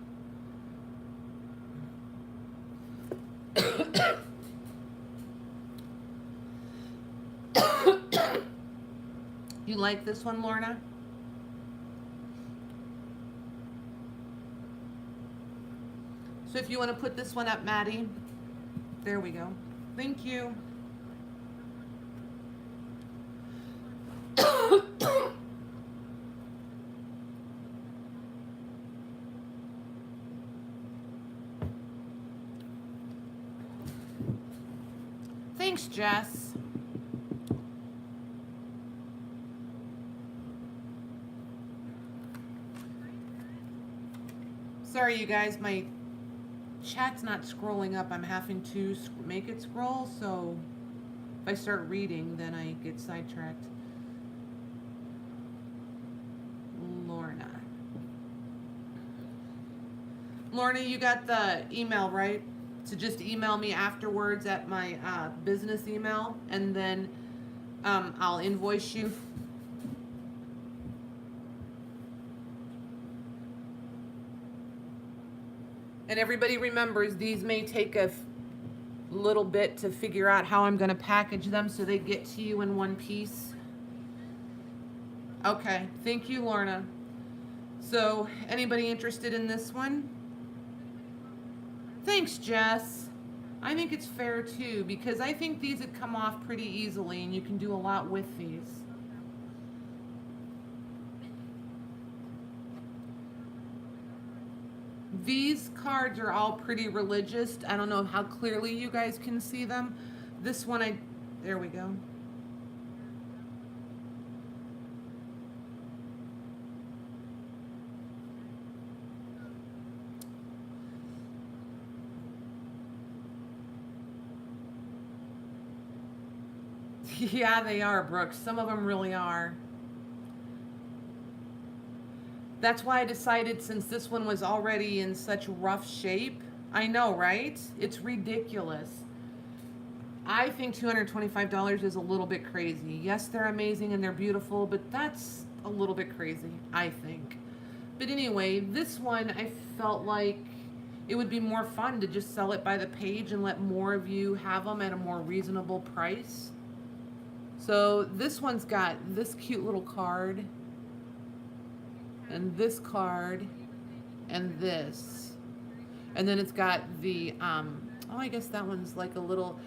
You like this one, Lorna? So if you want to put this one up, Maddie, there we go. Thank you. Thanks, Jess. Sorry, you guys, my chat's not scrolling up. I'm having to make it scroll, so if I start reading, then I get sidetracked. Lorna. Lorna, you got the email, right? So just email me afterwards at my business email, and then I'll invoice you. And everybody remembers, these may take a little bit to figure out how I'm going to package them so they get to you in one piece. Okay, thank you, Lorna. So, anybody interested in this one? Thanks, Jess. I think it's fair too, because I think these would come off pretty easily and you can do a lot with these. These cards are all pretty religious. I don't know how clearly you guys can see them. This one, there we go. Yeah, they are, Brooks. Some of them really are. That's why I decided, since this one was already in such rough shape, I know, right? It's ridiculous. I think $225 is a little bit crazy. Yes, they're amazing and they're beautiful, but that's a little bit crazy, I think. But anyway, this one, I felt like it would be more fun to just sell it by the page and let more of you have them at a more reasonable price. So this one's got this cute little card, and this card, and this. And then it's got the, oh, I guess that one's like a little,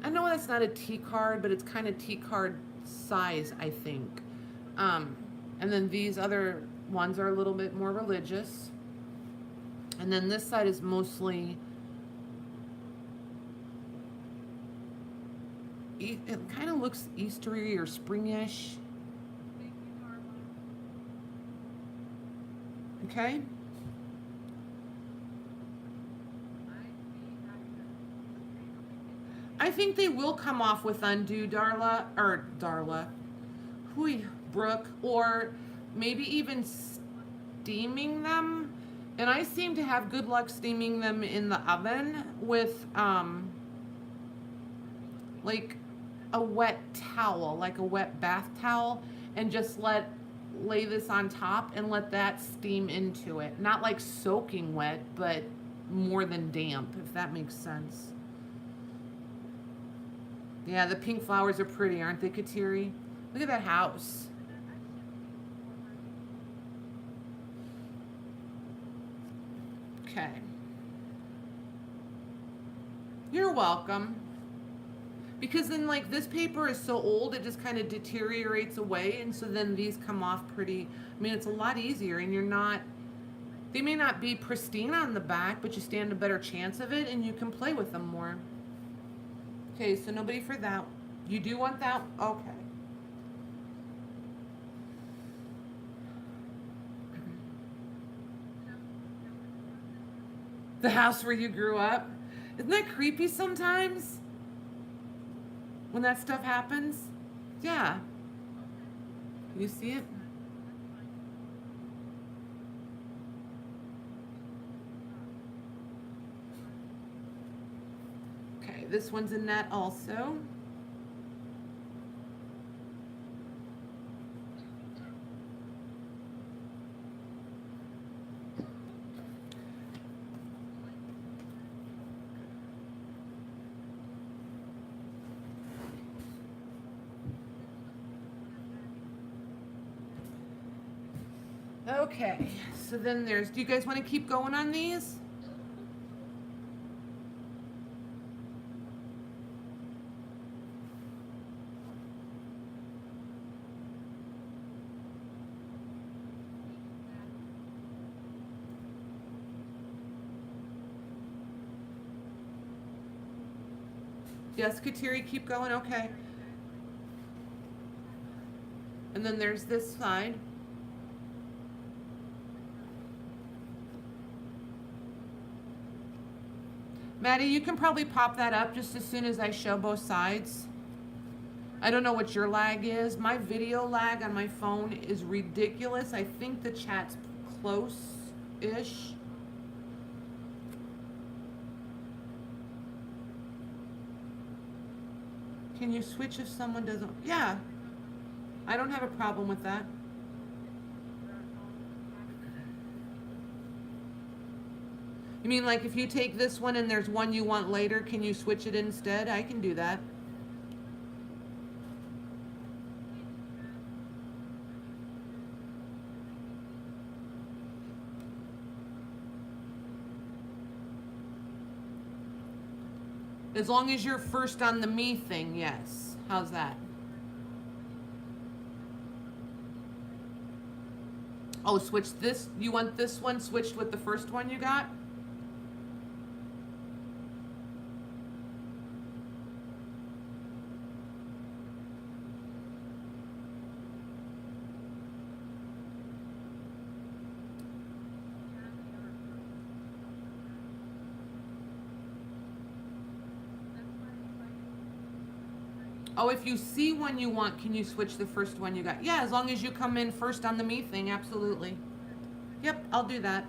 I know that's not a T card, but it's kind of T card size, I think. And then these other ones are a little bit more religious. And then this side is mostly, it kind of looks Eastery or springish. Okay. I think they will come off with undo, Brooke, or maybe even steaming them. And I seem to have good luck steaming them in the oven with like a wet towel, like a wet bath towel, and just lay this on top and let that steam into it. Not like soaking wet, but more than damp, if that makes sense. Yeah, the pink flowers are pretty, aren't they, Kateri? Look at that house. Okay. You're welcome. Because then, like, this paper is so old, it just kind of deteriorates away, and so then these come off pretty, I mean, it's a lot easier, and you're not, they may not be pristine on the back, but you stand a better chance of it, and you can play with them more. Okay, so nobody for that. You do want that? Okay. The house where you grew up? Isn't that creepy sometimes? When that stuff happens? Yeah. Can you see it? Okay, this one's in that also. Okay, so then there's, do you guys want to keep going on these? Yes, Kateri, keep going, okay. And then there's this side. Maddie, you can probably pop that up just as soon as I show both sides. I don't know what your lag is. My video lag on my phone is ridiculous. I think the chat's close-ish. Can you switch if someone doesn't? Yeah. I don't have a problem with that. You mean like if you take this one and there's one you want later, can you switch it instead? I can do that. As long as you're first on the me thing, yes. How's that? Oh, switch this. You want this one switched with the first one you got? Oh, if you see one you want, can you switch the first one you got? Yeah, as long as you come in first on the me thing, absolutely. Yep, I'll do that.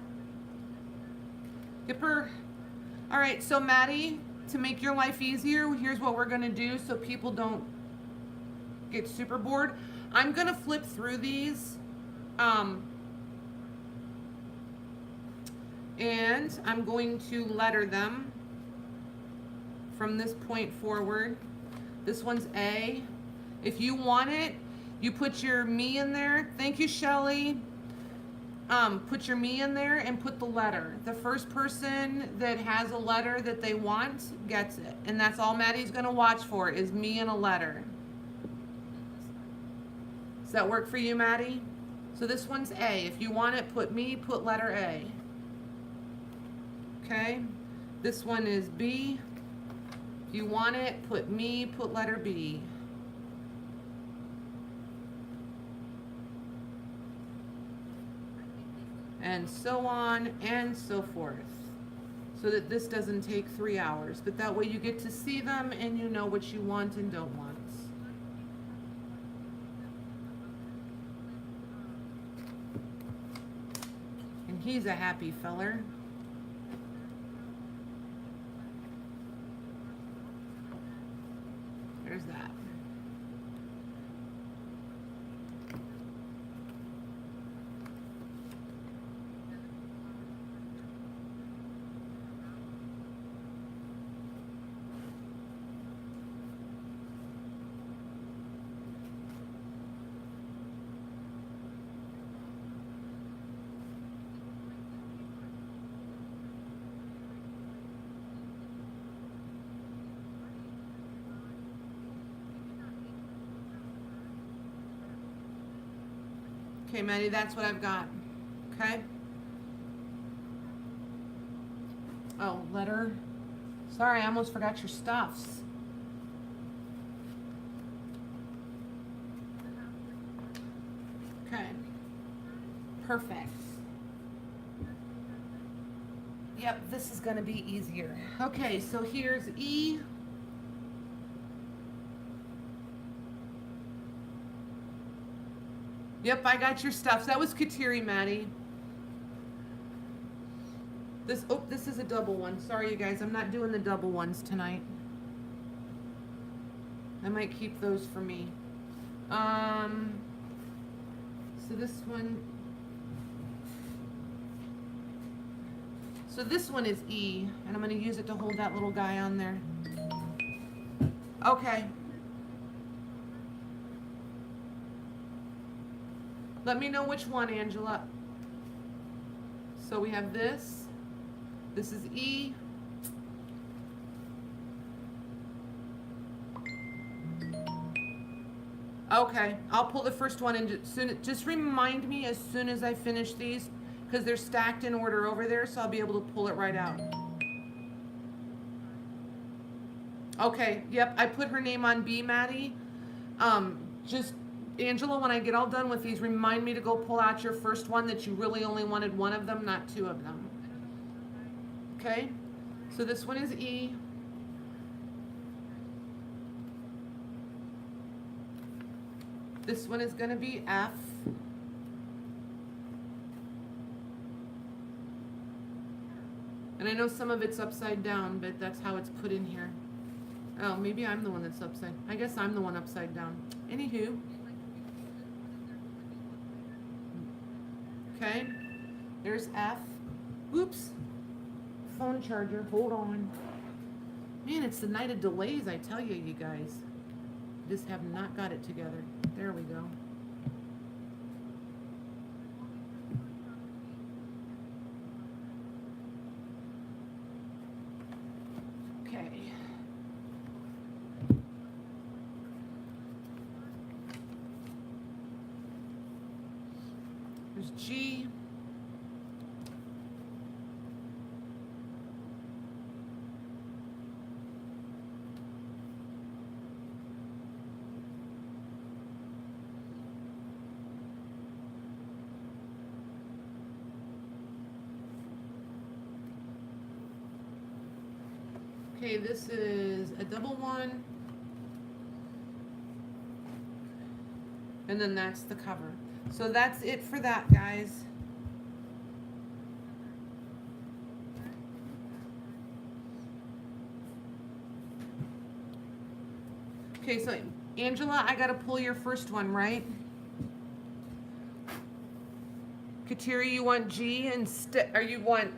Yipper. All right, so Maddie, to make your life easier, here's what we're gonna do so people don't get super bored. I'm gonna flip through these. And I'm going to letter them from this point forward. This one's A, If you want it, you put your me in there. Thank you, Shelly. Put your me in there and put the letter. The first person that has a letter that they want gets it. And that's all Maddie's going to watch for is me and a letter. Does that work for you, Maddie? So this one's A. If you want it, put me, put letter A. Okay? This one is B. If you want it, put me, put letter B. And so on and so forth. So that this doesn't take 3 hours. But that way you get to see them and you know what you want and don't want. And he's a happy feller. There's that. Okay, Maddie, that's what I've got. Okay? Oh, letter. Sorry, I almost forgot your stuffs. Okay. Perfect. Yep, this is going to be easier. Okay, so here's E. Yep, I got your stuff. That was Kateri, Maddie. This is a double one. Sorry, you guys. I'm not doing the double ones tonight. I might keep those for me. So this one. So this one is E, and I'm going to use it to hold that little guy on there. Okay. Let me know which one, Angela. So we have this. This is E. Okay, I'll pull the first one and just remind me as soon as I finish these, because they're stacked in order over there, so I'll be able to pull it right out. Okay, yep, I put her name on B, Maddie. Just Angela, when I get all done with these, remind me to go pull out your first one that you really only wanted one of them, not two of them. Okay? So this one is E. This one is going to be F. And I know some of it's upside down, but that's how it's put in here. Oh, maybe I'm the one that's upside. I guess I'm the one upside down. Anywho. Okay, there's F. Oops, phone charger, hold on. Man, it's the night of delays, I tell you, you guys. Just have not got it together. There we go. Okay. There's G. Okay, this is a double one. And then that's the cover. So that's it for that, guys. Okay, so Angela, I gotta pull your first one, right? Kateri, you want G instead, or you want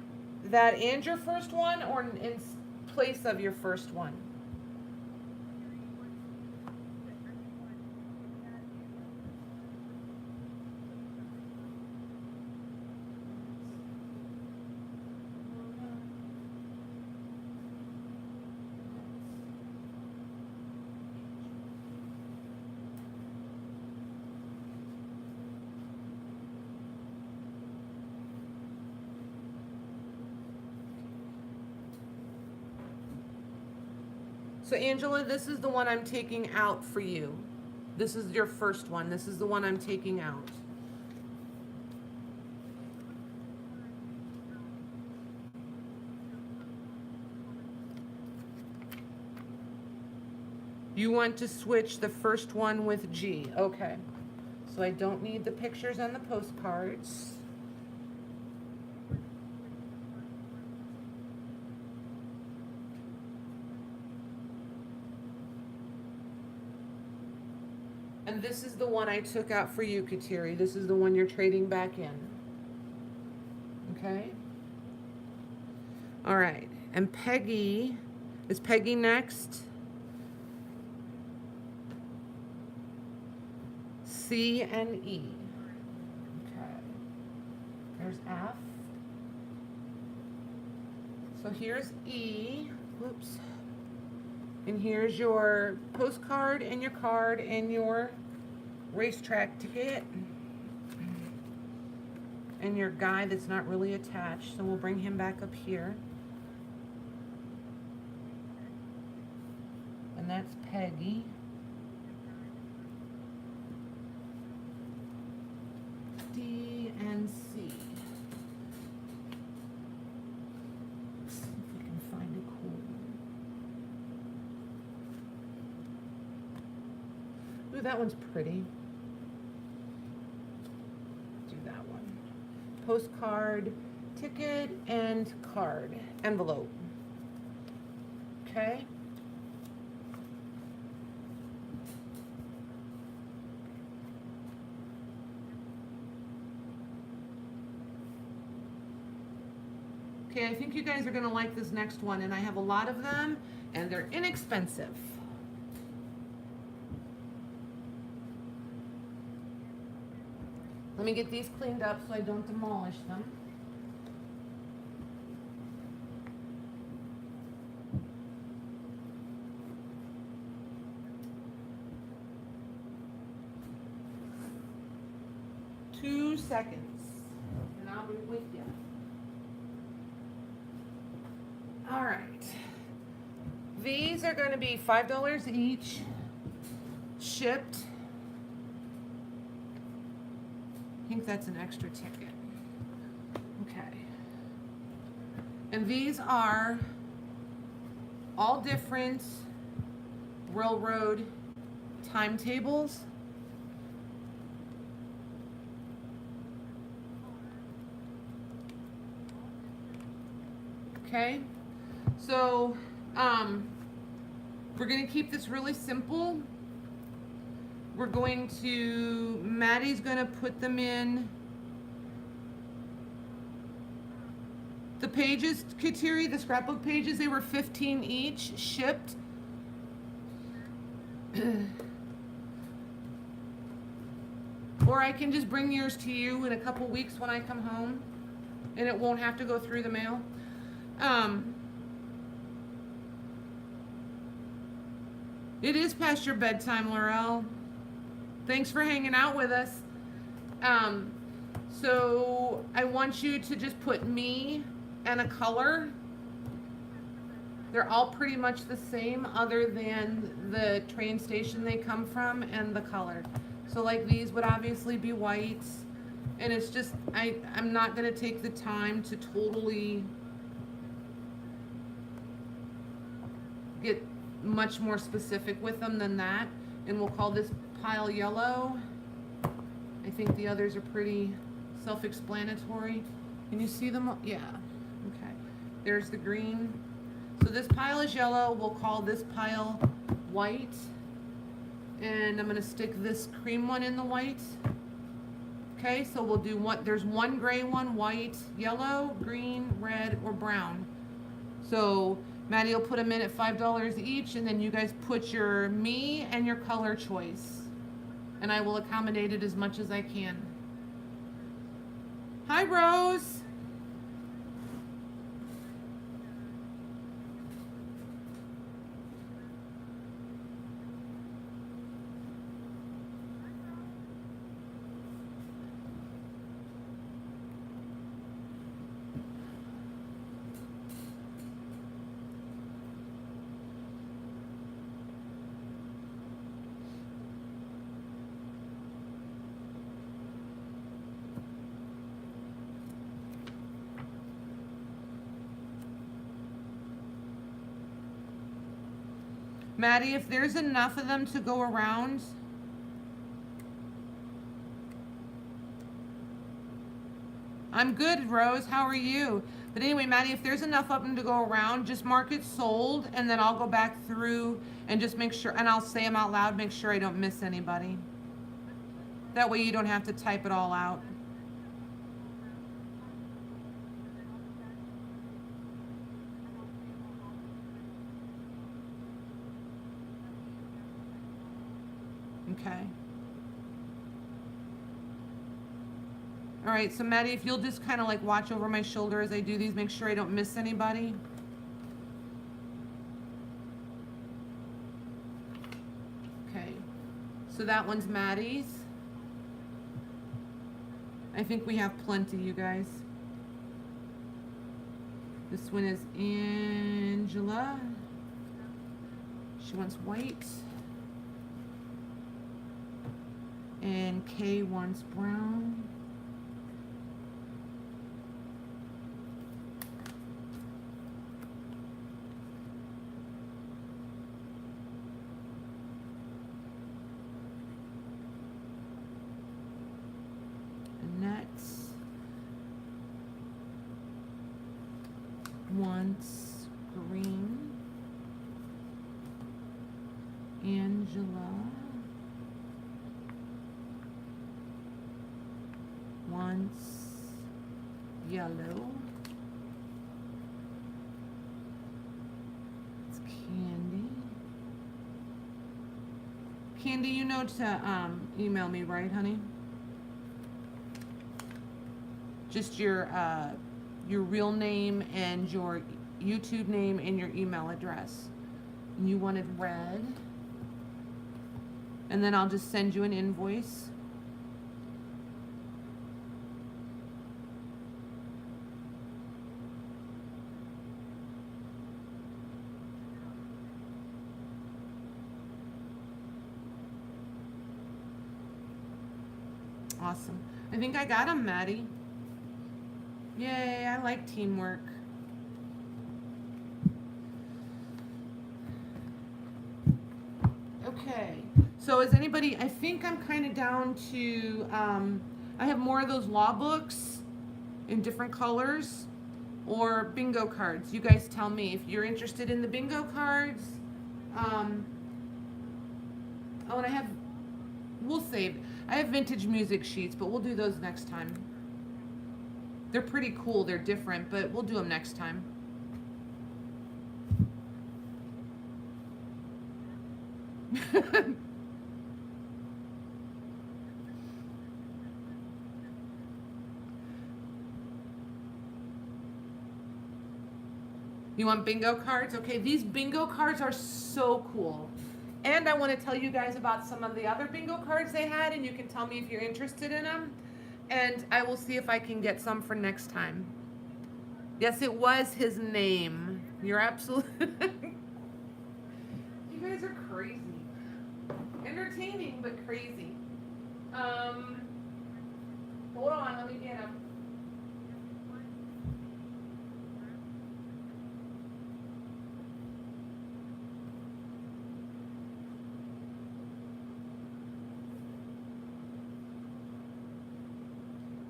that and your first one, or in place of your first one? So Angela, this is the one I'm taking out for you. This is your first one. This is the one I'm taking out. You want to switch the first one with G. Okay. So I don't need the pictures and the postcards. And this is the one I took out for you, Kateri. This is the one you're trading back in. Okay? All right. And Peggy, is Peggy next? C and E. Okay. There's F. So here's E. Whoops. And here's your postcard and your card and your racetrack ticket. And your guy that's not really attached. So we'll bring him back up here. And that's Peggy. D and C. Let's see if we can find a cool one. Ooh, that one's pretty. Do that one. Postcard, ticket, and card. Envelope. Okay. Okay, I think you guys are going to like this next one, and I have a lot of them, and they're inexpensive. Let me get these cleaned up so I don't demolish them. Two seconds, and I'll be with you. All right. These are going to be $5 each, shipped. I think that's an extra ticket. Okay. And these are all different railroad timetables. Okay. So, we're going to keep this really simple. We're going to, Maddie's going to put them in the pages, Kateri, the scrapbook pages, they were 15 each, shipped. Or I can just bring yours to you in a couple weeks when I come home, and it won't have to go through the mail. It is past your bedtime, Laurel. Thanks for hanging out with us. So I want you to just put me and a color. They're all pretty much the same other than the train station they come from and the color. So like these would obviously be white. And it's just, I'm not gonna take the time to totally get much more specific with them than that. And we'll call this pile yellow. I think the others are pretty self-explanatory. Can you see them? Yeah. Okay. There's the green. So this pile is yellow. We'll call this pile white. And I'm going to stick this cream one in the white. Okay, so we'll do what? There's one gray one, white, yellow, green, red, or brown. So Maddie will put them in at $5 each, and then you guys put your me and your color choice. And I will accommodate it as much as I can. Hi, Rose. Maddie, if there's enough of them to go around. I'm good, Rose. How are you? But anyway, Maddie, if there's enough of them to go around, just mark it sold, and then I'll go back through and just make sure, and I'll say them out loud, make sure I don't miss anybody. That way you don't have to type it all out. Okay. All right, so Maddie, if you'll just kind of like watch over my shoulder as I do these, make sure I don't miss anybody. Okay, so that one's Maddie's. I think we have plenty, you guys. This one is Angela. She wants white. And Kay wants brown. Annette wants green. Angela wants yellow. It's Candy. Candy, you know to email me, right, honey? Just your real name and your YouTube name and your email address. And you wanted red. And then I'll just send you an invoice. Awesome. I think I got them, Maddie. Yay, I like teamwork. Okay, so is anybody, I think I'm kind of down to, I have more of those law books in different colors or bingo cards. You guys tell me if you're interested in the bingo cards. Oh, and I have, we'll save. I have vintage music sheets, but we'll do those next time. They're pretty cool. They're different, but we'll do them next time. You want bingo cards? Okay, these bingo cards are so cool. And I want to tell you guys about some of the other bingo cards they had, and you can tell me if you're interested in them. And I will see if I can get some for next time. Yes, it was his name. You're absolutely... You guys are crazy. Entertaining, but crazy. Hold on, let me get him.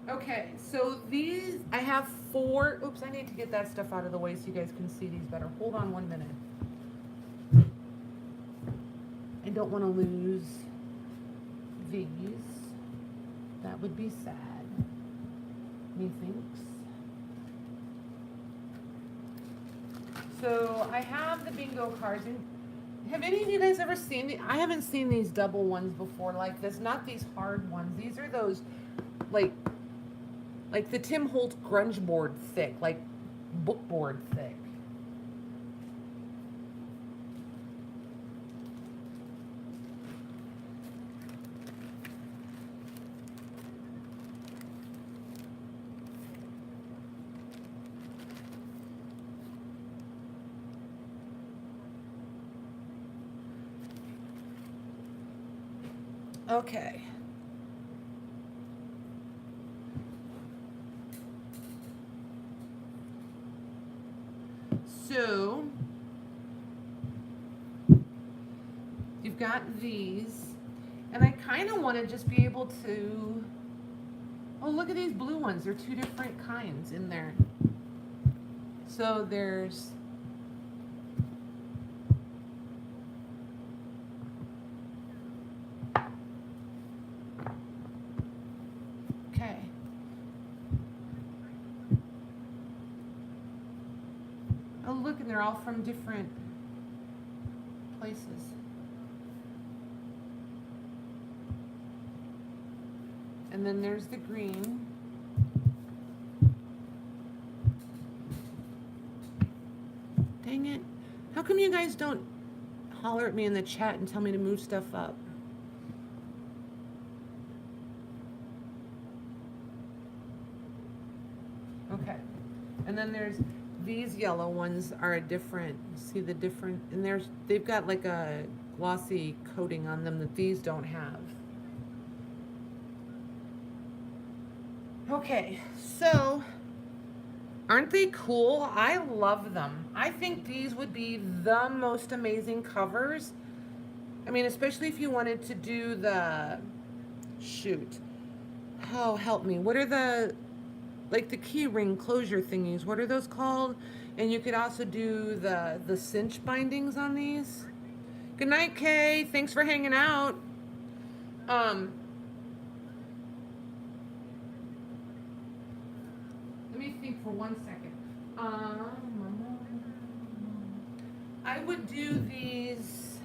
Okay, so these, I have 4, oops, I need to get that stuff out of the way so you guys can see these better. Hold on 1 minute. I don't want to lose these. That would be sad, methinks. So I have the bingo cards. And have any of you guys ever seen the, I haven't seen these double ones before like this, not these hard ones. These are those, like the Tim Holtz grunge board thick, like book board thick. Okay. So, we've got these, and I kind of want to just be able to, oh, look at these blue ones. They're two different kinds in there. So there's, okay. Oh, look, and they're all from different places. And then there's the green. Dang it. How come you guys don't holler at me in the chat and tell me to move stuff up? Okay. And then there's these yellow ones are a different, see the different, and they've got like a glossy coating on them that these don't have. Okay, so aren't they cool? I love them. I think these would be the most amazing covers. I mean, especially if you wanted to do the, shoot. Oh, help me. What are the, like the key ring closure thingies? What are those called? And you could also do the cinch bindings on these. Good night, Kay. Thanks for hanging out. Let me think for 1 second. I would do these.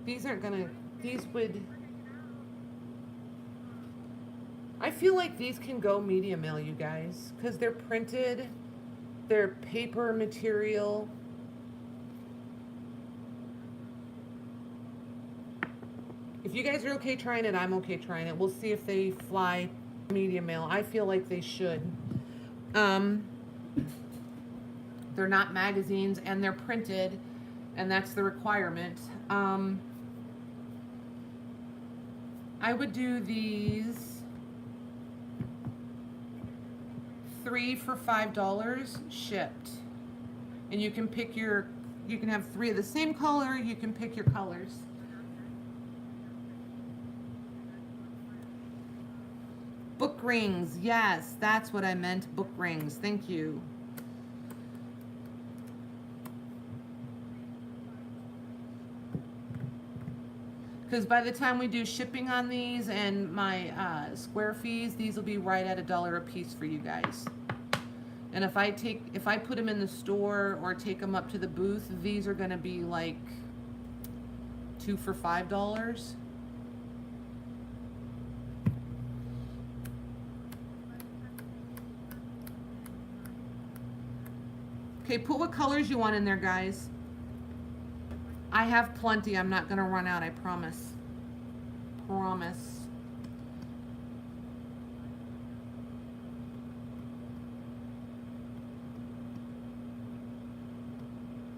These aren't gonna, these would, I feel like these can go media mail, you guys, because they're printed, they're paper material. If you guys are okay trying it, I'm okay trying it. We'll see if they fly media mail. I feel like they should. They're not magazines and they're printed, and that's the requirement. I would do these 3 for $5 shipped. And you can pick your, you can have 3 of the same color, you can pick your colors. Book rings, yes, that's what I meant, book rings, thank you. Because by the time we do shipping on these and my square fees, these will be right at $1 a piece for you guys. And if I put them in the store or take them up to the booth, these are gonna be like 2 for $5. Okay, put what colors you want in there, guys. I have plenty. I'm not gonna run out, I promise. Promise.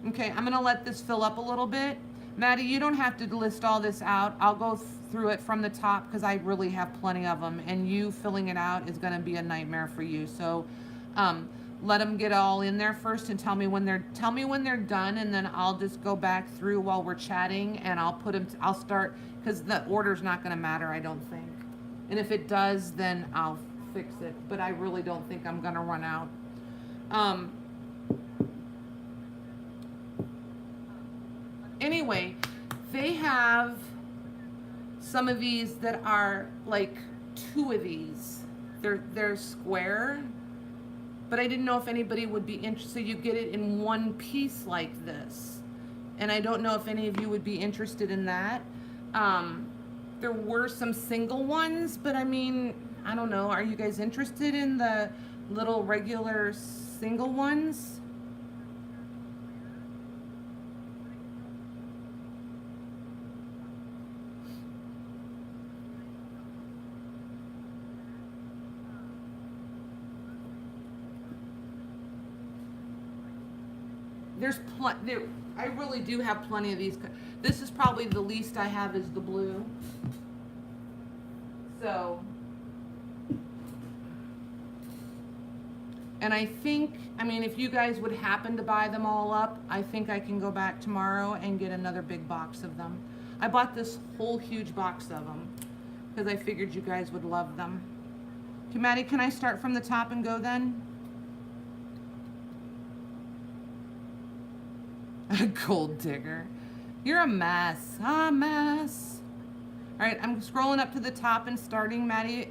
Okay, I'm gonna let this fill up a little bit. Maddie, you don't have to list all this out. I'll go through it from the top because I really have plenty of them, and you filling it out is gonna be a nightmare for you. So, let them get all in there first and tell me when they're done, and then I'll just go back through while we're chatting and I'll put them, I'll start, because the order's not gonna matter, I don't think. And if it does, then I'll fix it, but I really don't think I'm gonna run out. Anyway, they have some of these that are like 2 of these. They're square. But I didn't know if anybody would be interested. You get it in one piece like this. And I don't know if any of you would be interested in that. There were some single ones, but I mean, I don't know. Are you guys interested in the little regular single ones? I really do have plenty of these. This is probably the least I have is the blue. So, And I think, I mean, if you guys would happen to buy them all up, I think I can go back tomorrow and get another big box of them. I bought this whole huge box of them because I figured you guys would love them. Okay, Maddie, can I start from the top and go then? A gold digger. You're a mess. A mess. All right, I'm scrolling up to the top and starting, Maddie.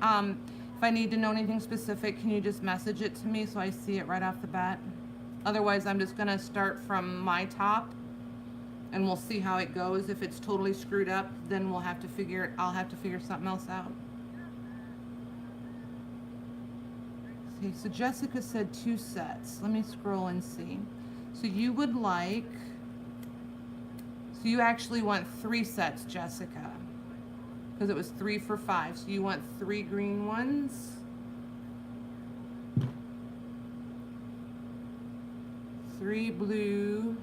If I need to know anything specific, can you just message it to me so I see it right off the bat? Otherwise, I'm just gonna start from my top and we'll see how it goes. If it's totally screwed up, then I'll have to figure something else out. Okay, so Jessica said 2 sets. Let me scroll and see. So you would like, so you actually want 3 sets, Jessica, because it was 3 for $5. So you want 3 green ones, 3 blue,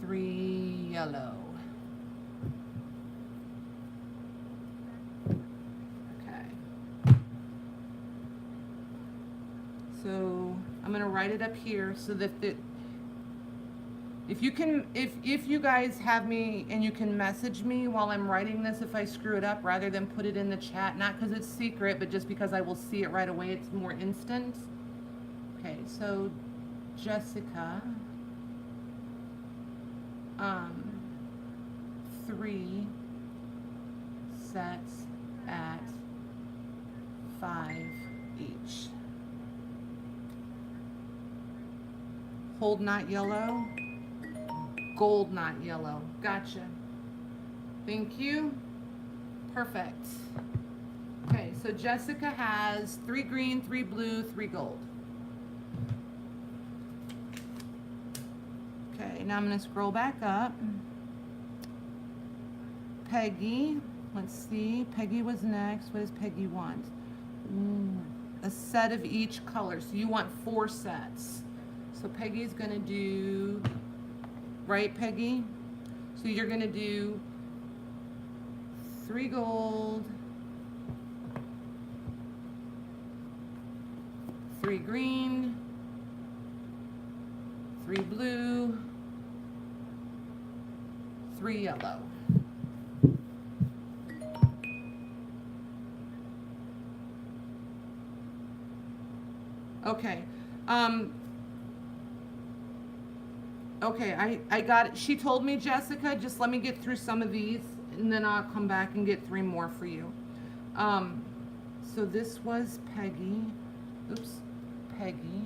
3 yellow. Okay. So I'm gonna write it up here so that if you guys have me and you can message me while I'm writing this if I screw it up, rather than put it in the chat, not because it's secret, but just because I will see it right away. It's more instant. Okay, so Jessica, 3 sets at $5 each. Hold not yellow. Gold not yellow. Gotcha. Thank you. Perfect. Okay, so Jessica has 3 green, 3 blue, 3 gold. Okay, now I'm going to scroll back up. Peggy, let's see. Peggy was next. What does Peggy want? A set of each color. So you want 4 sets. So Peggy's going to do, right, Peggy? So you're going to do 3 gold, 3 green, 3 blue, 3 yellow. Okay. Okay, I got it. She told me, Jessica, just let me get through some of these and then I'll come back and get 3 more for you. So this was Peggy. Oops, Peggy.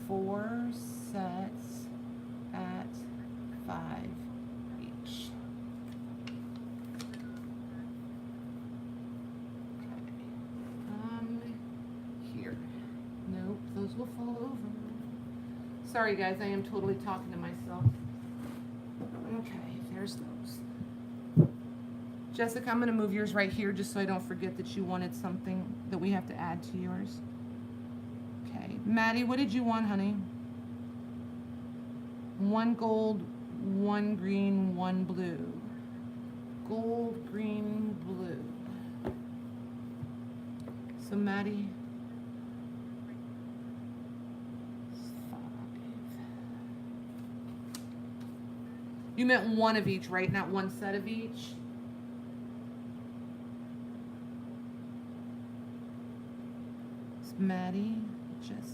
4 sets at $5 each. Okay. Here. Nope, those will fall over. Sorry guys, I am totally talking to myself. Okay, there's those. Jessica, I'm gonna move yours right here just so I don't forget that you wanted something that we have to add to yours. Okay, Maddie, what did you want, honey? 1 gold, 1 green, 1 blue. Gold, green, blue. So Maddie, 5. You meant 1 of each, right? Not 1 set of each? It's Maddie, Jessica.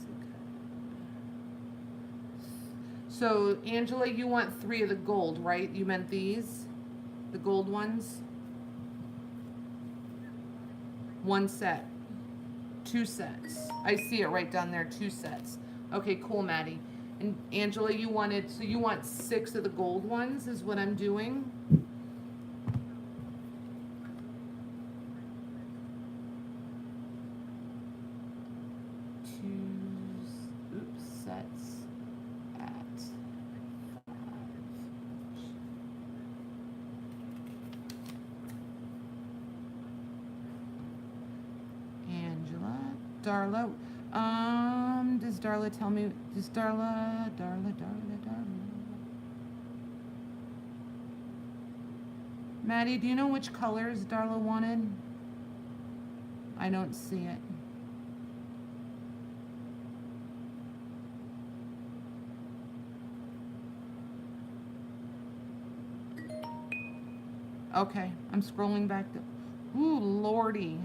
So, Angela, you want 3 of the gold, right? You meant these? The gold ones? 1 set. 2 sets. I see it right down there, 2 sets. Okay, cool, Maddie. And Angela, you wanted, so you want 6 of the gold ones is what I'm doing? Sets at 5. Angela, Darla, does Darla tell me, does Darla, Maddie, do you know which colors Darla wanted? I don't see it. Okay, I'm scrolling back to. Ooh, lordy.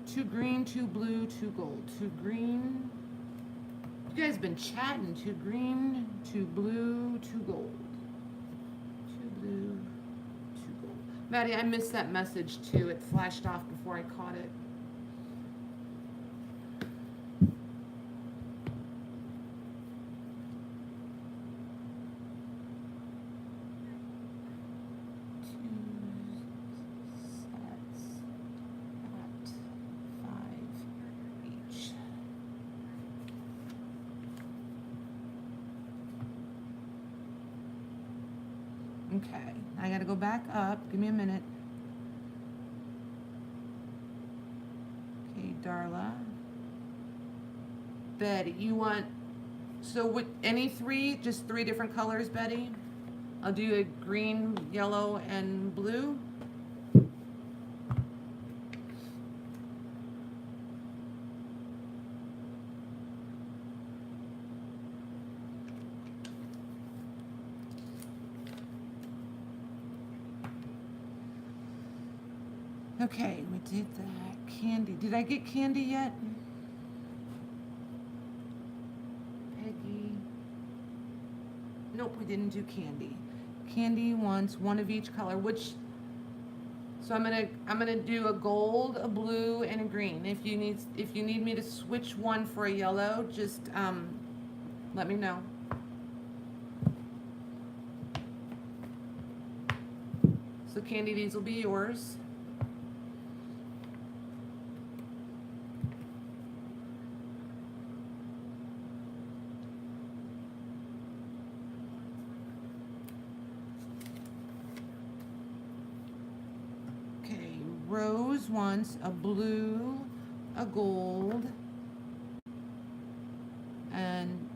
2 green, 2 blue, 2 gold. 2 green. You guys been chatting. 2 green, 2 blue, 2 gold. 2 blue, 2 gold. Maddie, I missed that message too. It flashed off before I caught it. Okay, I gotta go back up. Give me a minute. Okay, Darla. Betty, you want, so with any 3, just 3 different colors, Betty? I'll do a green, yellow, and blue. Okay, we did that. Candy. Did I get Candy yet? Peggy. Nope, we didn't do Candy. Candy wants 1 of each color. Which? So I'm gonna do a gold, a blue, and a green. If you need me to switch one for a yellow, just let me know. So Candy, these will be yours. Rose wants a blue, a gold, and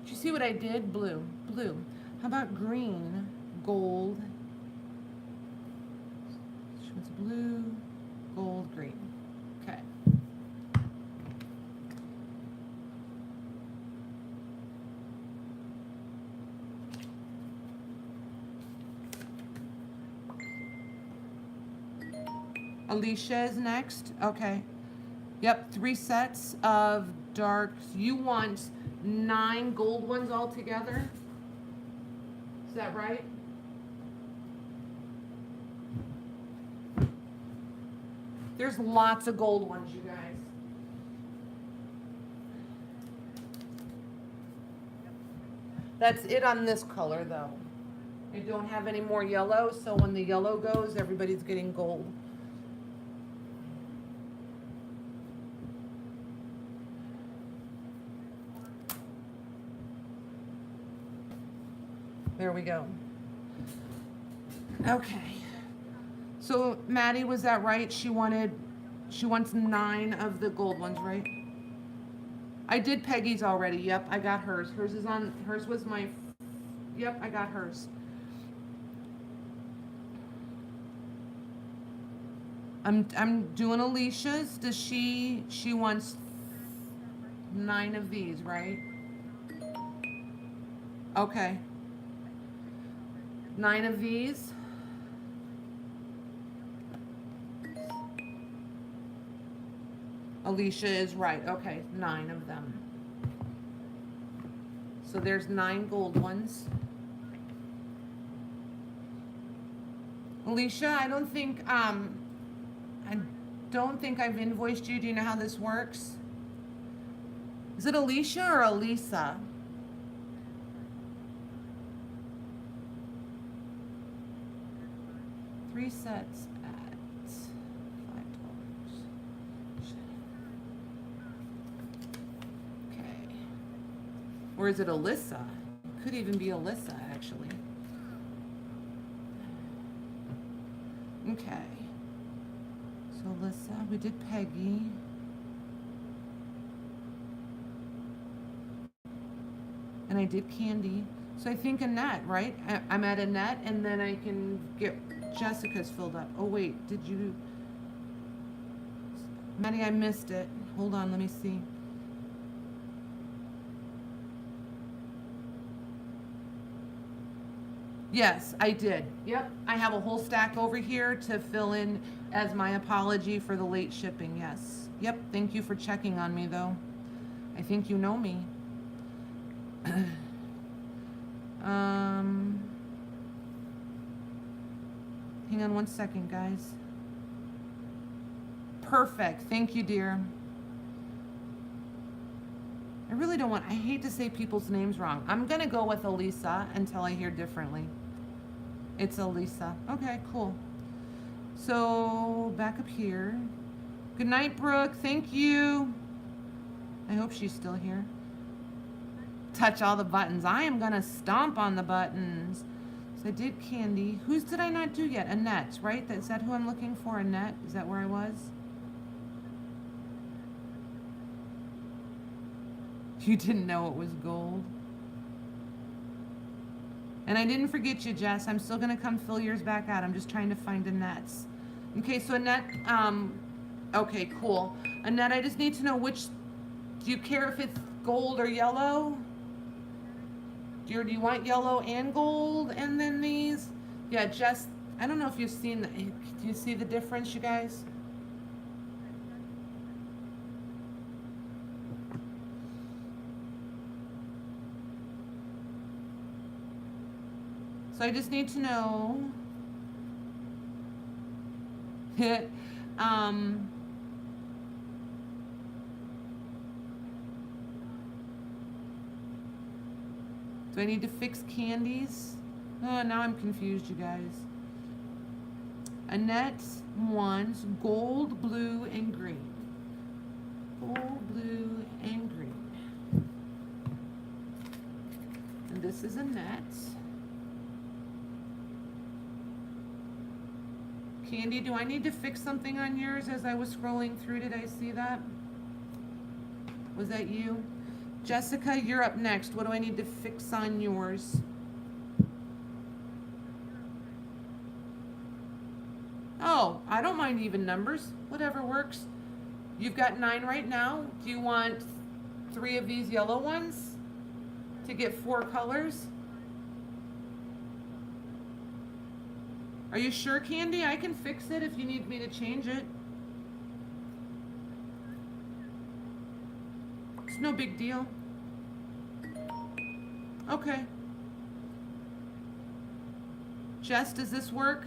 did you see what I did? Blue, blue. How about green, gold? She wants blue, gold, green. Okay. Alicia is next. Okay. Yep, 3 sets of darks. You want 9 gold ones all together? Is that right? There's lots of gold ones, you guys. That's it on this color, though. I don't have any more yellow, so when the yellow goes, everybody's getting gold. There we go. Okay. So Maddie, was that right? She wants 9 of the gold ones, right? I did Peggy's already. Yep, I got hers. Hers was my, yep, I got hers. I'm doing Alicia's. She wants 9 of these, right? Okay. 9 of these. Alicia is right. Okay, 9 of them. So there's 9 gold ones. Alicia, I don't think I've invoiced you. Do you know how this works? Is it Alicia or Elisa? Three sets at $5. Okay. Or is it Alyssa? Could even be Alyssa, actually. Okay. So Alyssa, we did Peggy. And I did Candy. So I think Annette, right? I'm at Annette, and then I can get Jessica's filled up. Oh wait, did you? Maddie, I missed it. Hold on, let me see. Yes, I did. Yep, I have a whole stack over here to fill in as my apology for the late shipping. Yes. Yep, thank you for checking on me though. I think you know me. um, Hang on one second, guys. Perfect. Thank you, dear. I really don't want, I hate to say people's names wrong. I'm going to go with Elisa until I hear differently. It's Elisa. Okay, cool. So, back up here. Good night, Brooke. Thank you. I hope she's still here. Touch all the buttons. I am going to stomp on the buttons. So I did Candy. Whose did I not do yet? Annette, right? Is that who I'm looking for? Annette? Is that where I was? You didn't know it was gold. And I didn't forget you, Jess. I'm still going to come fill yours back out. I'm just trying to find Annette's. Okay, so Annette, okay, cool. Annette, I just need to know which, do you care if it's gold or yellow? Do you want yellow and gold and then these? Yeah, Jess, I don't know if you've seen, do you see the difference, you guys? So I just need to know. Do I need to fix Candies? Oh, now I'm confused, you guys. Annette wants gold, blue, and green. Gold, blue, and green. And this is Annette. Candy, do I need to fix something on yours as I was scrolling through? Did I see that? Was that you? Jessica, you're up next. What do I need to fix on yours? Oh, I don't mind even numbers. Whatever works. You've got 9 right now. Do you want 3 of these yellow ones to get 4 colors? Are you sure, Candy? I can fix it if you need me to change it. It's no big deal. Okay. Jess, does this work?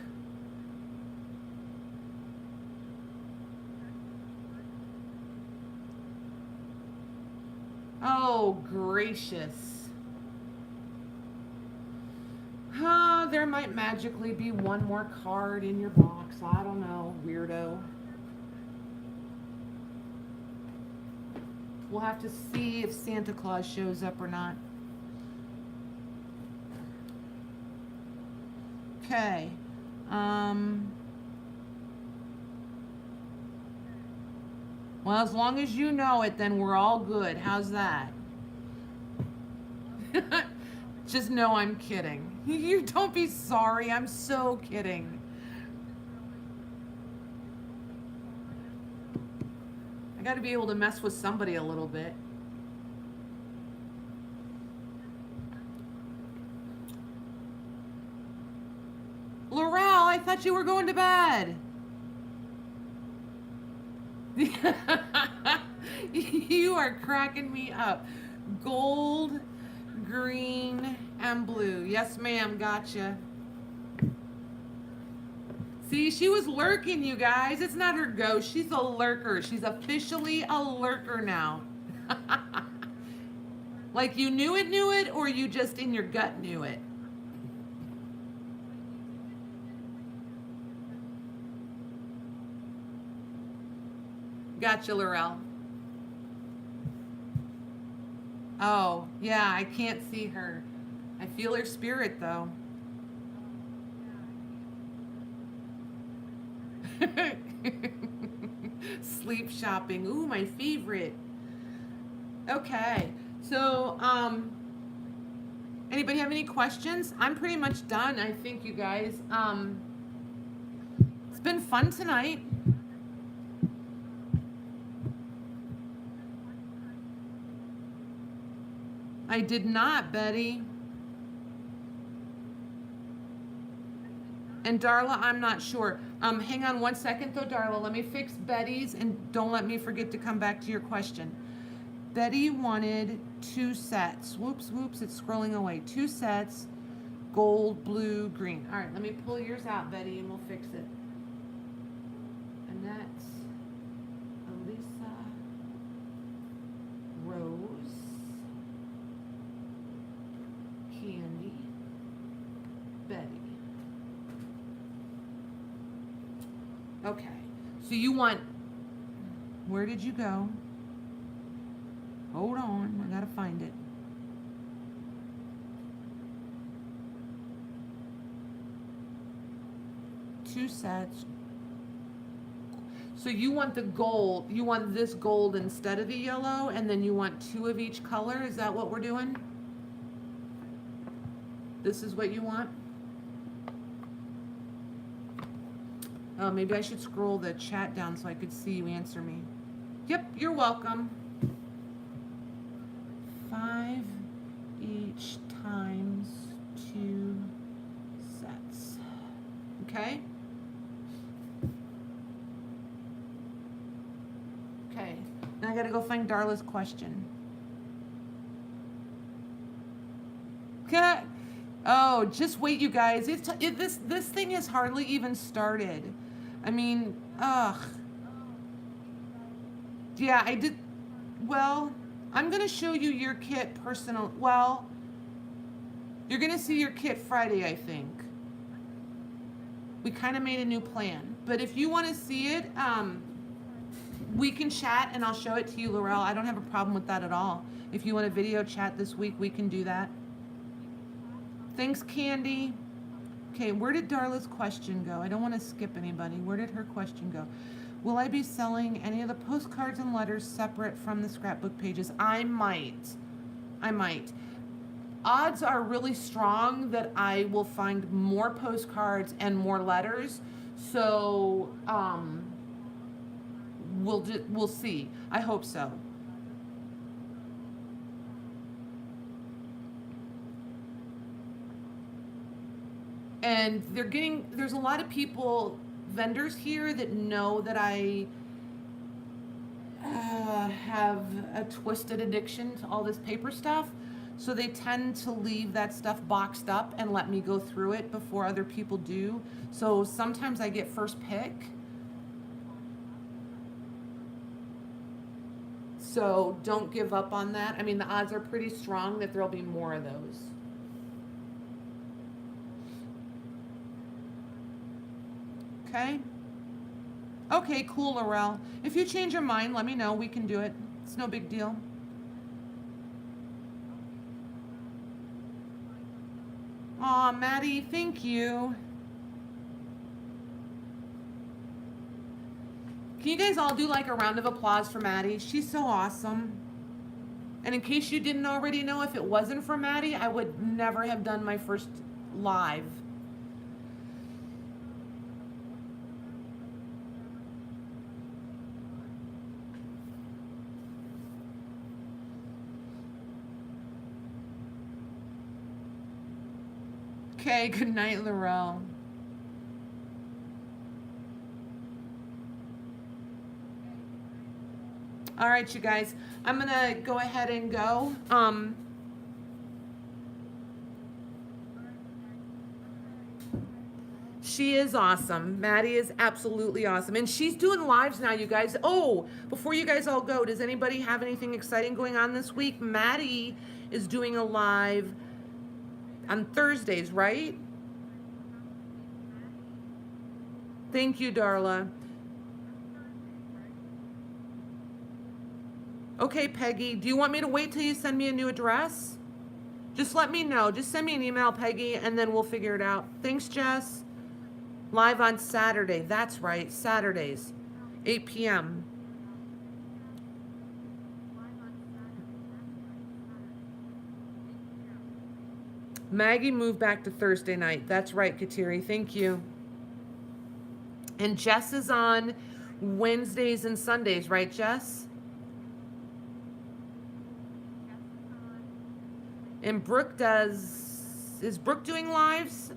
Oh, gracious. There might magically be one more card in your box. I don't know, weirdo. We'll have to see if Santa Claus shows up or not. Okay. Well, as long as you know it, then we're all good. How's that? Just know I'm kidding. You don't be sorry. I'm so kidding. I got to be able to mess with somebody a little bit. Laurel, I thought you were going to bed. You are cracking me up. Gold, green, and blue. Yes, ma'am. Gotcha. See, she was lurking, you guys. It's not her ghost. She's a lurker. She's officially a lurker now. Like you knew it, or you just in your gut knew it? Gotcha, Laurel. Oh, yeah, I can't see her. I feel her spirit, though. Sleep shopping. Ooh, my favorite. Okay, so, Anybody have any questions? I'm pretty much done, I think, you guys. It's been fun tonight. I did not, Betty. And Darla, I'm not sure. Hang on one second though, Darla. Let me fix Betty's and don't let me forget to come back to your question. Betty wanted 2 sets. Whoops, it's scrolling away. 2 sets, gold, blue, green. All right, let me pull yours out, Betty, and we'll fix it. Annette, Elisa, Rose, Candy, Betty. Okay, so you want, where did you go? Hold on, I gotta find it. Two sets. So you want the gold, you want this gold instead of the yellow, and then you want 2 of each color? Is that what we're doing? This is what you want? Oh, maybe I should scroll the chat down so I could see you answer me. Yep, you're welcome. 5 each times 2 sets. Okay? Okay. Now I gotta go find Darla's question. Okay. Oh, just wait, you guys. This thing has hardly even started. I mean, ugh. Yeah, I did. Well, I'm gonna show you your kit personal. Well, you're gonna see your kit Friday, I think. We kind of made a new plan, but if you want to see it, we can chat and I'll show it to you, Laurel. I don't have a problem with that at all. If you want a video chat this week, we can do that. Thanks, Candy. Okay, where did Darla's question go? I don't want to skip anybody. Where did her question go? Will I be selling any of the postcards and letters separate from the scrapbook pages? I might. Odds are really strong that I will find more postcards and more letters. So, we'll see. I hope so. And there's a lot of people, vendors here that know that I have a twisted addiction to all this paper stuff. So they tend to leave that stuff boxed up and let me go through it before other people do. So sometimes I get first pick. So don't give up on that. I mean, the odds are pretty strong that there'll be more of those. Okay? Okay, cool, Laurel. If you change your mind, let me know. We can do it. It's no big deal. Aw, Maddie, thank you. Can you guys all do like a round of applause for Maddie? She's so awesome. And in case you didn't already know, if it wasn't for Maddie, I would never have done my first live. Okay, good night, Laurel. All right, you guys, I'm gonna go ahead and go. She is awesome. Maddie is absolutely awesome. And she's doing lives now, you guys. Oh, before you guys all go, does anybody have anything exciting going on this week? Maddie is doing a live on Thursdays, right? Thank you, Darla. Okay, Peggy, do you want me to wait till you send me a new address? Just let me know. Just send me an email, Peggy, and then we'll figure it out. Thanks, Jess. Live on Saturday. That's right, Saturdays, 8 p.m. Maggie moved back to Thursday night. That's right, Kateri. Thank you. And Jess is on Wednesdays and Sundays, right, Jess? And Brooke does, is Brooke doing lives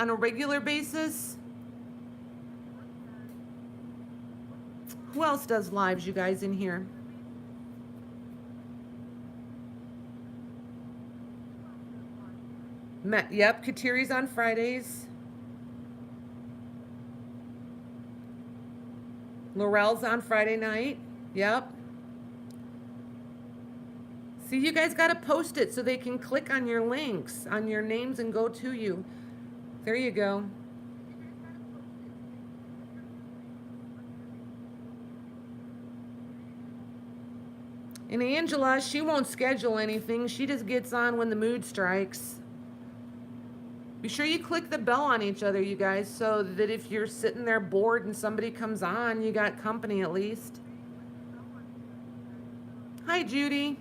on a regular basis? Who else does lives, you guys, in here? Yep, Kateri's on Fridays. Laurel's on Friday night. Yep. See, you guys got to post it so they can click on your links, on your names, and go to you. There you go. And Angela, she won't schedule anything. She just gets on when the mood strikes. Be sure you click the bell on each other, you guys, so that if you're sitting there bored and somebody comes on, you got company at least. Hi, Judy.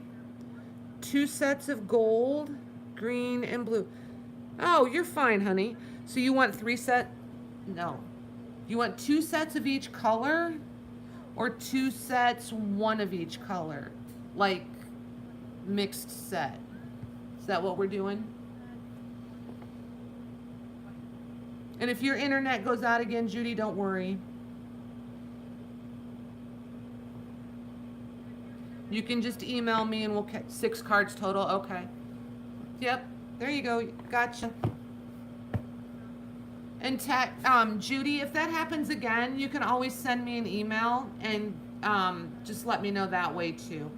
2 sets of gold, green, and blue. Oh, you're fine, honey. So you want 3 set? No. You want 2 sets of each color or 2 sets, 1 of each color? Like mixed set. Is that what we're doing? And if your internet goes out again, Judy, don't worry. You can just email me and we'll catch 6 cards total. Okay. Yep. There you go. Gotcha. And Judy, if that happens again, you can always send me an email and just let me know that way too.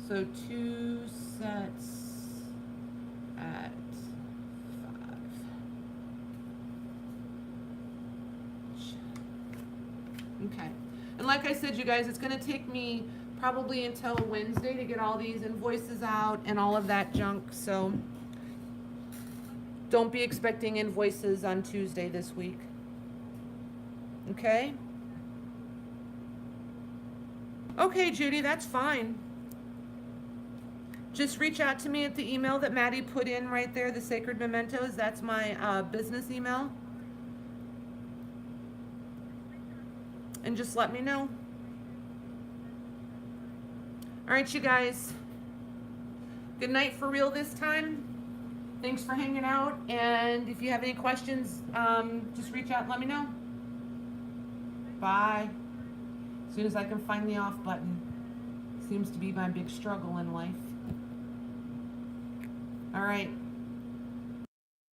So 2 sets at 5. Okay. And like I said, you guys, it's going to take me probably until Wednesday to get all these invoices out and all of that junk. So don't be expecting invoices on Tuesday this week. Okay? Okay, Judy, that's fine. Just reach out to me at the email that Maddie put in right there, the Sacred Mementos. That's my business email. And just let me know. All right, you guys. Good night for real this time. Thanks for hanging out. And if you have any questions, just reach out and let me know. Bye. As soon as I can find the off button. Seems to be my big struggle in life. All right.